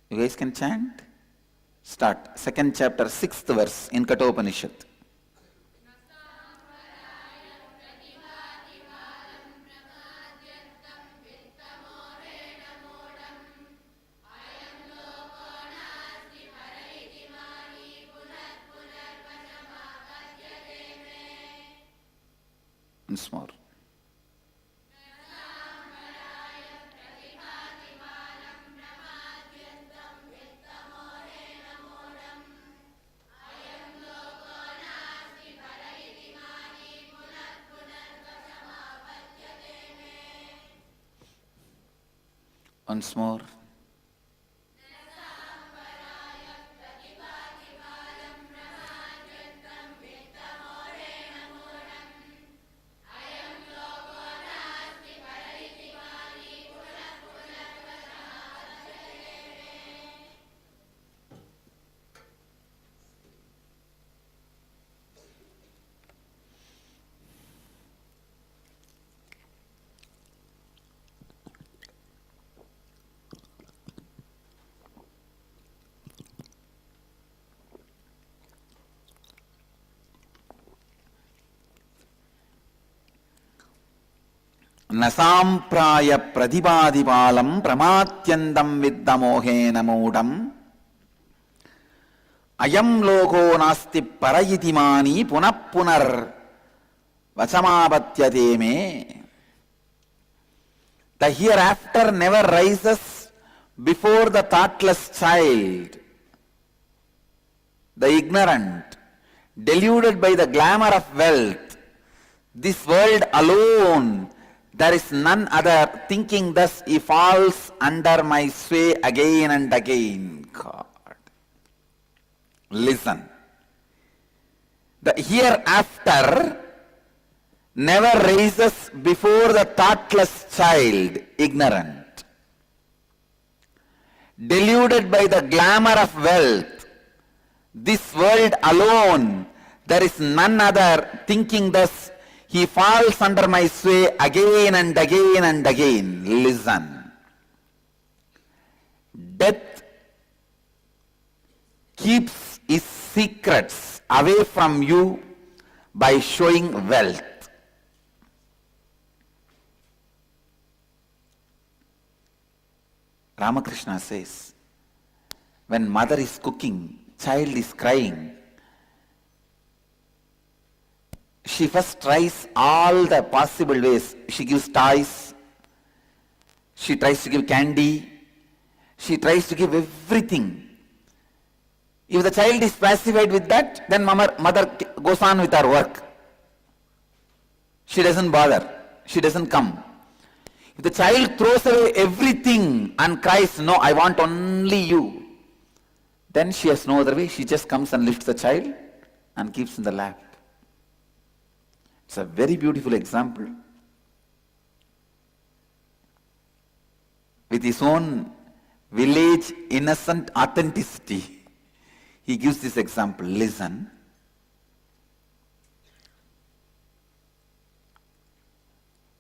You guys can chant? Start. Second chapter, 6th verse in Kathopanishad. Once more. Once more. నసాంప్రాయ ప్రతిపాదిపాలం ప్రమాత్యందం విద్దమోహేన మూఢం అయం loco నాస్తి పరయితి మాని పునఃపునర్ వచమాపత్యతే మే. The hereafter never rises before the thoughtless child, the ignorant, deluded by the glamour of wealth. This world alone, there is none other. Thinking thus, he falls under my sway again and again. God, listen. The hereafter never rises before the thoughtless child, ignorant, deluded by the glamour of wealth. This world alone, there is none other. Thinking thus, he falls under my sway again and again and again. Listen. Death keeps his secrets away from you by showing wealth. Ramakrishna says, when mother is cooking, child is crying, she first tries all the possible ways. She gives toys, she tries to give candy, she tries to give everything. If the child is pacified with that, then mother goes on with her work. She doesn't bother, she doesn't come. If the child throws away everything and cries, no, I want only you, then she has no other way. She just comes and lifts the child and keeps in the lap. It's a very beautiful example. With his own village innocent authenticity, he gives this example. Listen.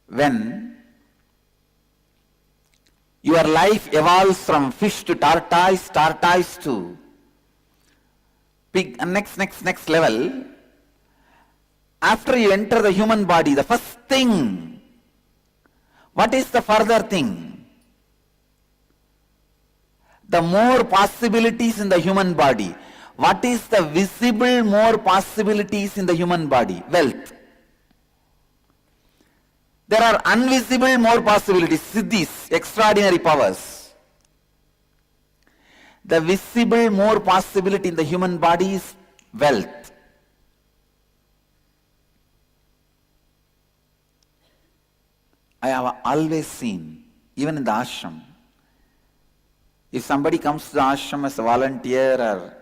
When your life evolves from fish to tortoise, tortoise to pig, and next level, after you enter the human body, the first thing, what is the further thing? The more possibilities in the human body. What is the visible more possibilities in the human body? Wealth. There are invisible more possibilities, siddhis, extraordinary powers. The visible more possibility in the human body is wealth. I have always seen, even in the ashram, if somebody comes to the ashram as a volunteer or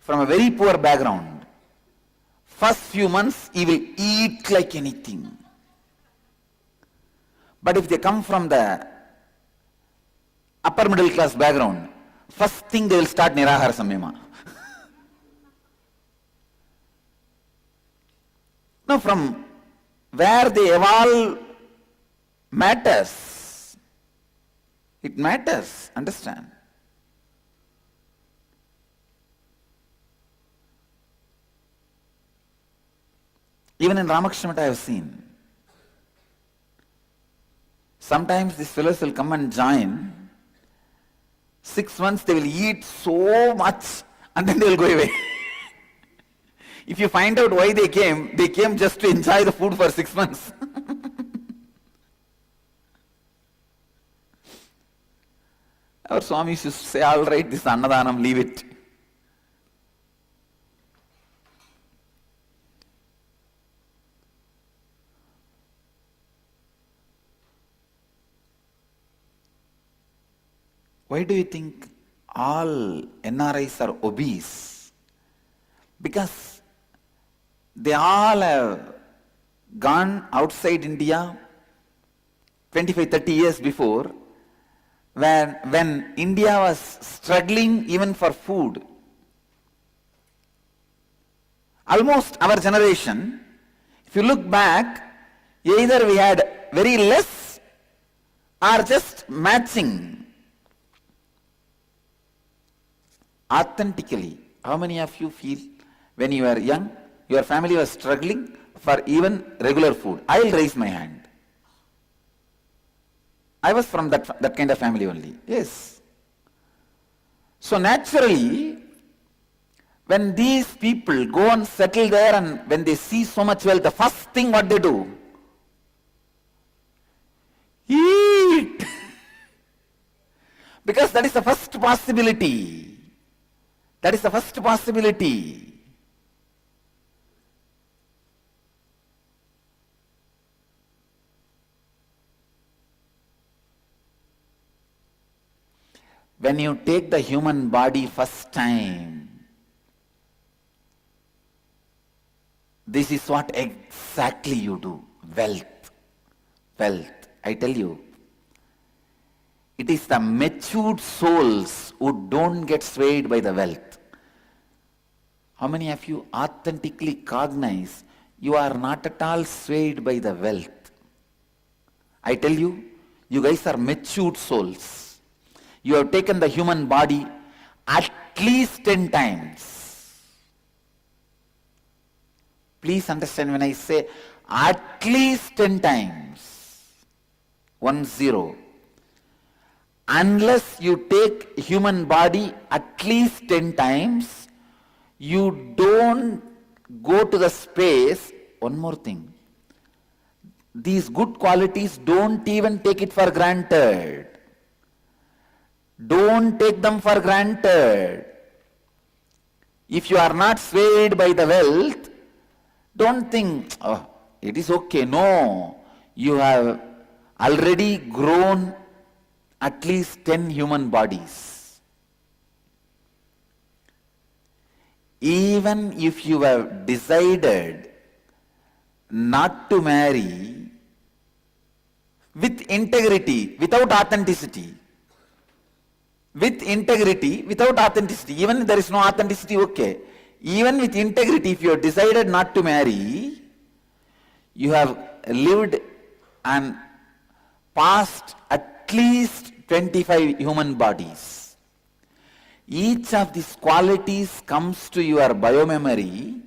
from a very poor background, first few months he will eat like anything. But if they come from the upper middle class background, first thing they will start Nirahara Samyama. Now from where they evolve matters. It matters, understand? Even in Ramakrishna Math I have seen. Sometimes these fellows will come and join. 6 months they will eat so much and then they will go away. If you find out why they came just to enjoy the food for 6 months. Our Swamis used to say, all right, this is Annadanam, leave it. Why do you think all NRIs are obese? Because they all have gone outside India 25-30 years before, when India was struggling even for food. Almost our generation, if you look back, either we had very less or just matching. Authentically, how many of you feel when you were young, your family was struggling, for even regular food, I'll raise my hand. I was from that kind of family only. Yes. So naturally, when these people go and settle there and when they see so much wealth, the first thing what they do? Eat. Because that is the first possibility. That is the first possibility. When you take the human body first time, this is what exactly you do. Wealth. Wealth. I tell you, it is the matured souls who don't get swayed by the wealth. How many of you authentically cognize you are not at all swayed by the wealth? I tell you, you guys are matured souls. You have taken the human body at least 10 times. Please understand when I say at least 10 times. 10. Unless you take human body at least 10 times, you don't go to the space. One more thing. These good qualities, don't even take it for granted. Don't take them for granted. If you are not swayed by the wealth, don't think, oh, it is okay. No, you have already grown at least 10 human bodies. Even if you have decided not to marry with integrity, without authenticity, even if there is no authenticity, okay. Even with integrity, if you have decided not to marry, you have lived and passed at least 25 human bodies. Each of these qualities comes to your biomemory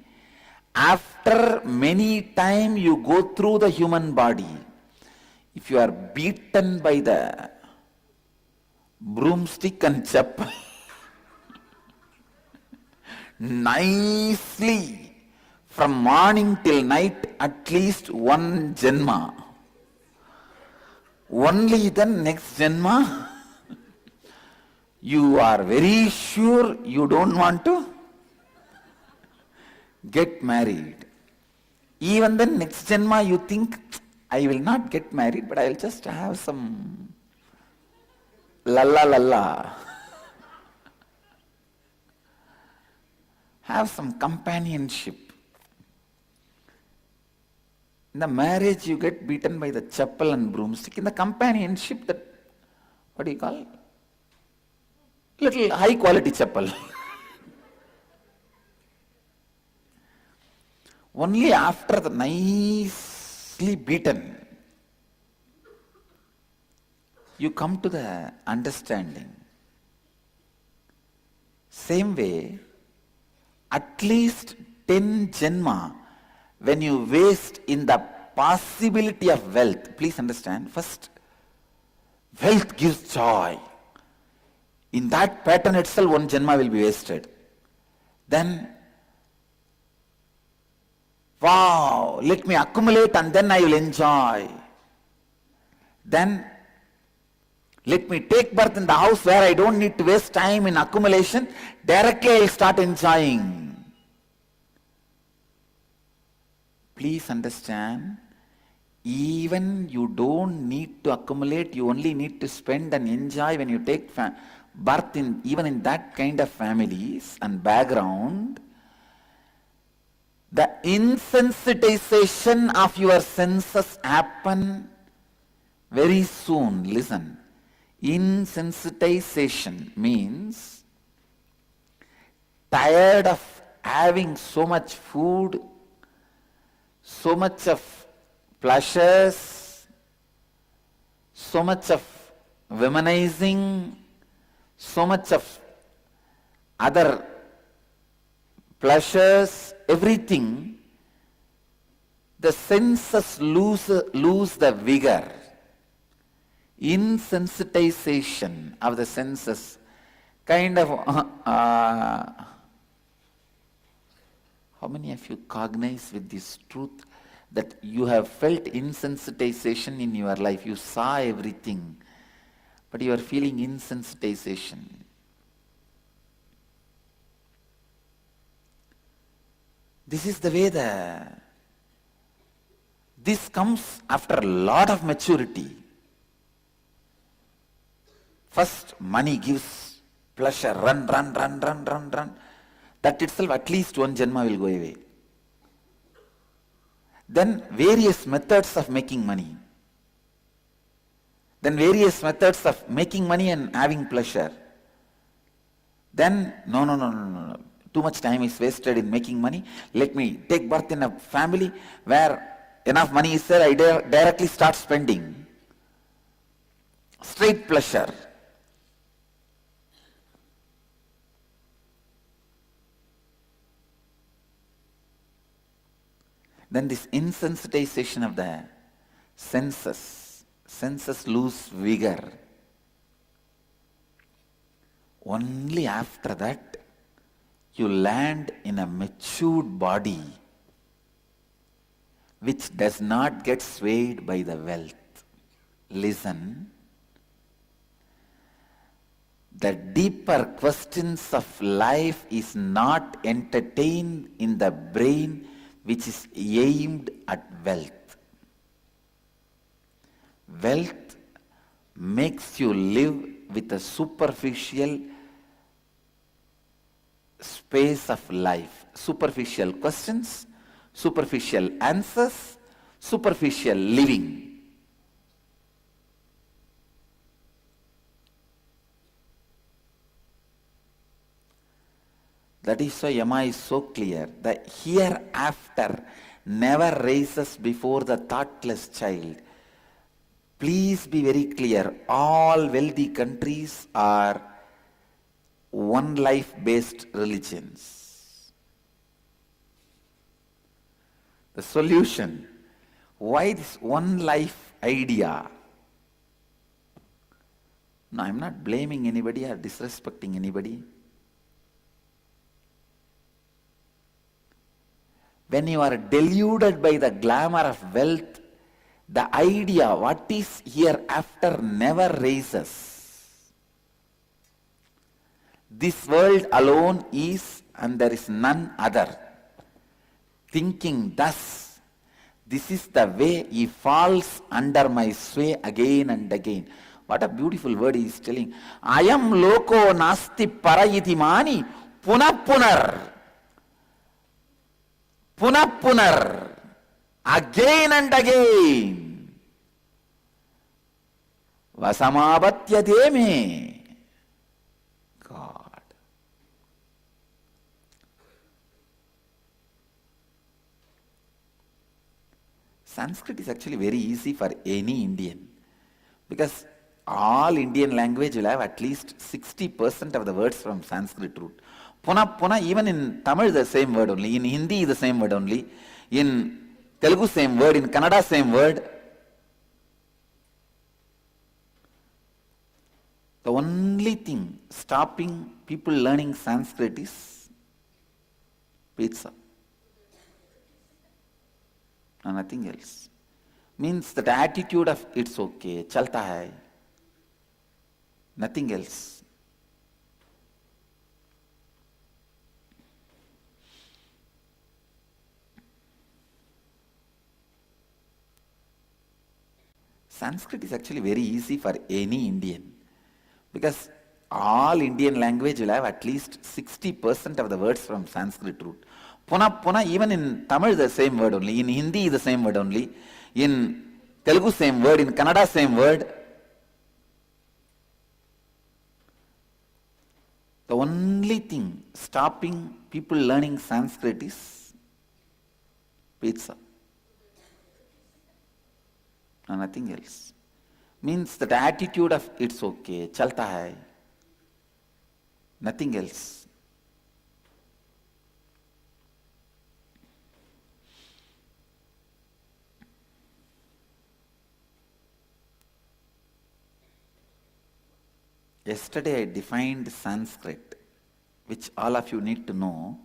after many times you go through the human body. If you are beaten by the broomstick and chappal nicely from morning till night, at least one janma. Only then next janma, you are very sure you don't want to get married. Even then next janma you think, I will not get married, but I will just have some lalla. Have some companionship. In the marriage, you get beaten by the chappal and broomstick. In the companionship, that, what do you call? Little high quality chappal. Only after the nicely beaten, you come to the understanding. Same way, at least 10 janma, when you waste in the possibility of wealth, please understand, first, wealth gives joy. In that pattern itself, one janma will be wasted. Then, wow, let me accumulate and then I will enjoy. Then, let me take birth in the house where I don't need to waste time in accumulation. Directly I will start enjoying. Please understand, even you don't need to accumulate, you only need to spend and enjoy when you take birth in, even in that kind of families and background. The insensitization of your senses happen very soon. Listen. Insensitization means tired of having so much food, so much of pleasures, so much of womanizing, so much of other pleasures, everything. the senses lose the vigor. Insensitization of the senses, kind of, how many of you cognize with this truth that you have felt insensitization in your life? You saw everything, but you are feeling insensitization. This is the way this comes after a lot of maturity. First, money gives pleasure, run. That itself, at least one janma will go away. Then various methods of making money. Then various methods of making money and having pleasure. Then, no. Too much time is wasted in making money. Let me take birth in a family where enough money is there, I directly start spending. Straight pleasure. Then this insensitization of the senses lose vigor. Only after that you land in a matured body which does not get swayed by the wealth. Listen, the deeper questions of life is not entertained in the brain which is aimed at wealth. Wealth makes you live with a superficial space of life. Superficial questions, superficial answers, superficial living. That is why Yama is so clear. The hereafter never rises before the thoughtless child. Please be very clear. All wealthy countries are one life based religions. The solution, why this one life idea? No, I am not blaming anybody or disrespecting anybody. When you are deluded by the glamour of wealth, the idea what is hereafter never rises. This world alone is and there is none other. Thinking thus, this is the way he falls under my sway again and again. What a beautiful word he is telling. Ayam loko nasti parayiti mani punapunar. Punapunar. Again and again. Vasamabatyate me. God. Sanskrit is actually very easy for any Indian. Because all Indian language will have at least 60% of the words from Sanskrit root. Puna, even in Tamil the same word only, in Hindi the same word only, in Telugu same word, in Kannada same word. The only thing stopping people learning Sanskrit is pizza. And nothing else. Means that attitude of it's okay, chalta hai. Nothing else. Sanskrit is actually very easy for any Indian. Because all Indian language will have at least 60% of the words from Sanskrit root. Puna, even in Tamil the same word only, in Hindi the same word only, in Telugu same word, in Kannada same word. The only thing stopping people learning Sanskrit is pizza. And nothing else. Means that attitude of it's okay, chalta hai. Nothing else. Yesterday I defined Sanskrit, which all of you need to know.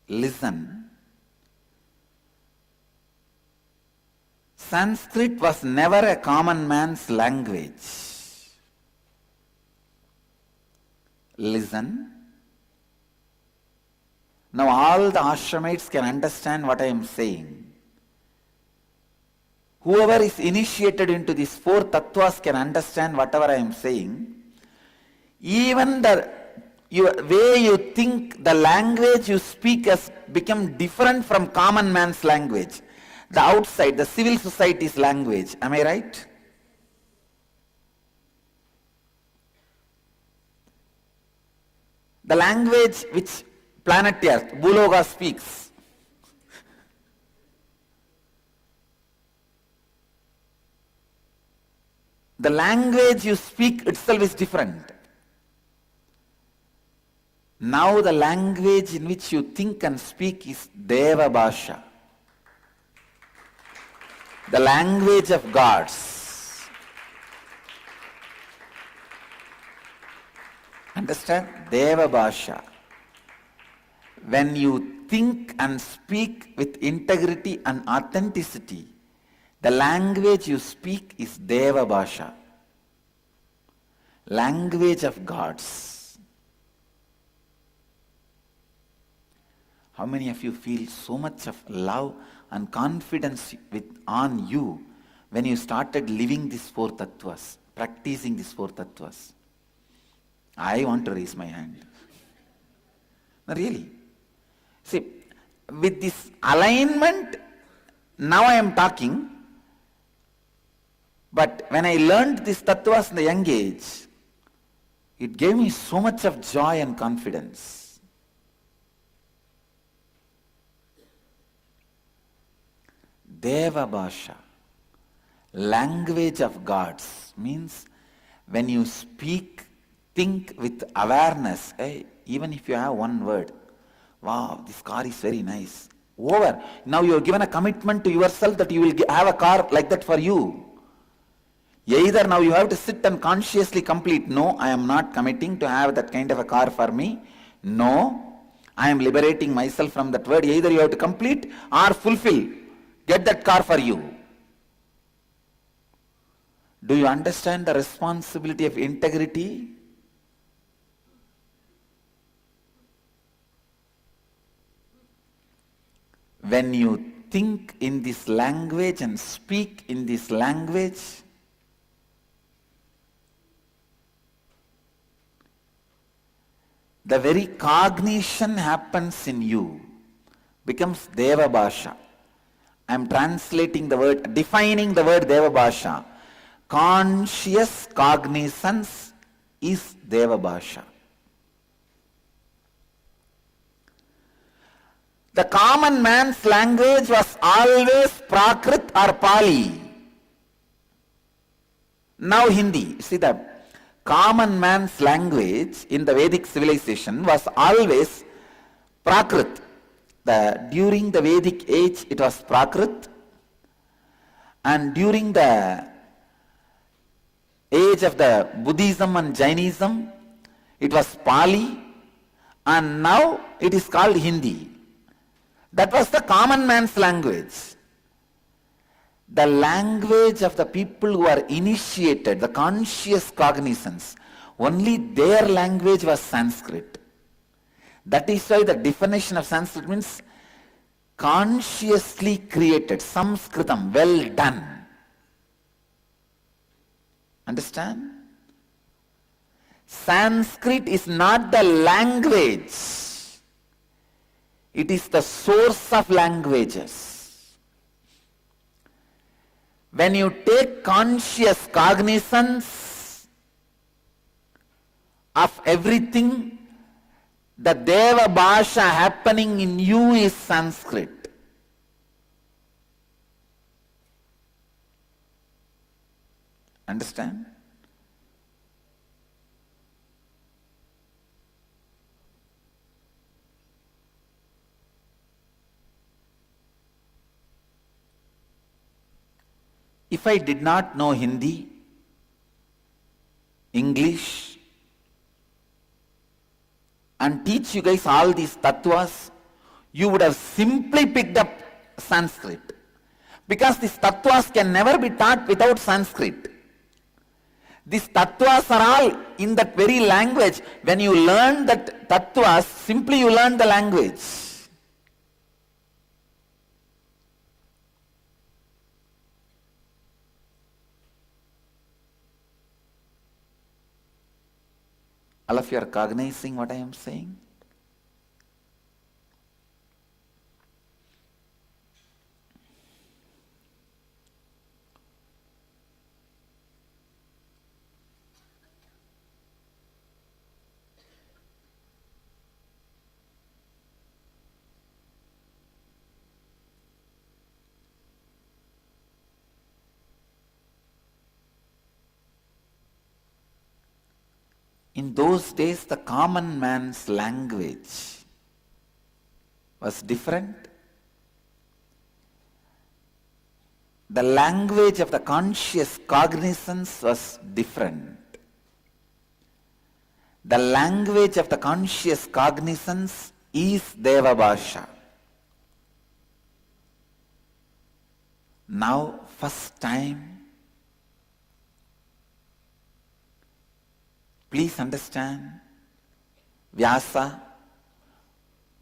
Listen. Sanskrit was never a common man's language. Listen. Now all the ashramites can understand what I am saying. Whoever is initiated into these four tattvas can understand whatever I am saying. Even the way you think, the language you speak has become different from common man's language. The outside, the civil society's language. Am I right? The language which planet Earth, Bhuloga speaks. The language you speak itself is different. Now the language in which you think and speak is Deva Bhasha. The language of gods. Understand? Deva Bhasha. When you think and speak with integrity and authenticity, the language you speak is Deva Bhasha. Language of gods. How many of you feel so much of love and confidence on you when you started living these four tattvas, practicing these four tattvas? I want to raise my hand. No, really. See, with this alignment, now I am talking, but when I learned these tattvas in the young age, it gave me so much of joy and confidence. Deva Bhasha, language of gods, means when you speak, think with awareness. Hey, even if you have one word, wow, this car is very nice. Over. Now you have given a commitment to yourself that you will have a car like that for you. Either now you have to sit and consciously complete. No, I am not committing to have that kind of a car for me. No, I am liberating myself from that word. Either you have to complete or fulfill. Get that car for you. Do you understand the responsibility of integrity? When you think in this language and speak in this language, the very cognition happens in you, becomes Deva Bhasha. I am translating the word, defining the word Deva Bhasha. Conscious cognizance is Deva Bhasha. The common man's language was always Prakrit or Pali. Now Hindi. See, the common man's language in the Vedic civilization was always Prakrit. During the Vedic age it was Prakrit, and during the age of the Buddhism and Jainism it was Pali, and now it is called Hindi. That was the common man's language. The language of the people who are initiated, the conscious cognizance, only their language was Sanskrit. That is why the definition of Sanskrit means consciously created, Samskritam, well done. Understand? Sanskrit is not the language. It is the source of languages. When you take conscious cognizance of everything, the Deva Bhasha happening in you is Sanskrit. Understand? If I did not know Hindi, English and teach you guys all these tattvas, you would have simply picked up Sanskrit. Because these tattvas can never be taught without Sanskrit. These tattvas are all in that very language. When you learn that tattvas, simply you learn the language. All of you are cognizing what I am saying? In those days, the common man's language was different. The language of the conscious cognizance was different. The language of the conscious cognizance is Deva Bhasha. Now, first time, please understand, Vyasa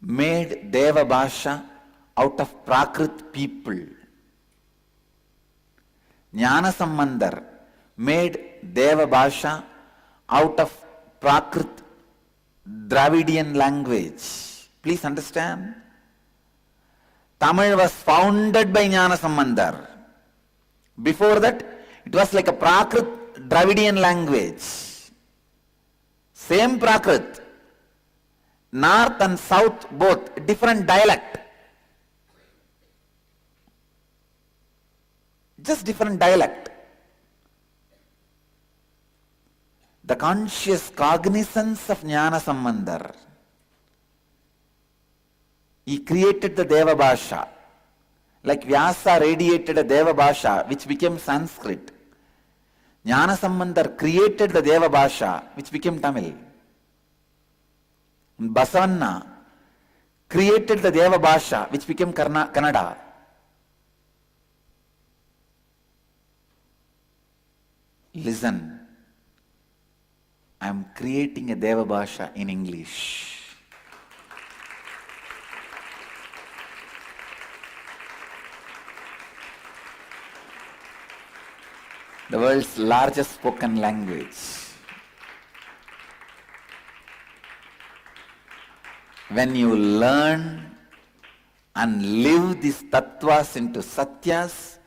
made Deva Bhasha out of Prakrit people. Jnana Sambandar made Deva Bhasha out of Prakrit Dravidian language. Please understand. Tamil was founded by Jnana Sambandar. Before that, it was like a Prakrit Dravidian language. Same Prakrit, north and south both, different dialect. Just different dialect. The conscious cognizance of Jnana Sambandar. He created the Deva Bhasha. Like Vyasa radiated a Deva Bhasha which became Sanskrit. Jnana Sambandar created the Deva Bhasha which became Tamil. Basavanna created the Deva Bhasha which became Kannada. Listen, I am creating a Deva Bhasha in English. The world's largest spoken language. When you learn and live these tattvas into satyas,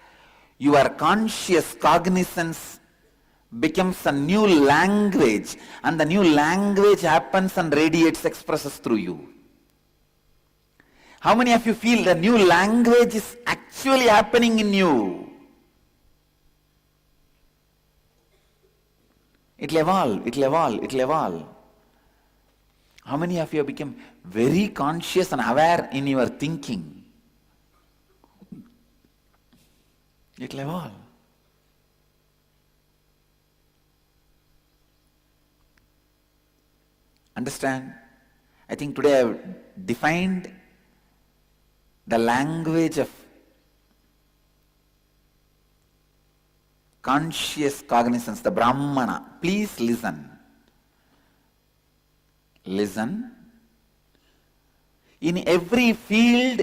your conscious cognizance becomes a new language, and the new language happens and radiates, expresses through you. How many of you feel the new language is actually happening in you? It will evolve, it will evolve, it will evolve. How many of you have become very conscious and aware in your thinking? It will evolve. Understand? I think today I have defined the language of conscious cognizance, the Brahmana. Please listen. Listen. In every field,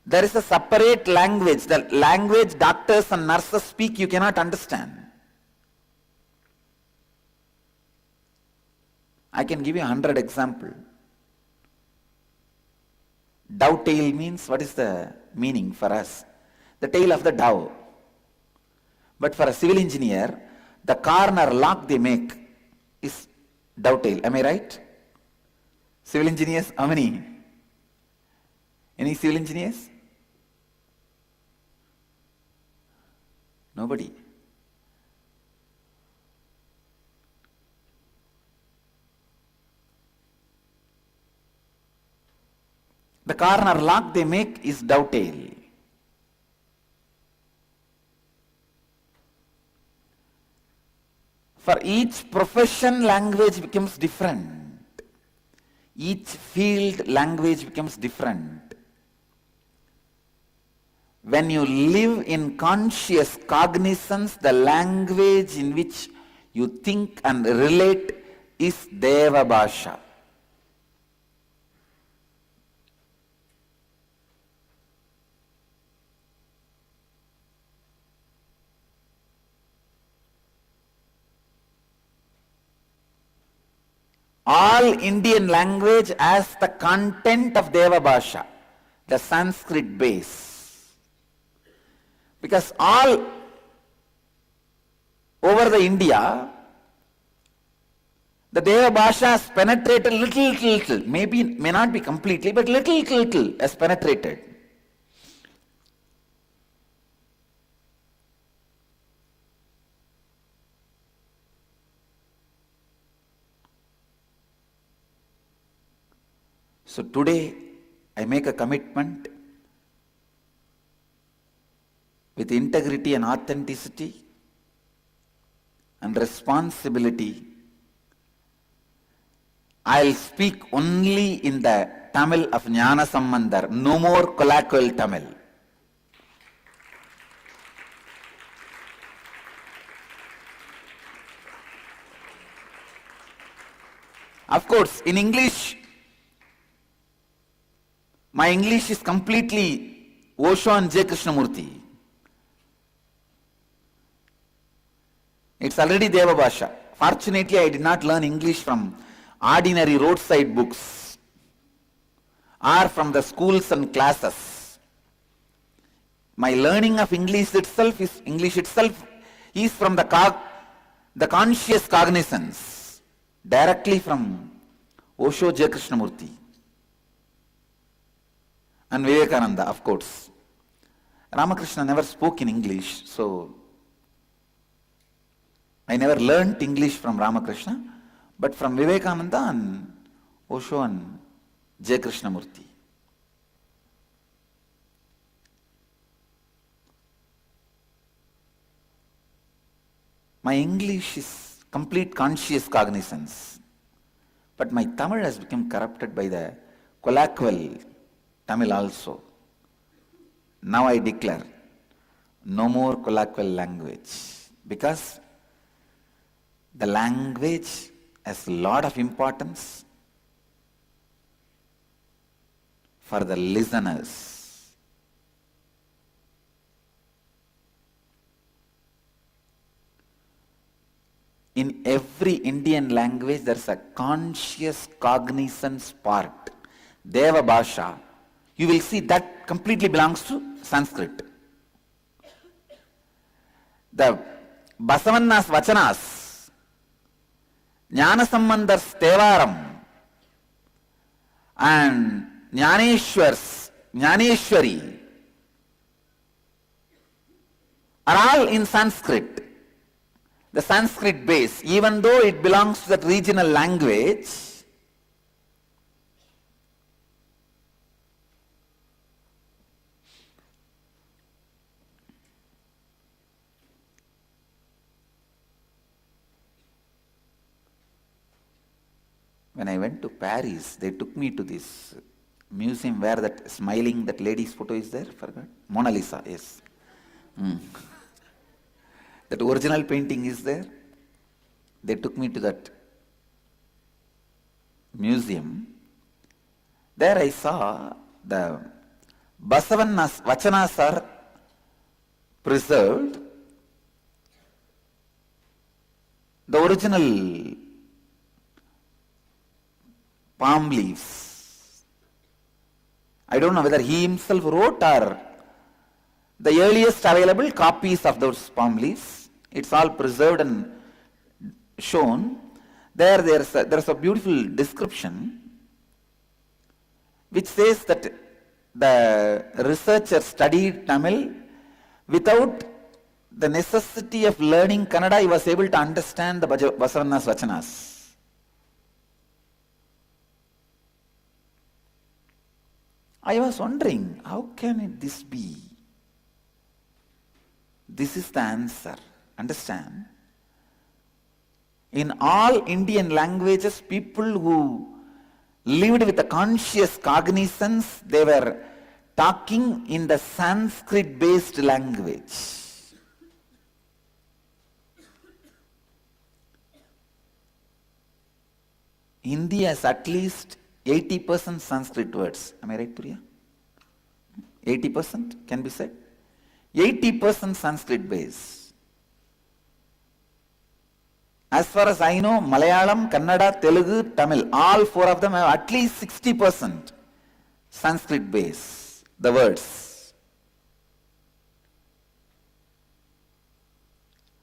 there is a separate language. The language doctors and nurses speak, you cannot understand. I can give you 100 examples. Dove tail means, what is the meaning for us? The tail of the dove. But for a civil engineer, the corner lock they make is dovetail. Am I right? Civil engineers, how many? Any civil engineers? Nobody. The corner lock they make is dovetail. For each profession, language becomes different. Each field, language becomes different. When you live in conscious cognizance, the language in which you think and relate is Deva Bhasha. All Indian language has the content of Deva Bhasha, the Sanskrit base. Because all over the India, the Deva Bhasha has penetrated little, maybe, may not be completely, but little has penetrated. So today, I make a commitment with integrity and authenticity and responsibility. I'll speak only in the Tamil of Jnana Sambandar, no more colloquial Tamil. Of course, in English, my English is completely Osho and J. Krishnamurti. It's already Deva Bhasha. Fortunately, I did not learn English from ordinary roadside books or from the schools and classes. My learning of English itself is from the conscious cognizance, directly from Osho, J. Krishnamurti. And Vivekananda, of course. Ramakrishna never spoke in English, so I never learnt English from Ramakrishna, but from Vivekananda and Osho and J. Krishnamurti. My English is complete conscious cognizance, but my Tamil has become corrupted by the colloquial Tamil also. Now I declare, no more colloquial language, because the language has a lot of importance for the listeners. In every Indian language, there is a conscious cognizance part. Deva Bhasha, you will see that completely belongs to Sanskrit. The Basavanna's Vachanas, Jnana Sambandar's Tevaram, and Jnaneshwari are all in Sanskrit. The Sanskrit base, even though it belongs to that regional language, when I went to Paris, they took me to this museum where that smiling, that lady's photo is there, forgot? Mona Lisa, yes. That original painting is there. They took me to that museum. There I saw the Basavanna's Vachanas are preserved. The original palm leaves. I don't know whether he himself wrote or the earliest available copies of those palm leaves. It's all preserved and shown. There's a beautiful description which says that the researcher studied Tamil without the necessity of learning Kannada. He was able to understand the Basavanna's Vachanas. I was wondering, how can this be? This is the answer. Understand? In all Indian languages, people who lived with a conscious cognizance, they were talking in the Sanskrit-based language. Hindi has at least 80% Sanskrit words. Am I right, Priya? 80% can be said. 80% Sanskrit base. As far as I know, Malayalam, Kannada, Telugu, Tamil, all four of them have at least 60% Sanskrit base, the words.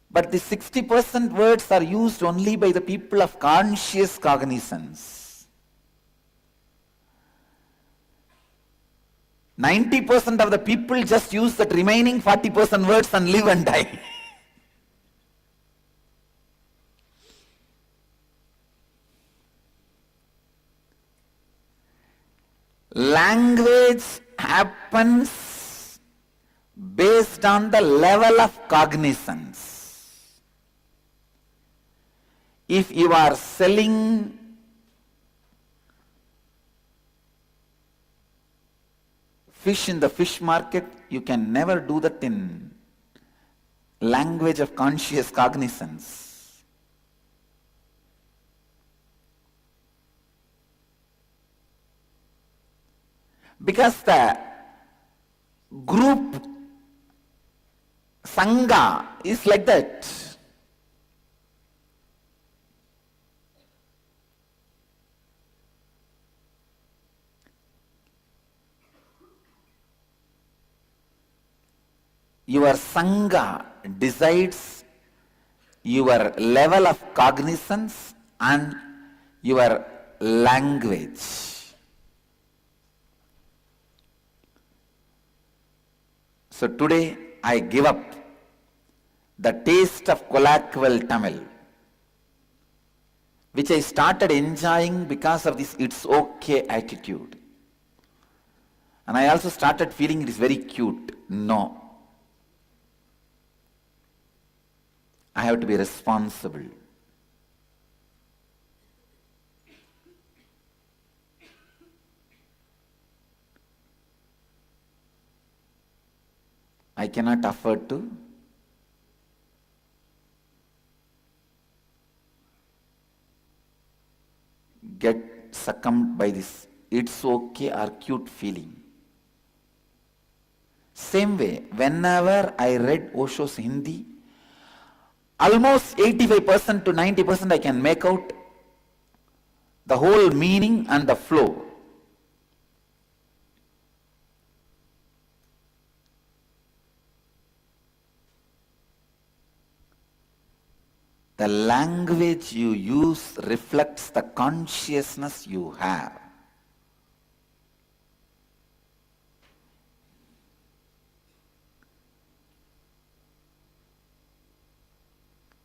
But the 60% words are used only by the people of conscious cognizance. 90% of the people just use that remaining 40% words and live and die. Language happens based on the level of cognizance. If you are selling fish in the fish market, you can never do that in language of conscious cognizance. Because the group Sangha is like that. Your Sangha decides your level of cognizance and your language. So today I give up the taste of colloquial Tamil, which I started enjoying because of this it's okay attitude. And I also started feeling it is very cute. No. I have to be responsible. I cannot afford to get succumbed by this it's okay or cute feeling. Same way, whenever I read Osho's Hindi, almost 85% to 90% I can make out the whole meaning and the flow. The language you use reflects the consciousness you have.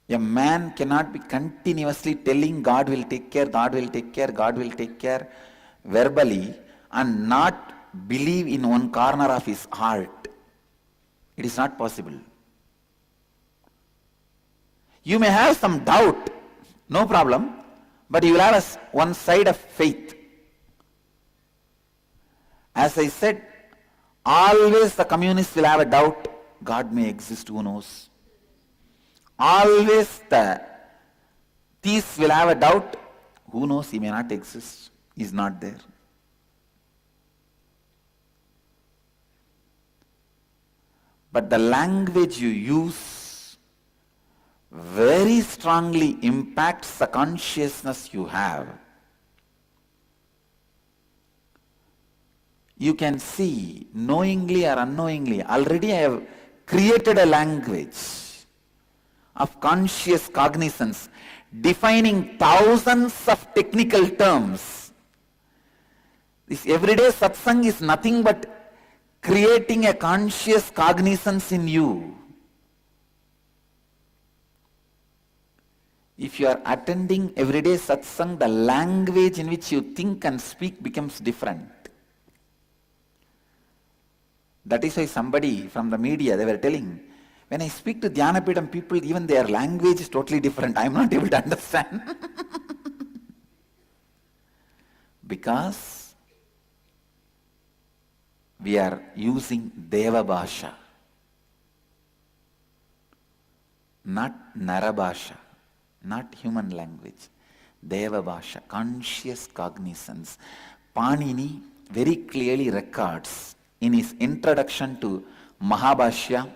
A man cannot be continuously telling God will take care, God will take care, God will take care verbally and not believe in one corner of his heart. It is not possible. You may have some doubt, no problem, but you will have one side of faith. As I said, always the communists will have a doubt, God may exist, who knows. Always the thieves will have a doubt, who knows, he may not exist, he is not there. But the language you use very strongly impacts the consciousness you have. You can see, knowingly or unknowingly, already I have created a language of conscious cognizance, defining thousands of technical terms. This everyday satsang is nothing but creating a conscious cognizance in you. If you are attending everyday satsang, the language in which you think and speak becomes different. That is why somebody from the media, they were telling, When I speak to Dhyanapidam people, even their language is totally different. I am not able to understand. Because we are using Deva Bhasha, not Narabhasha, not human language. Deva Bhasha, conscious cognizance. Panini very clearly records in his introduction to Mahabhashya,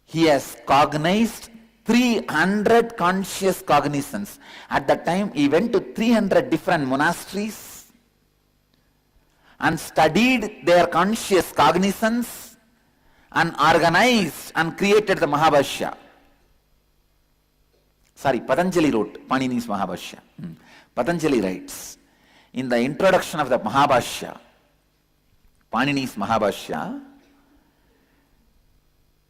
he has cognized 300 conscious cognizance. At that time, he went to 300 different monasteries and studied their conscious cognizance and organized and created the Mahabhashya. Sorry, Patanjali wrote Panini's Mahabhashya. Patanjali writes, in the introduction of the Mahabhashya, Panini's Mahabhashya,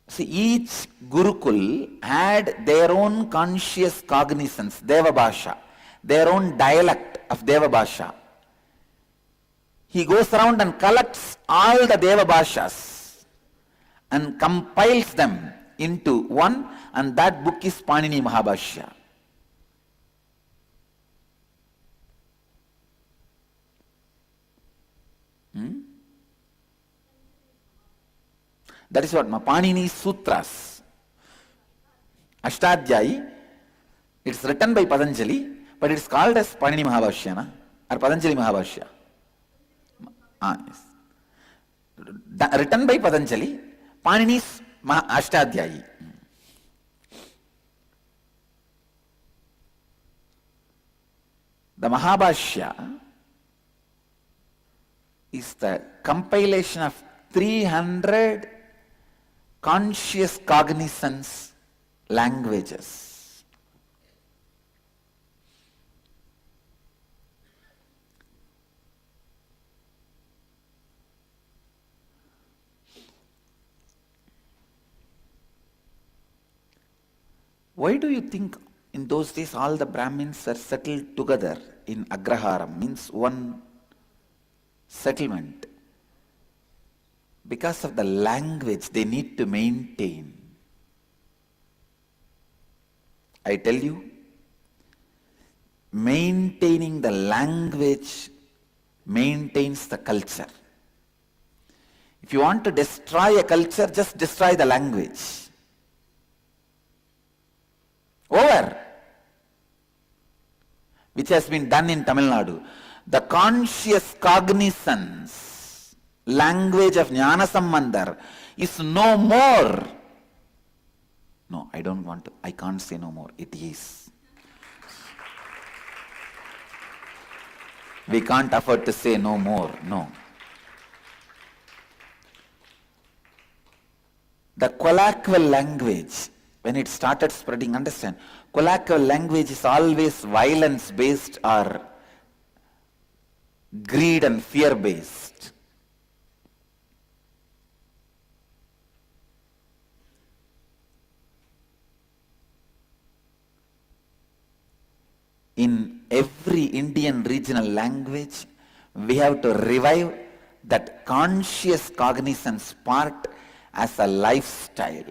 see, each Gurukul had their own conscious cognizance, Deva Bhasha, their own dialect of Deva Bhasha. He goes around and collects all the Deva Bhashas and compiles them into one, and that book is Panini Mahabhashya. That is what Panini's Sutras. Ashtadhyayi, it's written by Patanjali, but it's called as Panini Mahabhashya, na? Or Patanjali Mahabhashya. Yes. Written by Patanjali, Panini's Ashtadhyayi. The Mahabhashya is the compilation of 300 conscious cognizance languages. Why do you think in those days all the Brahmins were settled together in Agraharam, means one settlement? Because of the language they need to maintain. I tell you, maintaining the language maintains the culture. If you want to destroy a culture, just destroy the language. Over. Which has been done in Tamil Nadu. The conscious cognizance language of Jnana Sambandhar is no more. No, I don't want to. I can't say no more. It is. We can't afford to say no more. No. The colloquial language, when it started spreading, understand, colloquial language is always violence based or greed and fear based. In every Indian regional language, we have to revive that conscious cognizance part as a lifestyle,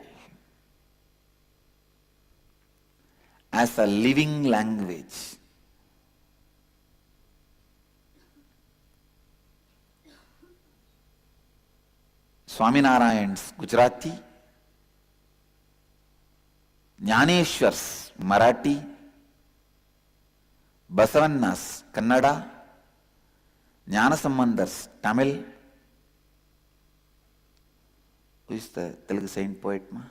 as a living language. Swaminarayan's Gujarati, Jnaneshwar's Marathi, Basavanna's Kannada, Jnana Sambandhar's Tamil. Who is the Telugu saint poet, ma?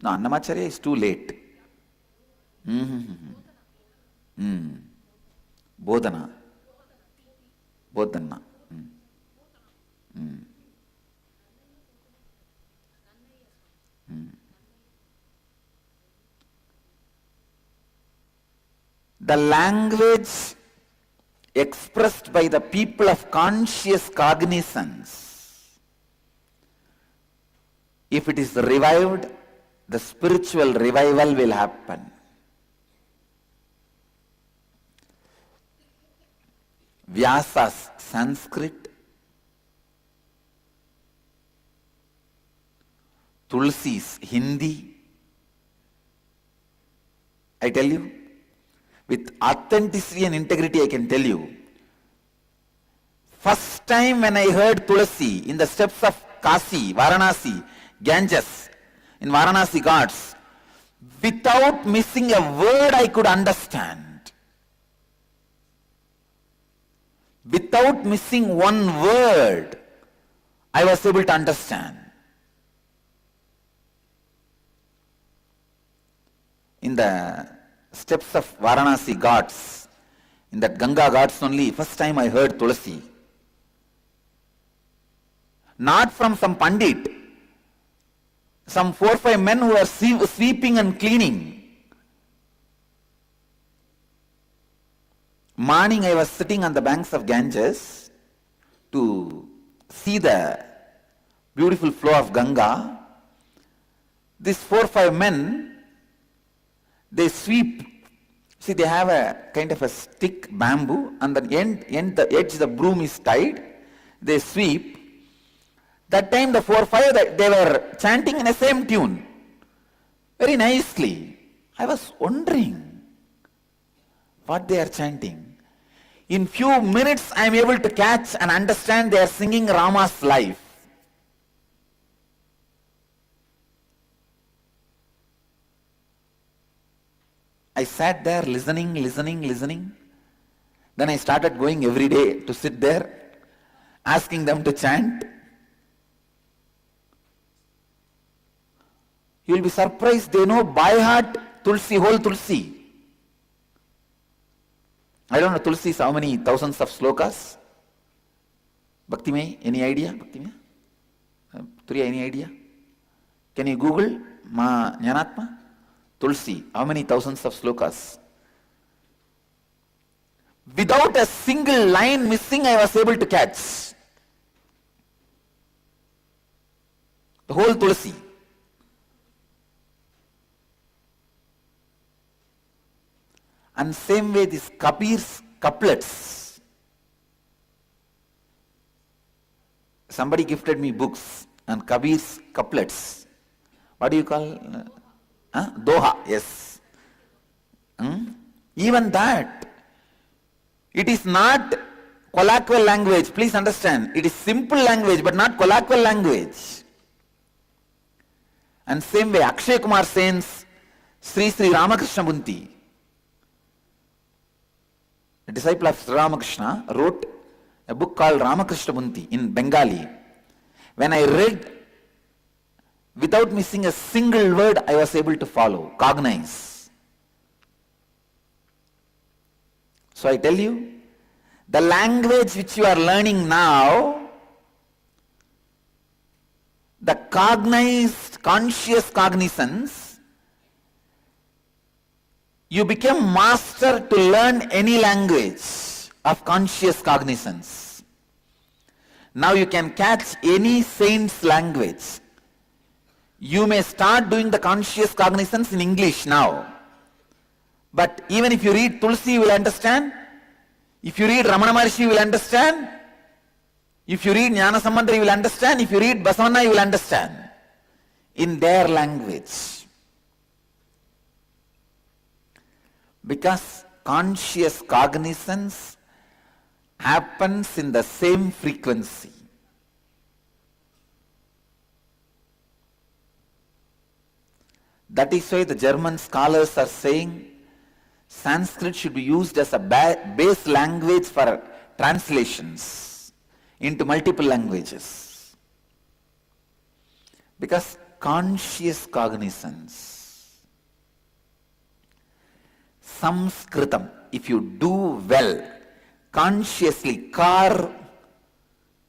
No, Annamacharya is too late. Bodhana. Bodhana. The language expressed by the people of conscious cognizance, if it is revived, the spiritual revival will happen. Vyasa's Sanskrit, Tulsi's Hindi. I tell you, with authenticity and integrity, I can tell you, first time when I heard Tulsi in the steps of Kasi, Varanasi, Ganges, in Varanasi Ghats, without missing a word I could understand. Without missing one word, I was able to understand. In the steps of Varanasi Ghats, in that Ganga Ghats only, first time I heard Tulsi. Not from some Pandit, some 4 or 5 men who are sweeping and cleaning. Morning I was sitting on the banks of Ganges to see the beautiful flow of Ganga. These 4 or 5 men, they sweep. See, they have a kind of a stick bamboo, and the edge the broom is tied. They sweep. That time the 4 or 5, they were chanting in the same tune, very nicely. I was wondering what they are chanting. In few minutes I am able to catch and understand they are singing Rama's life. I sat there listening. Then I started going every day to sit there, asking them to chant. You will be surprised, they know by heart Tulsi, whole Tulsi. I don't know Tulsi is how many thousands of slokas? Bhakti May, any idea? Bhakti May? Turiya, any idea? Can you Google Ma Jnanatma? Tulsi, how many thousands of slokas? Without a single line missing, I was able to catch the whole Tulsi. And same way these Kabir's couplets. Somebody gifted me books on Kabir's couplets. What do you call? Doha, yes. Even that, it is not colloquial language. Please understand, it is simple language but not colloquial language. And same way Akshay Kumar Sen's Sri Ramakrishna Bunti, a disciple of Sri Ramakrishna, wrote a book called Ramakrishna Bunti in Bengali. When I read, without missing a single word, I was able to follow, cognize. So I tell you, the language which you are learning now, the cognized, conscious cognizance, you become master to learn any language of conscious cognizance. Now you can catch any saint's language. You may start doing the conscious cognizance in English now. But even if you read Tulsi, you will understand. If you read Ramana Maharshi, you will understand. If you read Jnana Sambandha, you will understand. If you read Basavanna, you will understand. In their language. Because conscious cognizance happens in the same frequency. That is why the German scholars are saying Sanskrit should be used as a base language for translations into multiple languages. Because conscious cognizance. Samskritam, if you do well, consciously carve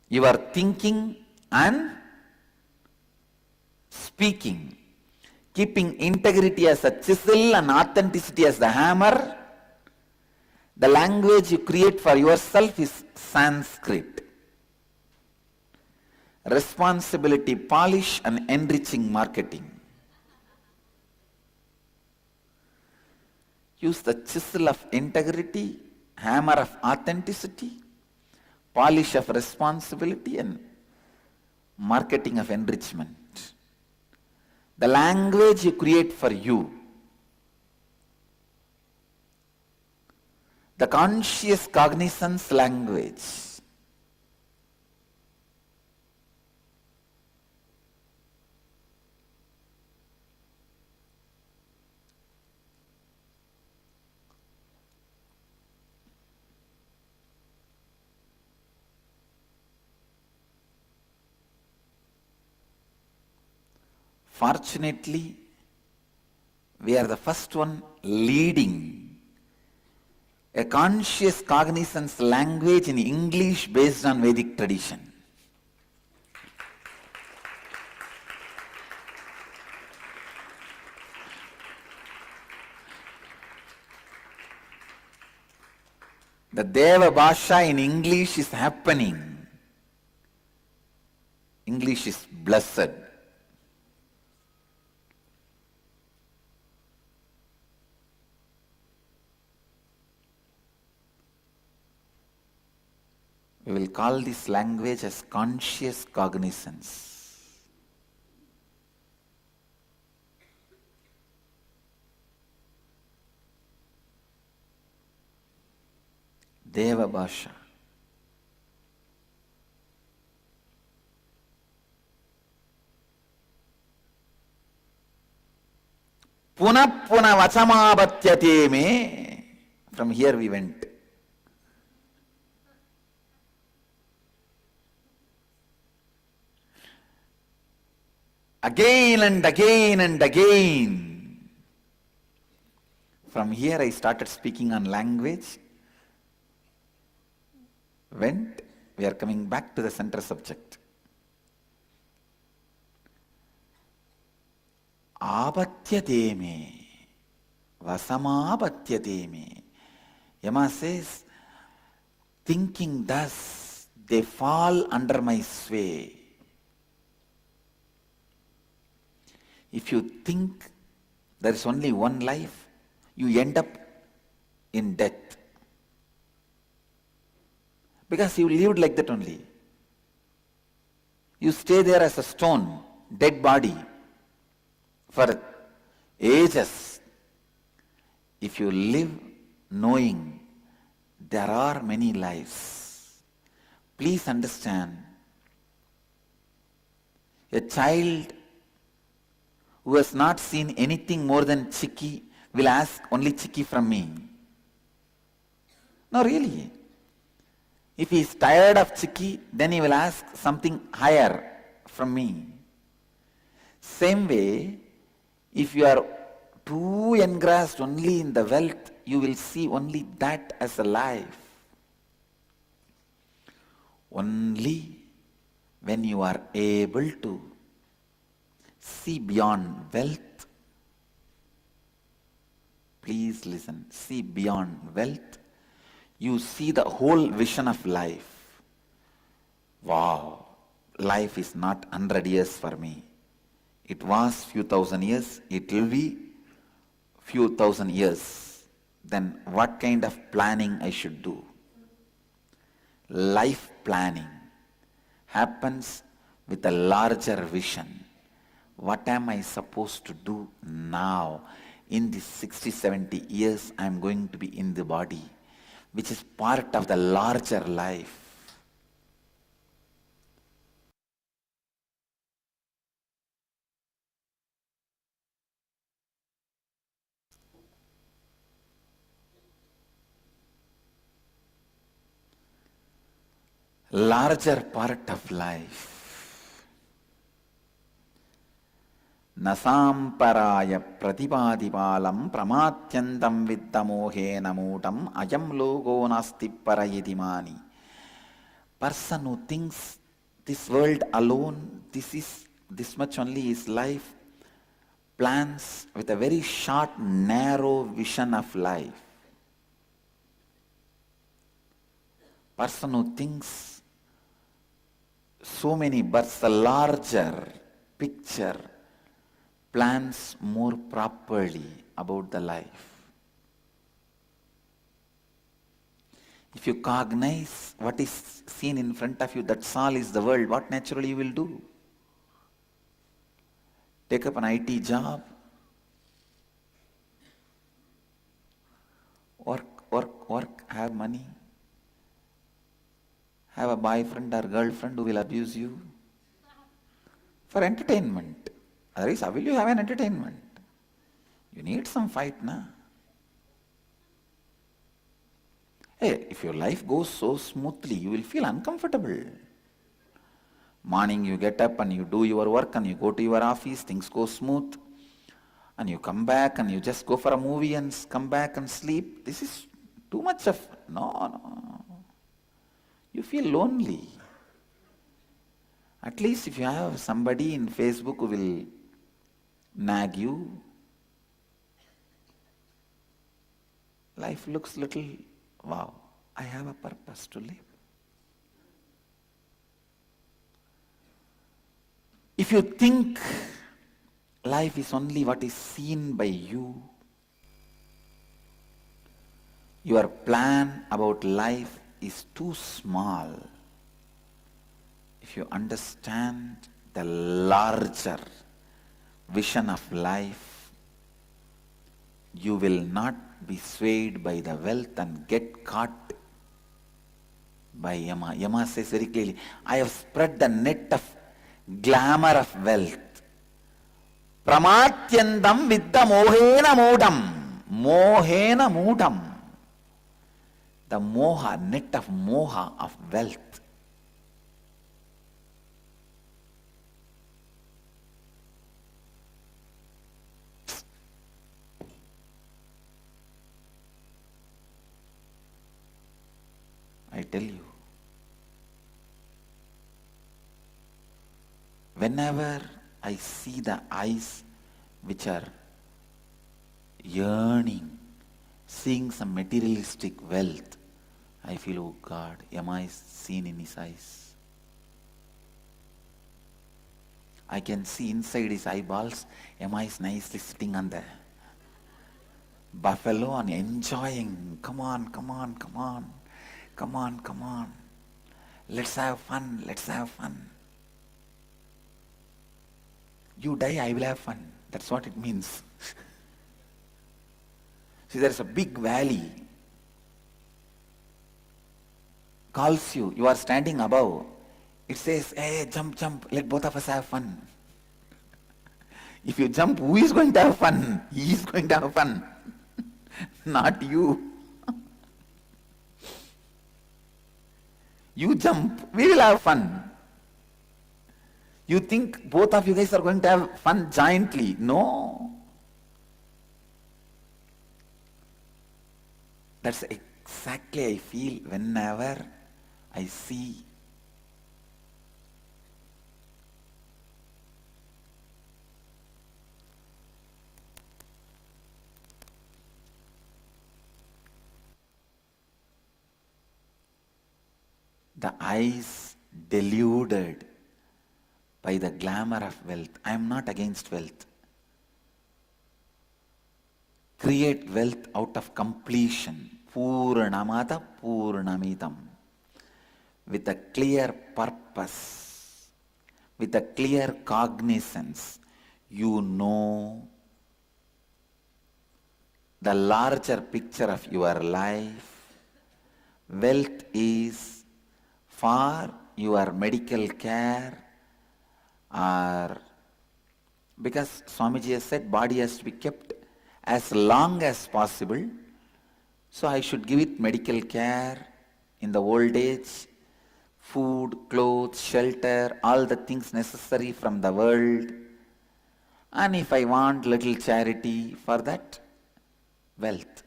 your thinking and speaking, keeping integrity as a chisel and authenticity as the hammer, the language you create for yourself is Sanskrit. Responsibility, polish and enriching marketing. Use the chisel of integrity, hammer of authenticity, polish of responsibility and marketing of enrichment. The language you create for you. The conscious cognizance language. Fortunately, we are the first one leading a conscious cognizance language in English based on Vedic tradition. The Deva Bhasha in English is happening. English is blessed. We will call this language as conscious cognizance. Deva Bhasha. Puna puna vachamabhatyate me. From here we went. Again and again and again. From here I started speaking on language. Went, we are coming back to the center subject. Abhatyate me. Vasamabhatyate me. Yama says, thinking thus, they fall under my sway. If you think there is only one life, you end up in death. Because you lived like that only. You stay there as a stone, dead body, for ages. If you live knowing there are many lives, please understand, a child who has not seen anything more than Chikki will ask only Chikki from me. No, really. If he is tired of Chikki, then he will ask something higher from me. Same way, if you are too engrossed only in the wealth, you will see only that as a life. Only when you are able to see beyond wealth, please listen, see beyond wealth, you see the whole vision of life. Wow, life is not 100 years for me. It was few thousand years, it will be few thousand years. Then what kind of planning I should do? Life planning happens with a larger vision. What am I supposed to do now? In these 60, 70 years, I am going to be in the body, which is part of the larger life. Larger part of life. Nasamparaya pratipadipalam pramatyantam viddamohe namutam ayam logo nasti parayidimani. Person who thinks this world alone, this much only is life, plans with a very short, narrow vision of life. Person who thinks so many births, a larger picture, plans more properly about the life. If you cognize what is seen in front of you, that's all is the world, what naturally you will do? Take up an IT job. Work, have money. Have a boyfriend or girlfriend who will abuse you. For entertainment. Otherwise, how will you have an entertainment? You need some fight, na? Hey, if your life goes so smoothly, you will feel uncomfortable. Morning you get up and you do your work and you go to your office, things go smooth. And you come back and you just go for a movie and come back and sleep. This is too much of, no. You feel lonely. At least if you have somebody in Facebook who will nag you, life looks little, wow, I have a purpose to live. If you think life is only what is seen by you, your plan about life is too small. If you understand the larger vision of life, you will not be swayed by the wealth and get caught by Yama. Yama says very clearly, I have spread the net of glamour of wealth. Pramatyandam vidda mohena modam. Mohena modam. The moha, net of moha of wealth. I tell you, whenever I see the eyes which are yearning, seeing some materialistic wealth, I feel, oh God, am I seen in his eyes? I can see inside his eyeballs, am I nicely sitting on the buffalo and enjoying, come on. Let's have fun. You die, I will have fun. That's what it means. See, there is a big valley. Calls you, you are standing above. It says, hey, jump, let both of us have fun. If you jump, who is going to have fun? He is going to have fun. Not you. You jump, we will have fun. You think both of you guys are going to have fun jointly. No. That's exactly I feel whenever I see the eyes deluded by the glamour of wealth. I am not against wealth. Create wealth out of completion. Purnamada Purnamidam. With a clear purpose, with a clear cognizance, you know the larger picture of your life. Wealth is for your medical care, or because Swamiji has said body has to be kept as long as possible, so I should give it medical care in the old age, food, clothes, shelter, all the things necessary from the world, and if I want little charity for that, wealth.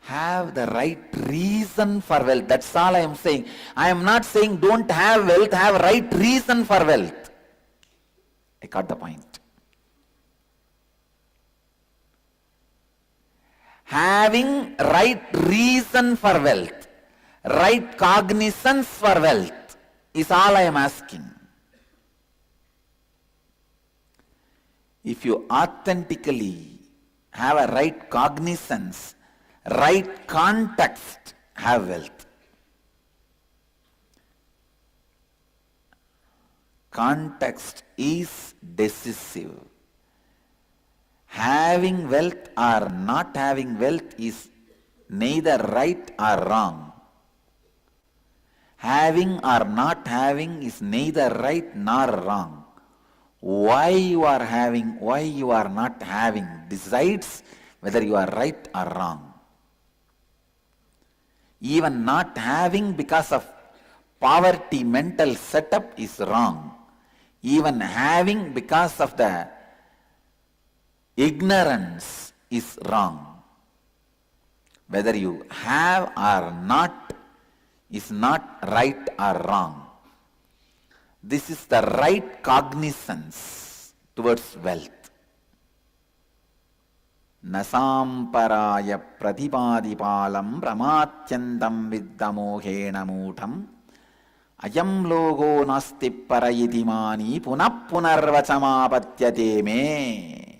Have the right reason for wealth. That's all I am saying. I am not saying don't have wealth, have right reason for wealth. I got the point. Having right reason for wealth, right cognizance for wealth is all I am asking. If you authentically have a right cognizance, right context, have wealth. Context is decisive. Having wealth or not having wealth is neither right or wrong. Having or not having is neither right nor wrong. Why you are having, why you are not having decides whether you are right or wrong. Even not having because of poverty mental setup is wrong. Even having because of the ignorance is wrong. Whether you have or not is not right or wrong. This is the right cognizance towards wealth. Nasamparaya pratipadipalam pramatyantam viddamohena mootam ayam logo nasti parayitimani punap punarvacamapatyate me.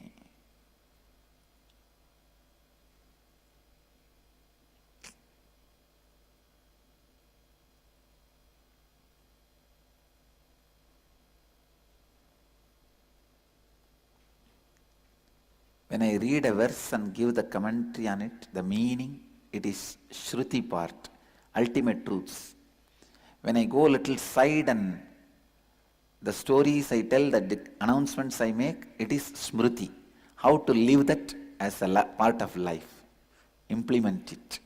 When I read a verse and give the commentary on it, the meaning, it is Shruti part, ultimate truths. When I go a little side and the stories I tell, the announcements I make, it is Smriti. How to live that as a part of life. Implement it.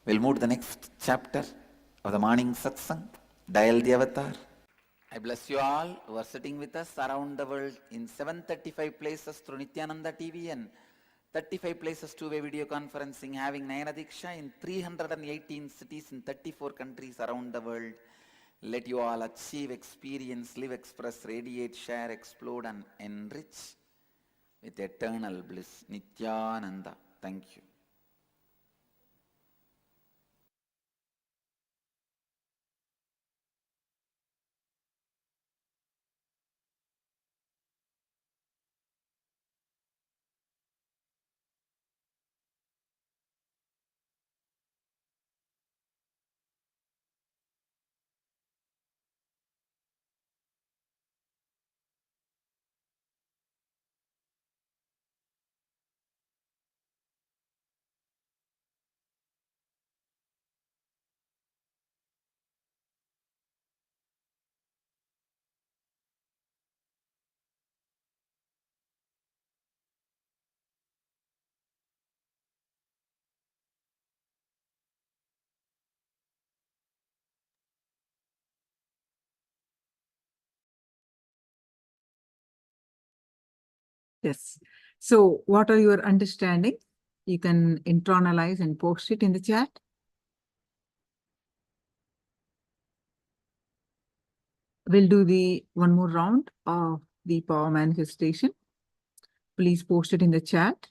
We'll move to the next chapter of the morning satsang, Dial the Avatar. I bless you all who are sitting with us around the world in 735 places through Nithyananda TV and 35 places two-way video conferencing, having Nayana Diksha in 318 cities in 34 countries around the world. Let you all achieve, experience, live, express, radiate, share, explode and enrich with eternal bliss. Nithyananda. Thank you. Yes. So what are your understanding? You can internalize and post it in the chat. We'll do the one more round of the power manifestation. Please post it in the chat.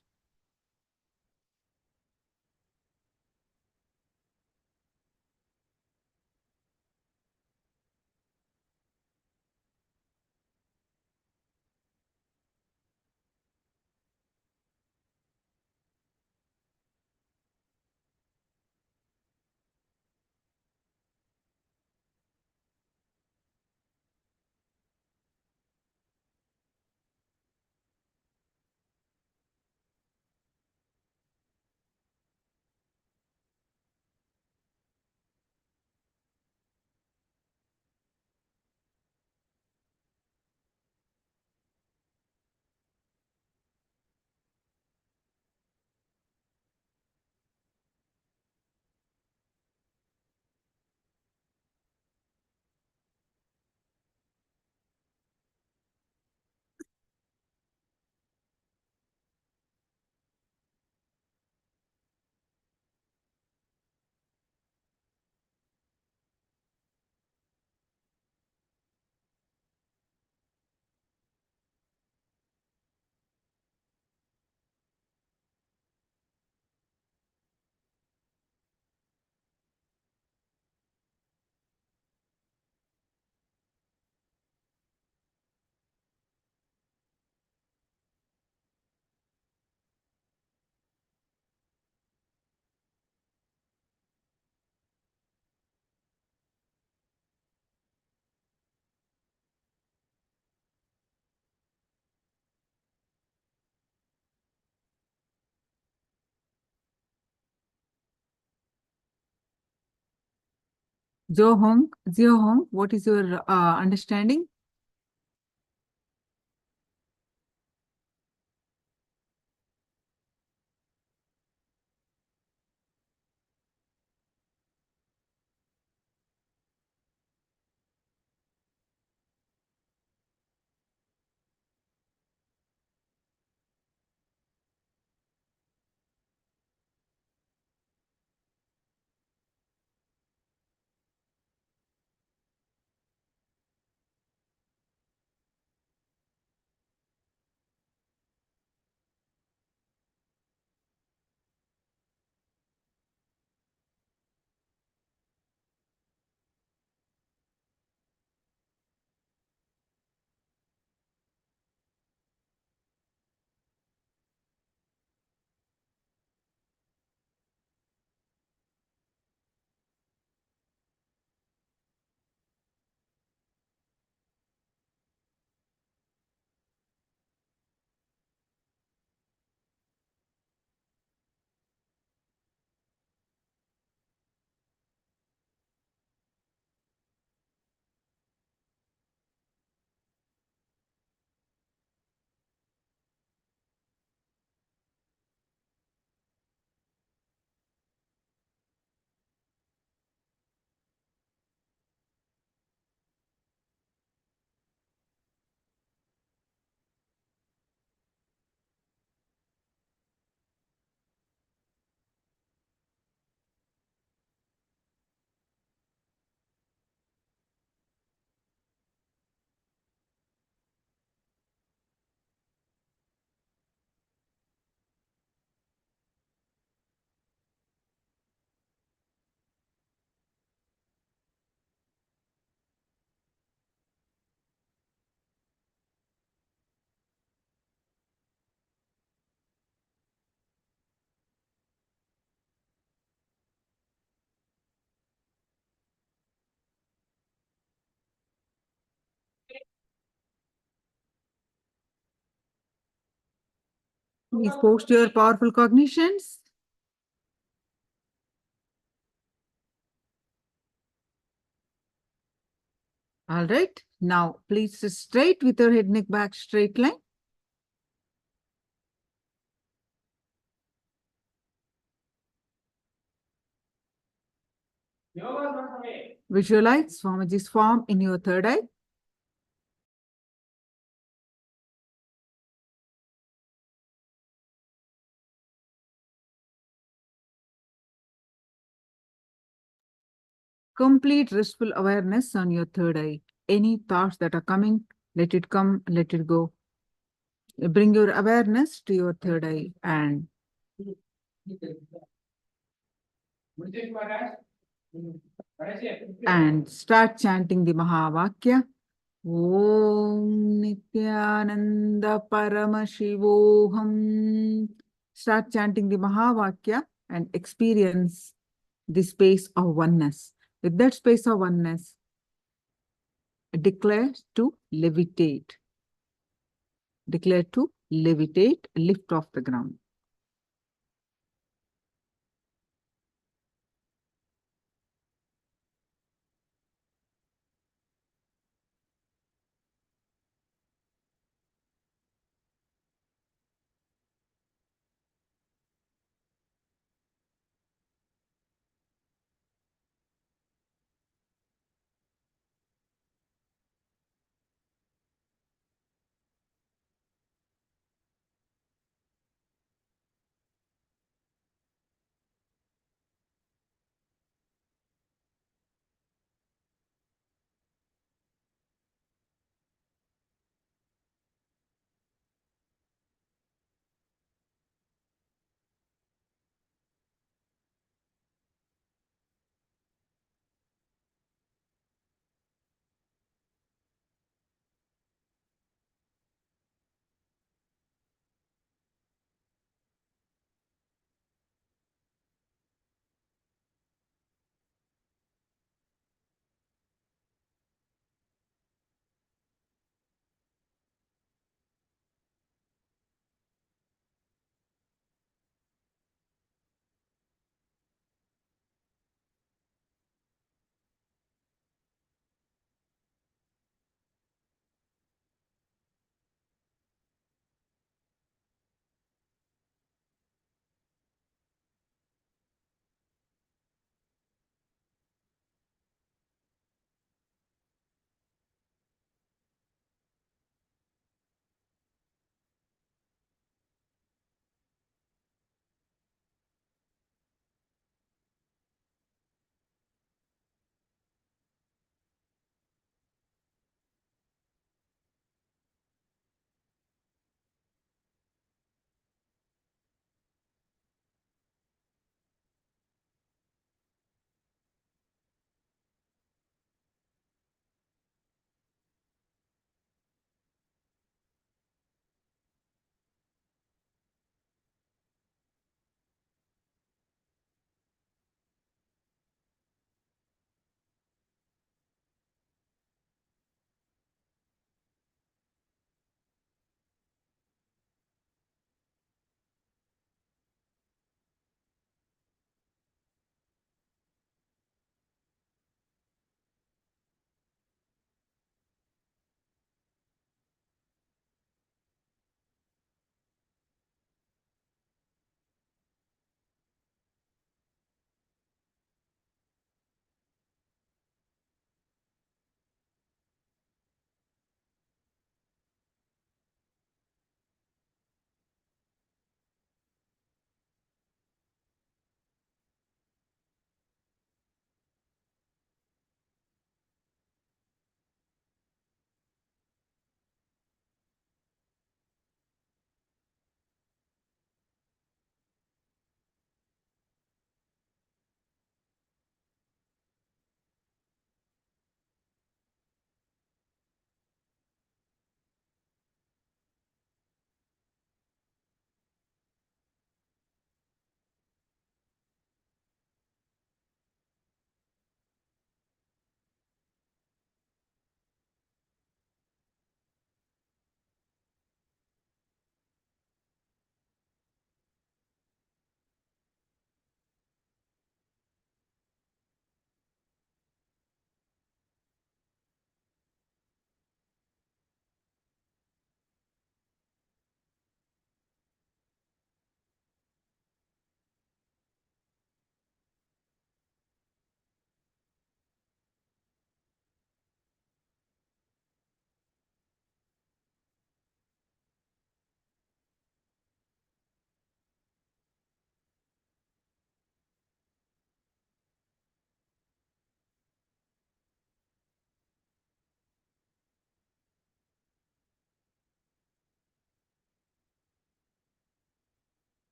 Zio Hong, what is your understanding? Please post your powerful cognitions. All right. Now, please sit straight with your head, neck, back, straight line. Visualize Swamiji's form in your third eye. Complete restful awareness on your third eye. Any thoughts that are coming, let it come, let it go. Bring your awareness to your third eye and start chanting the Mahavakya. Om Nithyananda Paramashivoham. Start chanting the Mahavakya and experience the space of oneness. With that space of oneness, declare to levitate. Declare to levitate, lift off the ground.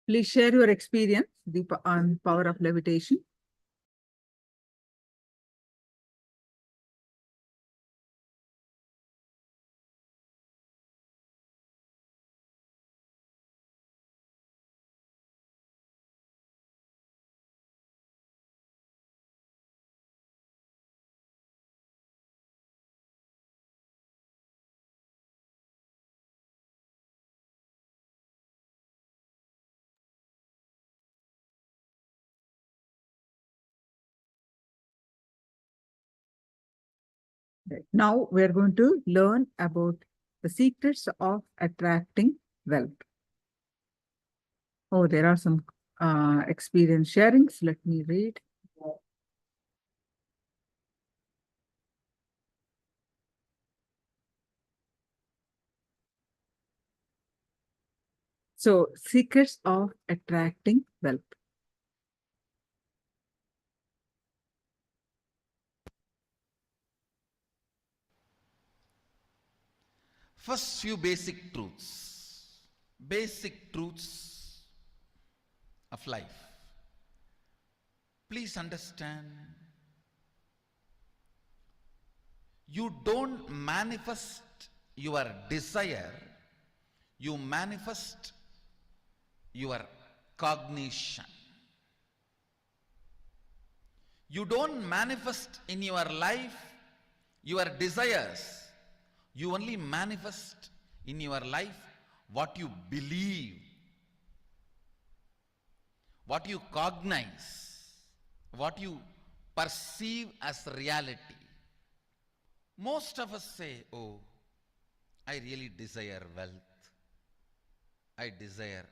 Please share your experience on power of levitation. Right. Now we are going to learn about the secrets of attracting wealth. Oh, there are some experience sharings. Let me read. So, secrets of attracting wealth. First, few basic truths. Basic truths of life. Please understand, you don't manifest your desire, you manifest your cognition. You don't manifest in your life your desires, you only manifest in your life what you believe, what you cognize, what you perceive as reality. Most of us say, oh, I really desire wealth. I desire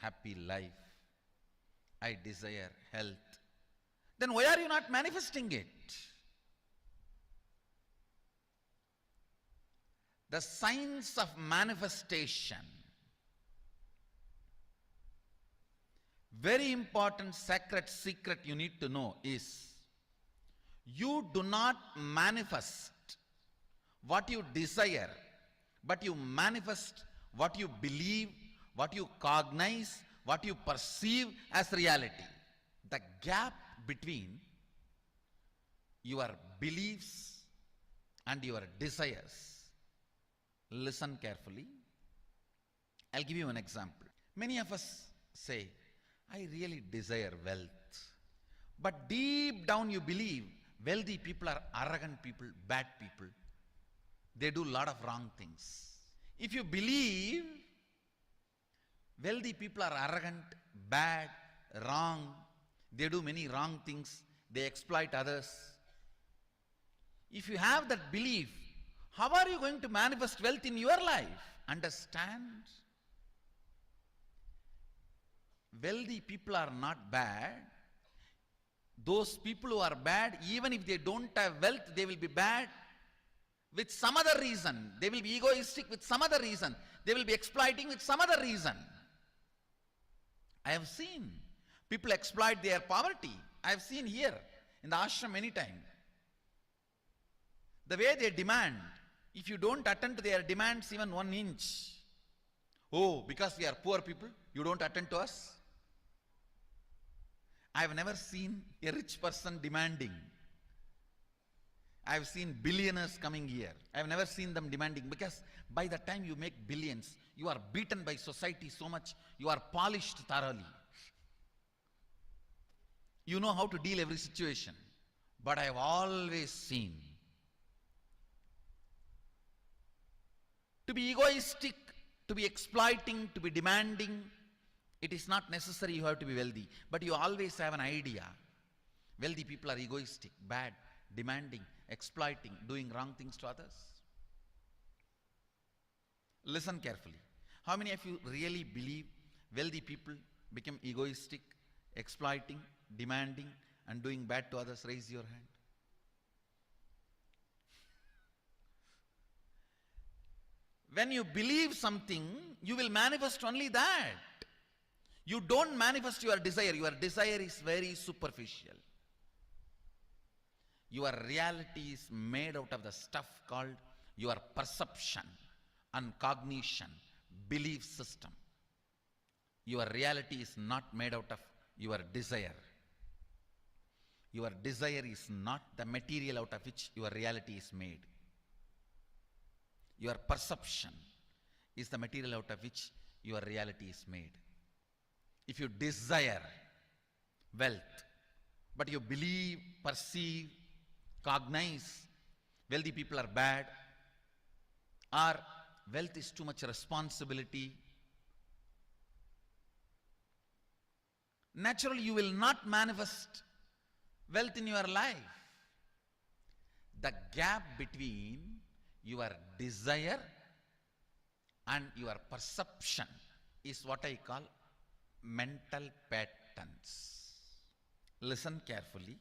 happy life. I desire health. Then why are you not manifesting it? The science of manifestation. Very important sacred secret you need to know is, you do not manifest what you desire, but you manifest what you believe, what you cognize, what you perceive as reality. The gap between your beliefs and your desires. Listen carefully. I'll give you an example. Many of us say, I really desire wealth. But deep down you believe wealthy people are arrogant people, bad people. They do a lot of wrong things. If you believe wealthy people are arrogant, bad, wrong, they do many wrong things, they exploit others. If you have that belief, how are you going to manifest wealth in your life? Understand? Wealthy people are not bad. Those people who are bad, even if they don't have wealth, they will be bad with some other reason. They will be egoistic with some other reason. They will be exploiting with some other reason. I have seen people exploit their poverty. I have seen here in the ashram many times. The way they demand, if you don't attend to their demands even 1 inch, oh, because we are poor people, you don't attend to us? I have never seen a rich person demanding. I have seen billionaires coming here. I have never seen them demanding, because by the time you make billions, you are beaten by society so much, you are polished thoroughly. You know how to deal every situation. But I have always seen, to be egoistic, to be exploiting, to be demanding, it is not necessary you have to be wealthy. But you always have an idea. Wealthy people are egoistic, bad, demanding, exploiting, doing wrong things to others. Listen carefully. How many of you really believe wealthy people become egoistic, exploiting, demanding, and doing bad to others? Raise your hand. When you believe something, you will manifest only that. You don't manifest your desire. Your desire is very superficial. Your reality is made out of the stuff called your perception and cognition, belief system. Your reality is not made out of your desire. Your desire is not the material out of which your reality is made. Your perception is the material out of which your reality is made. If you desire wealth, but you believe, perceive, cognize wealthy people are bad, or wealth is too much responsibility, naturally you will not manifest wealth in your life. The gap between your desire and your perception is what I call mental patterns. Listen carefully.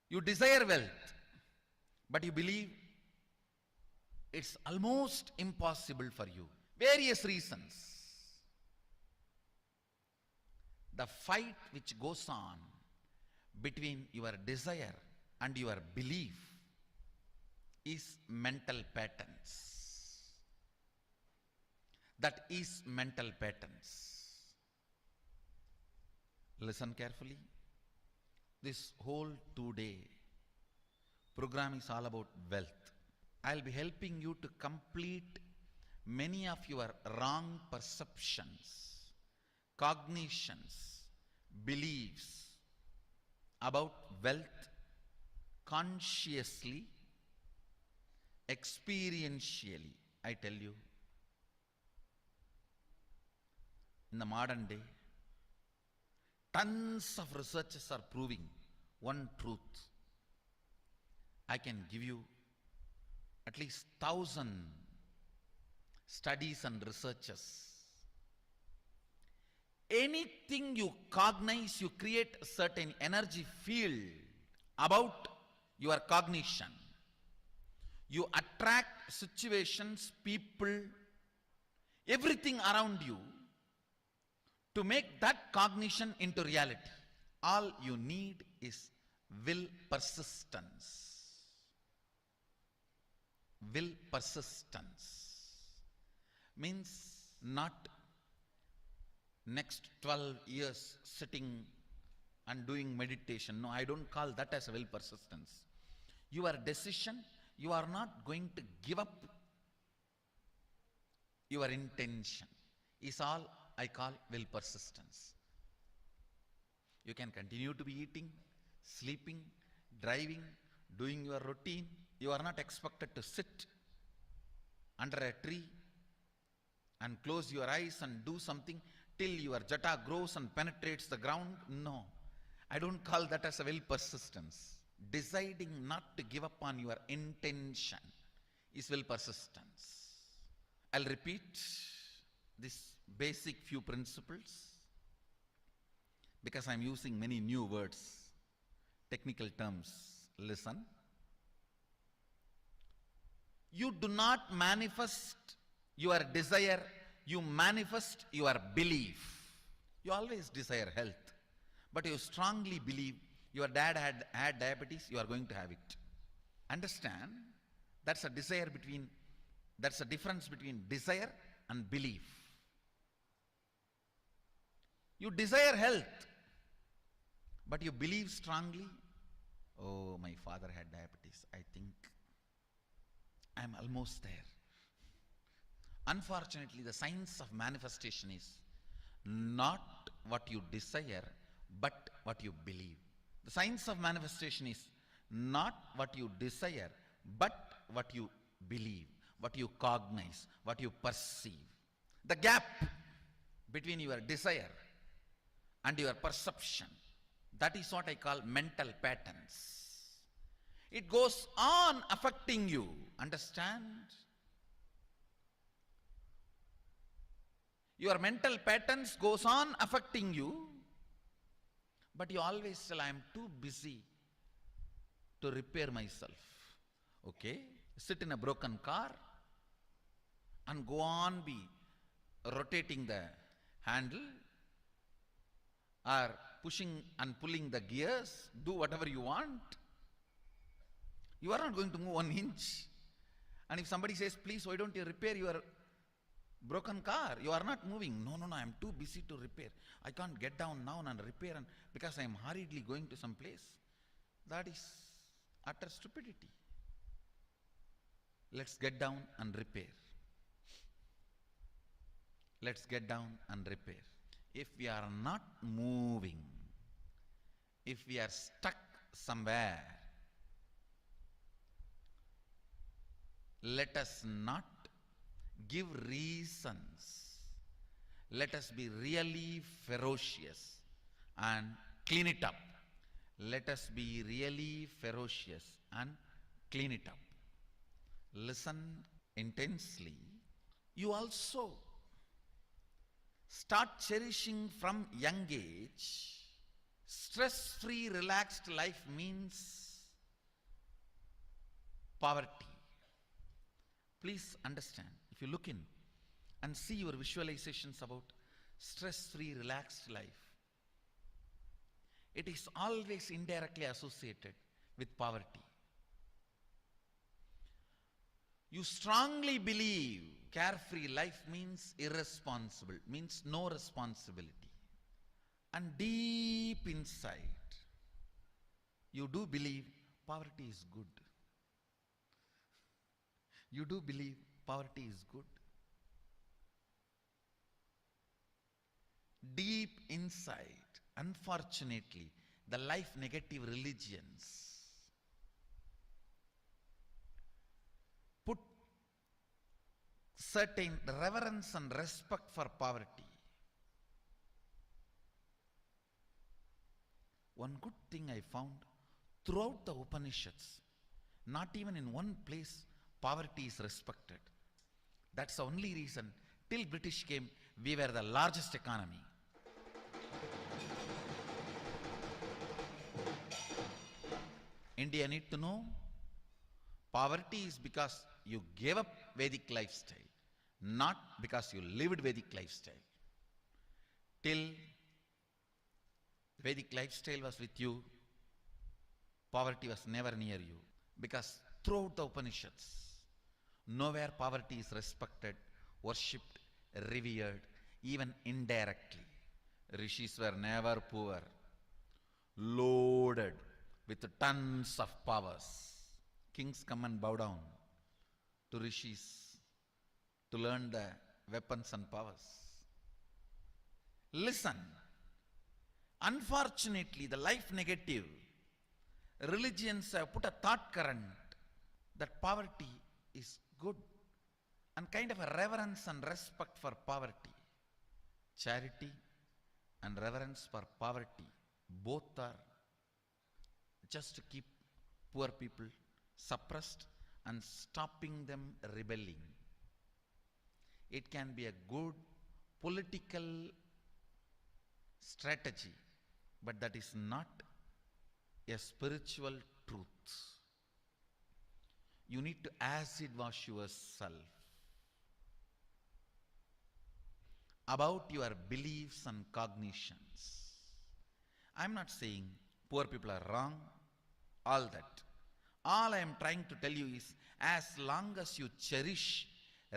You desire wealth, but you believe it's almost impossible for you. Various reasons. The fight which goes on between your desire and your belief is mental patterns. That is mental patterns. Listen carefully. This whole 2-day program is all about wealth. I'll be helping you to complete many of your wrong perceptions, cognitions, beliefs about wealth consciously, experientially. I tell you, in the modern day, tons of researchers are proving one truth. I can give you at least 1,000 studies and researches. Anything you cognize, you create a certain energy field about your cognition. You attract situations, people, everything around you to make that cognition into reality. All you need is will persistence. Will persistence means not next 12 years sitting and doing meditation. No, I don't call that as a will persistence. Your decision, you are not going to give up your intention, is all I call will persistence. You can continue to be eating, sleeping, driving, doing your routine. You are not expected to sit under a tree and close your eyes and do something till your jata grows and penetrates the ground. No, I don't call that as a will persistence. Deciding not to give up on your intention is will persistence. I'll repeat this basic few principles because I'm using many new words, technical terms. Listen. You do not manifest your desire, you manifest your belief. You always desire health, but you strongly believe your dad had diabetes, you are going to have it. Understand? That's a difference between desire and belief. You desire health, but you believe strongly, oh, my father had diabetes, I think I'm almost there. Unfortunately, the science of manifestation is not what you desire, but what you believe. The science of manifestation is not what you desire, but what you believe, what you cognize, what you perceive. The gap between your desire and your perception, that is what I call mental patterns. It goes on affecting you. Understand? Your mental patterns goes on affecting you, but you always say, I am too busy to repair myself. Okay? Sit in a broken car and go on be rotating the handle or pushing and pulling the gears, do whatever you want. You are not going to move 1 inch. And if somebody says, please, why don't you repair your broken car? You are not moving. No, I am too busy to repair. I can't get down now and repair because I am hurriedly going to some place. That is utter stupidity. Let's get down and repair. Let's get down and repair. If we are not moving, if we are stuck somewhere, let us not give reasons. Let us be really ferocious and clean it up. Let us be really ferocious and clean it up. Listen intensely. You also start cherishing from young age. Stress-free, relaxed life means poverty. Please understand, if you look in and see your visualizations about stress-free, relaxed life, it is always indirectly associated with poverty. You strongly believe carefree life means irresponsible, means no responsibility. And deep inside, you do believe poverty is good. You do believe poverty is good. Deep inside, unfortunately, the life negative religions put certain reverence and respect for poverty. One good thing I found throughout the Upanishads, not even in one place poverty is respected. That's the only reason, till British came, we were the largest economy. India need to know, poverty is because you gave up Vedic lifestyle, not because you lived Vedic lifestyle. Till Vedic lifestyle was with you, poverty was never near you. Because throughout the Upanishads, nowhere poverty is respected, worshipped, revered, even indirectly. Rishis were never poor, loaded with tons of powers. Kings come and bow down to rishis to learn the weapons and powers. Listen, unfortunately, the life negative religions have put a thought current that poverty is good, and kind of a reverence and respect for poverty. Charity and reverence for poverty, both are just to keep poor people suppressed and stopping them rebelling. It can be a good political strategy, but that is not a spiritual truth. You need to acid wash yourself about your beliefs and cognitions. I'm not saying poor people are wrong, all that. All I am trying to tell you is, as long as you cherish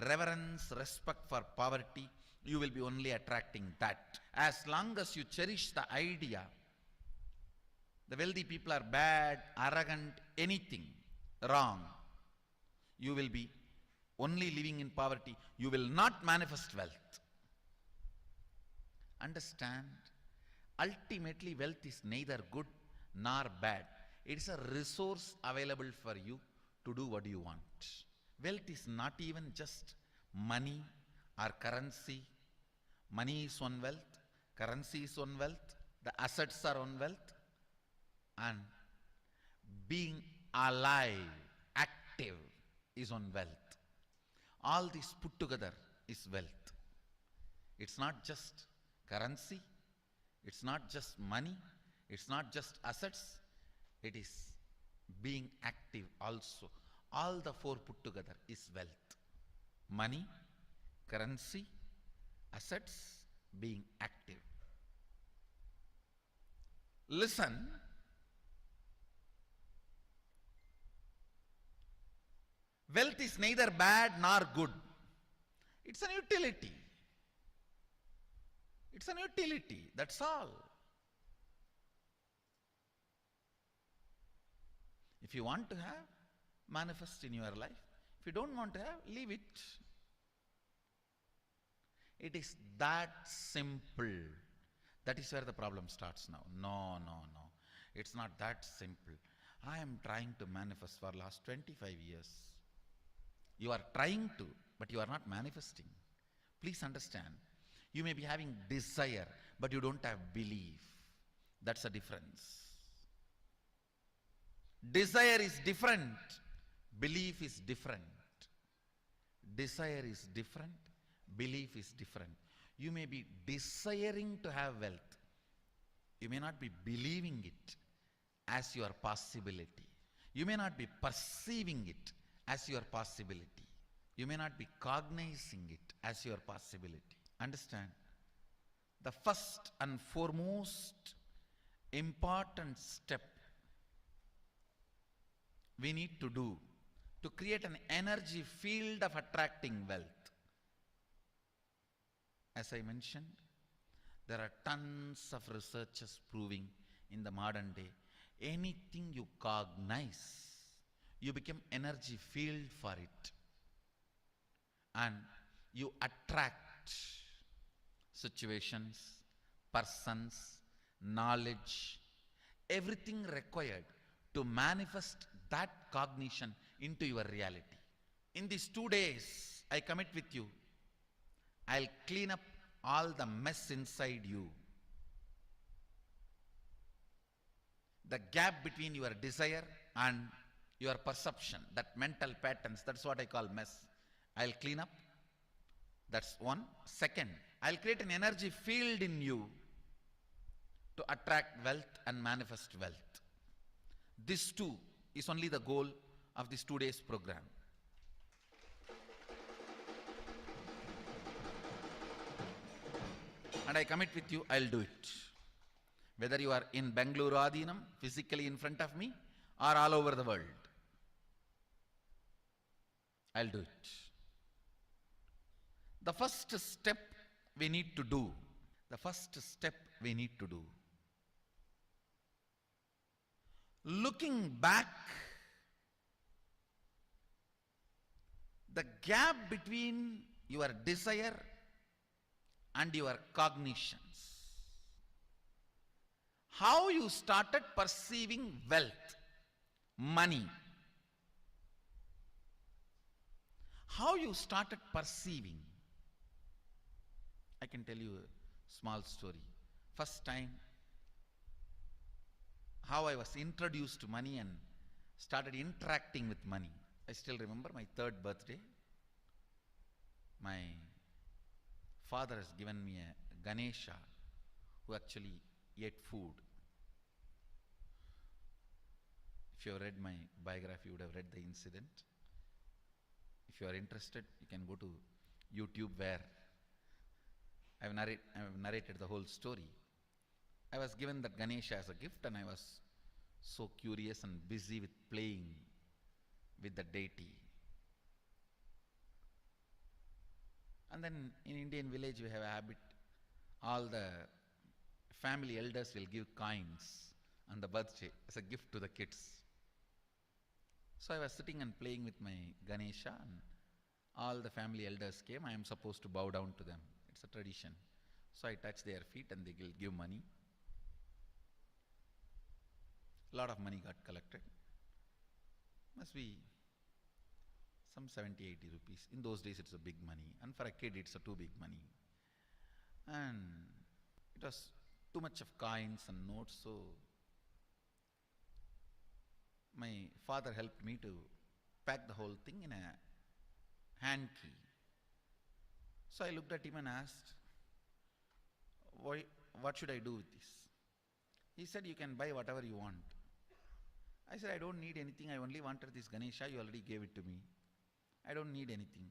reverence, respect for poverty, you will be only attracting that. As long as you cherish the idea, the wealthy people are bad, arrogant, anything wrong, you will be only living in poverty. You will not manifest wealth. Understand, ultimately wealth is neither good nor bad. It is a resource available for you to do what you want. Wealth is not even just money or currency. Money is one wealth, currency is one wealth, the assets are one wealth, and being alive, active is one wealth. All this put together is wealth. It's not just currency, it's not just money, it's not just assets, it is being active also. All the four put together is wealth. Money, currency, assets, being active. Listen. Wealth is neither bad nor good. It's an utility. It's an utility, that's all. If you want to have, manifest in your life. If you don't want to have, leave it. It is that simple. That is where the problem starts now. No. It's not that simple. I am trying to manifest for last 25 years. You are trying to, but you are not manifesting. Please understand. You may be having desire, but you don't have belief. That's the difference. Desire is different. Belief is different. Desire is different. Belief is different. You may be desiring to have wealth. You may not be believing it as your possibility. You may not be perceiving it as your possibility. You may not be cognizing it as your possibility. Understand? The first and foremost important step we need to do to create an energy field of attracting wealth. As I mentioned, there are tons of researches proving in the modern day, anything you cognize, you become energy field for it. And you attract situations, persons, knowledge, everything required to manifest that cognition into your reality. In these 2 days, I commit with you, I'll clean up all the mess inside you. The gap between your desire and your perception, that mental patterns, that's what I call mess. I'll clean up. That's one. Second, I'll create an energy field in you to attract wealth and manifest wealth. This too is only the goal of this 2 days program. And I commit with you, I'll do it. Whether you are in Bangalore Adinam, physically in front of me, or all over the world, I'll do it. The first step we need to do, looking back, the gap between your desire and your cognitions. How you started perceiving wealth, money. How you started perceiving. I can tell you a small story. First time, how I was introduced to money and started interacting with money. I still remember my 3rd birthday. My father has given me a Ganesha who actually ate food. If you have read my biography, you would have read the incident. If you are interested, you can go to YouTube where I have narrated the whole story. I was given that Ganesha as a gift and I was so curious and busy with playing with the deity. And then in Indian village we have a habit, all the family elders will give coins on the birthday as a gift to the kids. So I was sitting and playing with my Ganesha and all the family elders came. I am supposed to bow down to them. It's a tradition. So I touch their feet and they will give money. A lot of money got collected. Must be some 70-80 rupees. In those days it's a big money, and for a kid it's a too big money. And it was too much of coins and notes, so my father helped me to pack the whole thing in a hand key. So I looked at him and asked, what should I do with this? He said, you can buy whatever you want. I said, I don't need anything. I only wanted this Ganesha. You already gave it to me. I don't need anything.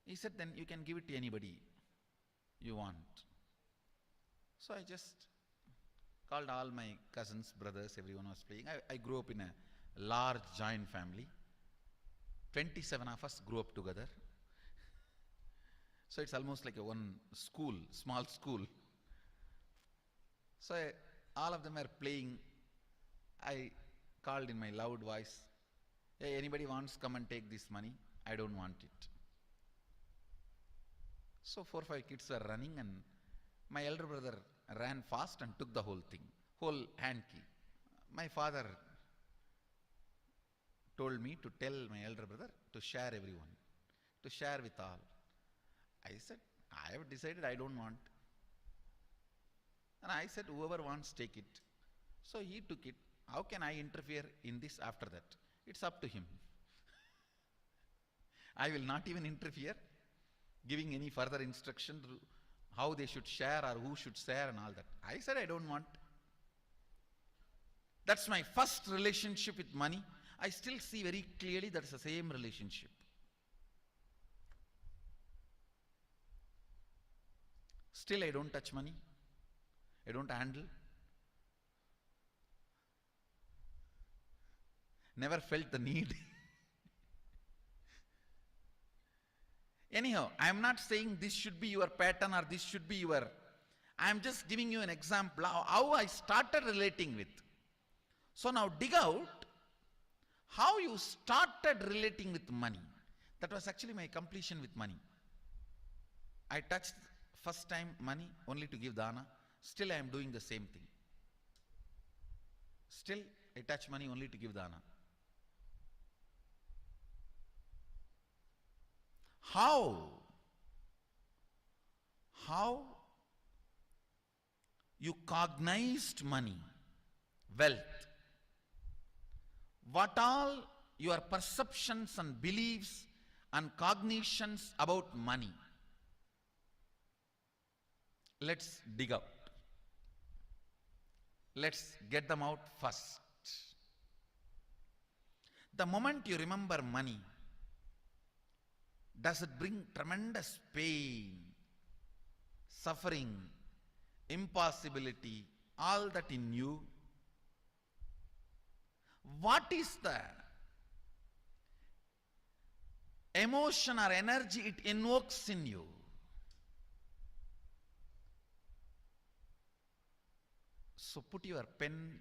He said, then you can give it to anybody you want. So I just called all my cousins, brothers, everyone was playing. I grew up in a large joint family. 27 of us grew up together. So it's almost like a one school, small school. So all of them are playing. I called in my loud voice, hey, anybody wants, come and take this money? I don't want it. So 4 or 5 kids were running, and my elder brother ran fast and took the whole thing, whole hand key. My father told me to tell my elder brother to share everyone, to share with all. I said, I have decided I don't want. And I said, whoever wants, take it. So he took it. How can I interfere in this after that? It's up to him. I will not even interfere, giving any further instruction to how they should share or who should share and all that. I said I don't want. That's my first relationship with money. I still see very clearly that's the same relationship. Still I don't touch money. I don't handle. Never felt the need. Anyhow, I am not saying this should be your pattern or this should be your... I am just giving you an example of how I started relating with. So now dig out how you started relating with money. That was actually my completion with money. I touched first time money only to give dana. Still I am doing the same thing. Still I touch money only to give dana. How you cognized money, wealth, what all your perceptions and beliefs and cognitions about money. Let's dig out. Let's get them out first. The moment you remember money, does it bring tremendous pain, suffering, impossibility, all that in you? What is the emotion or energy it invokes in you? So put your pen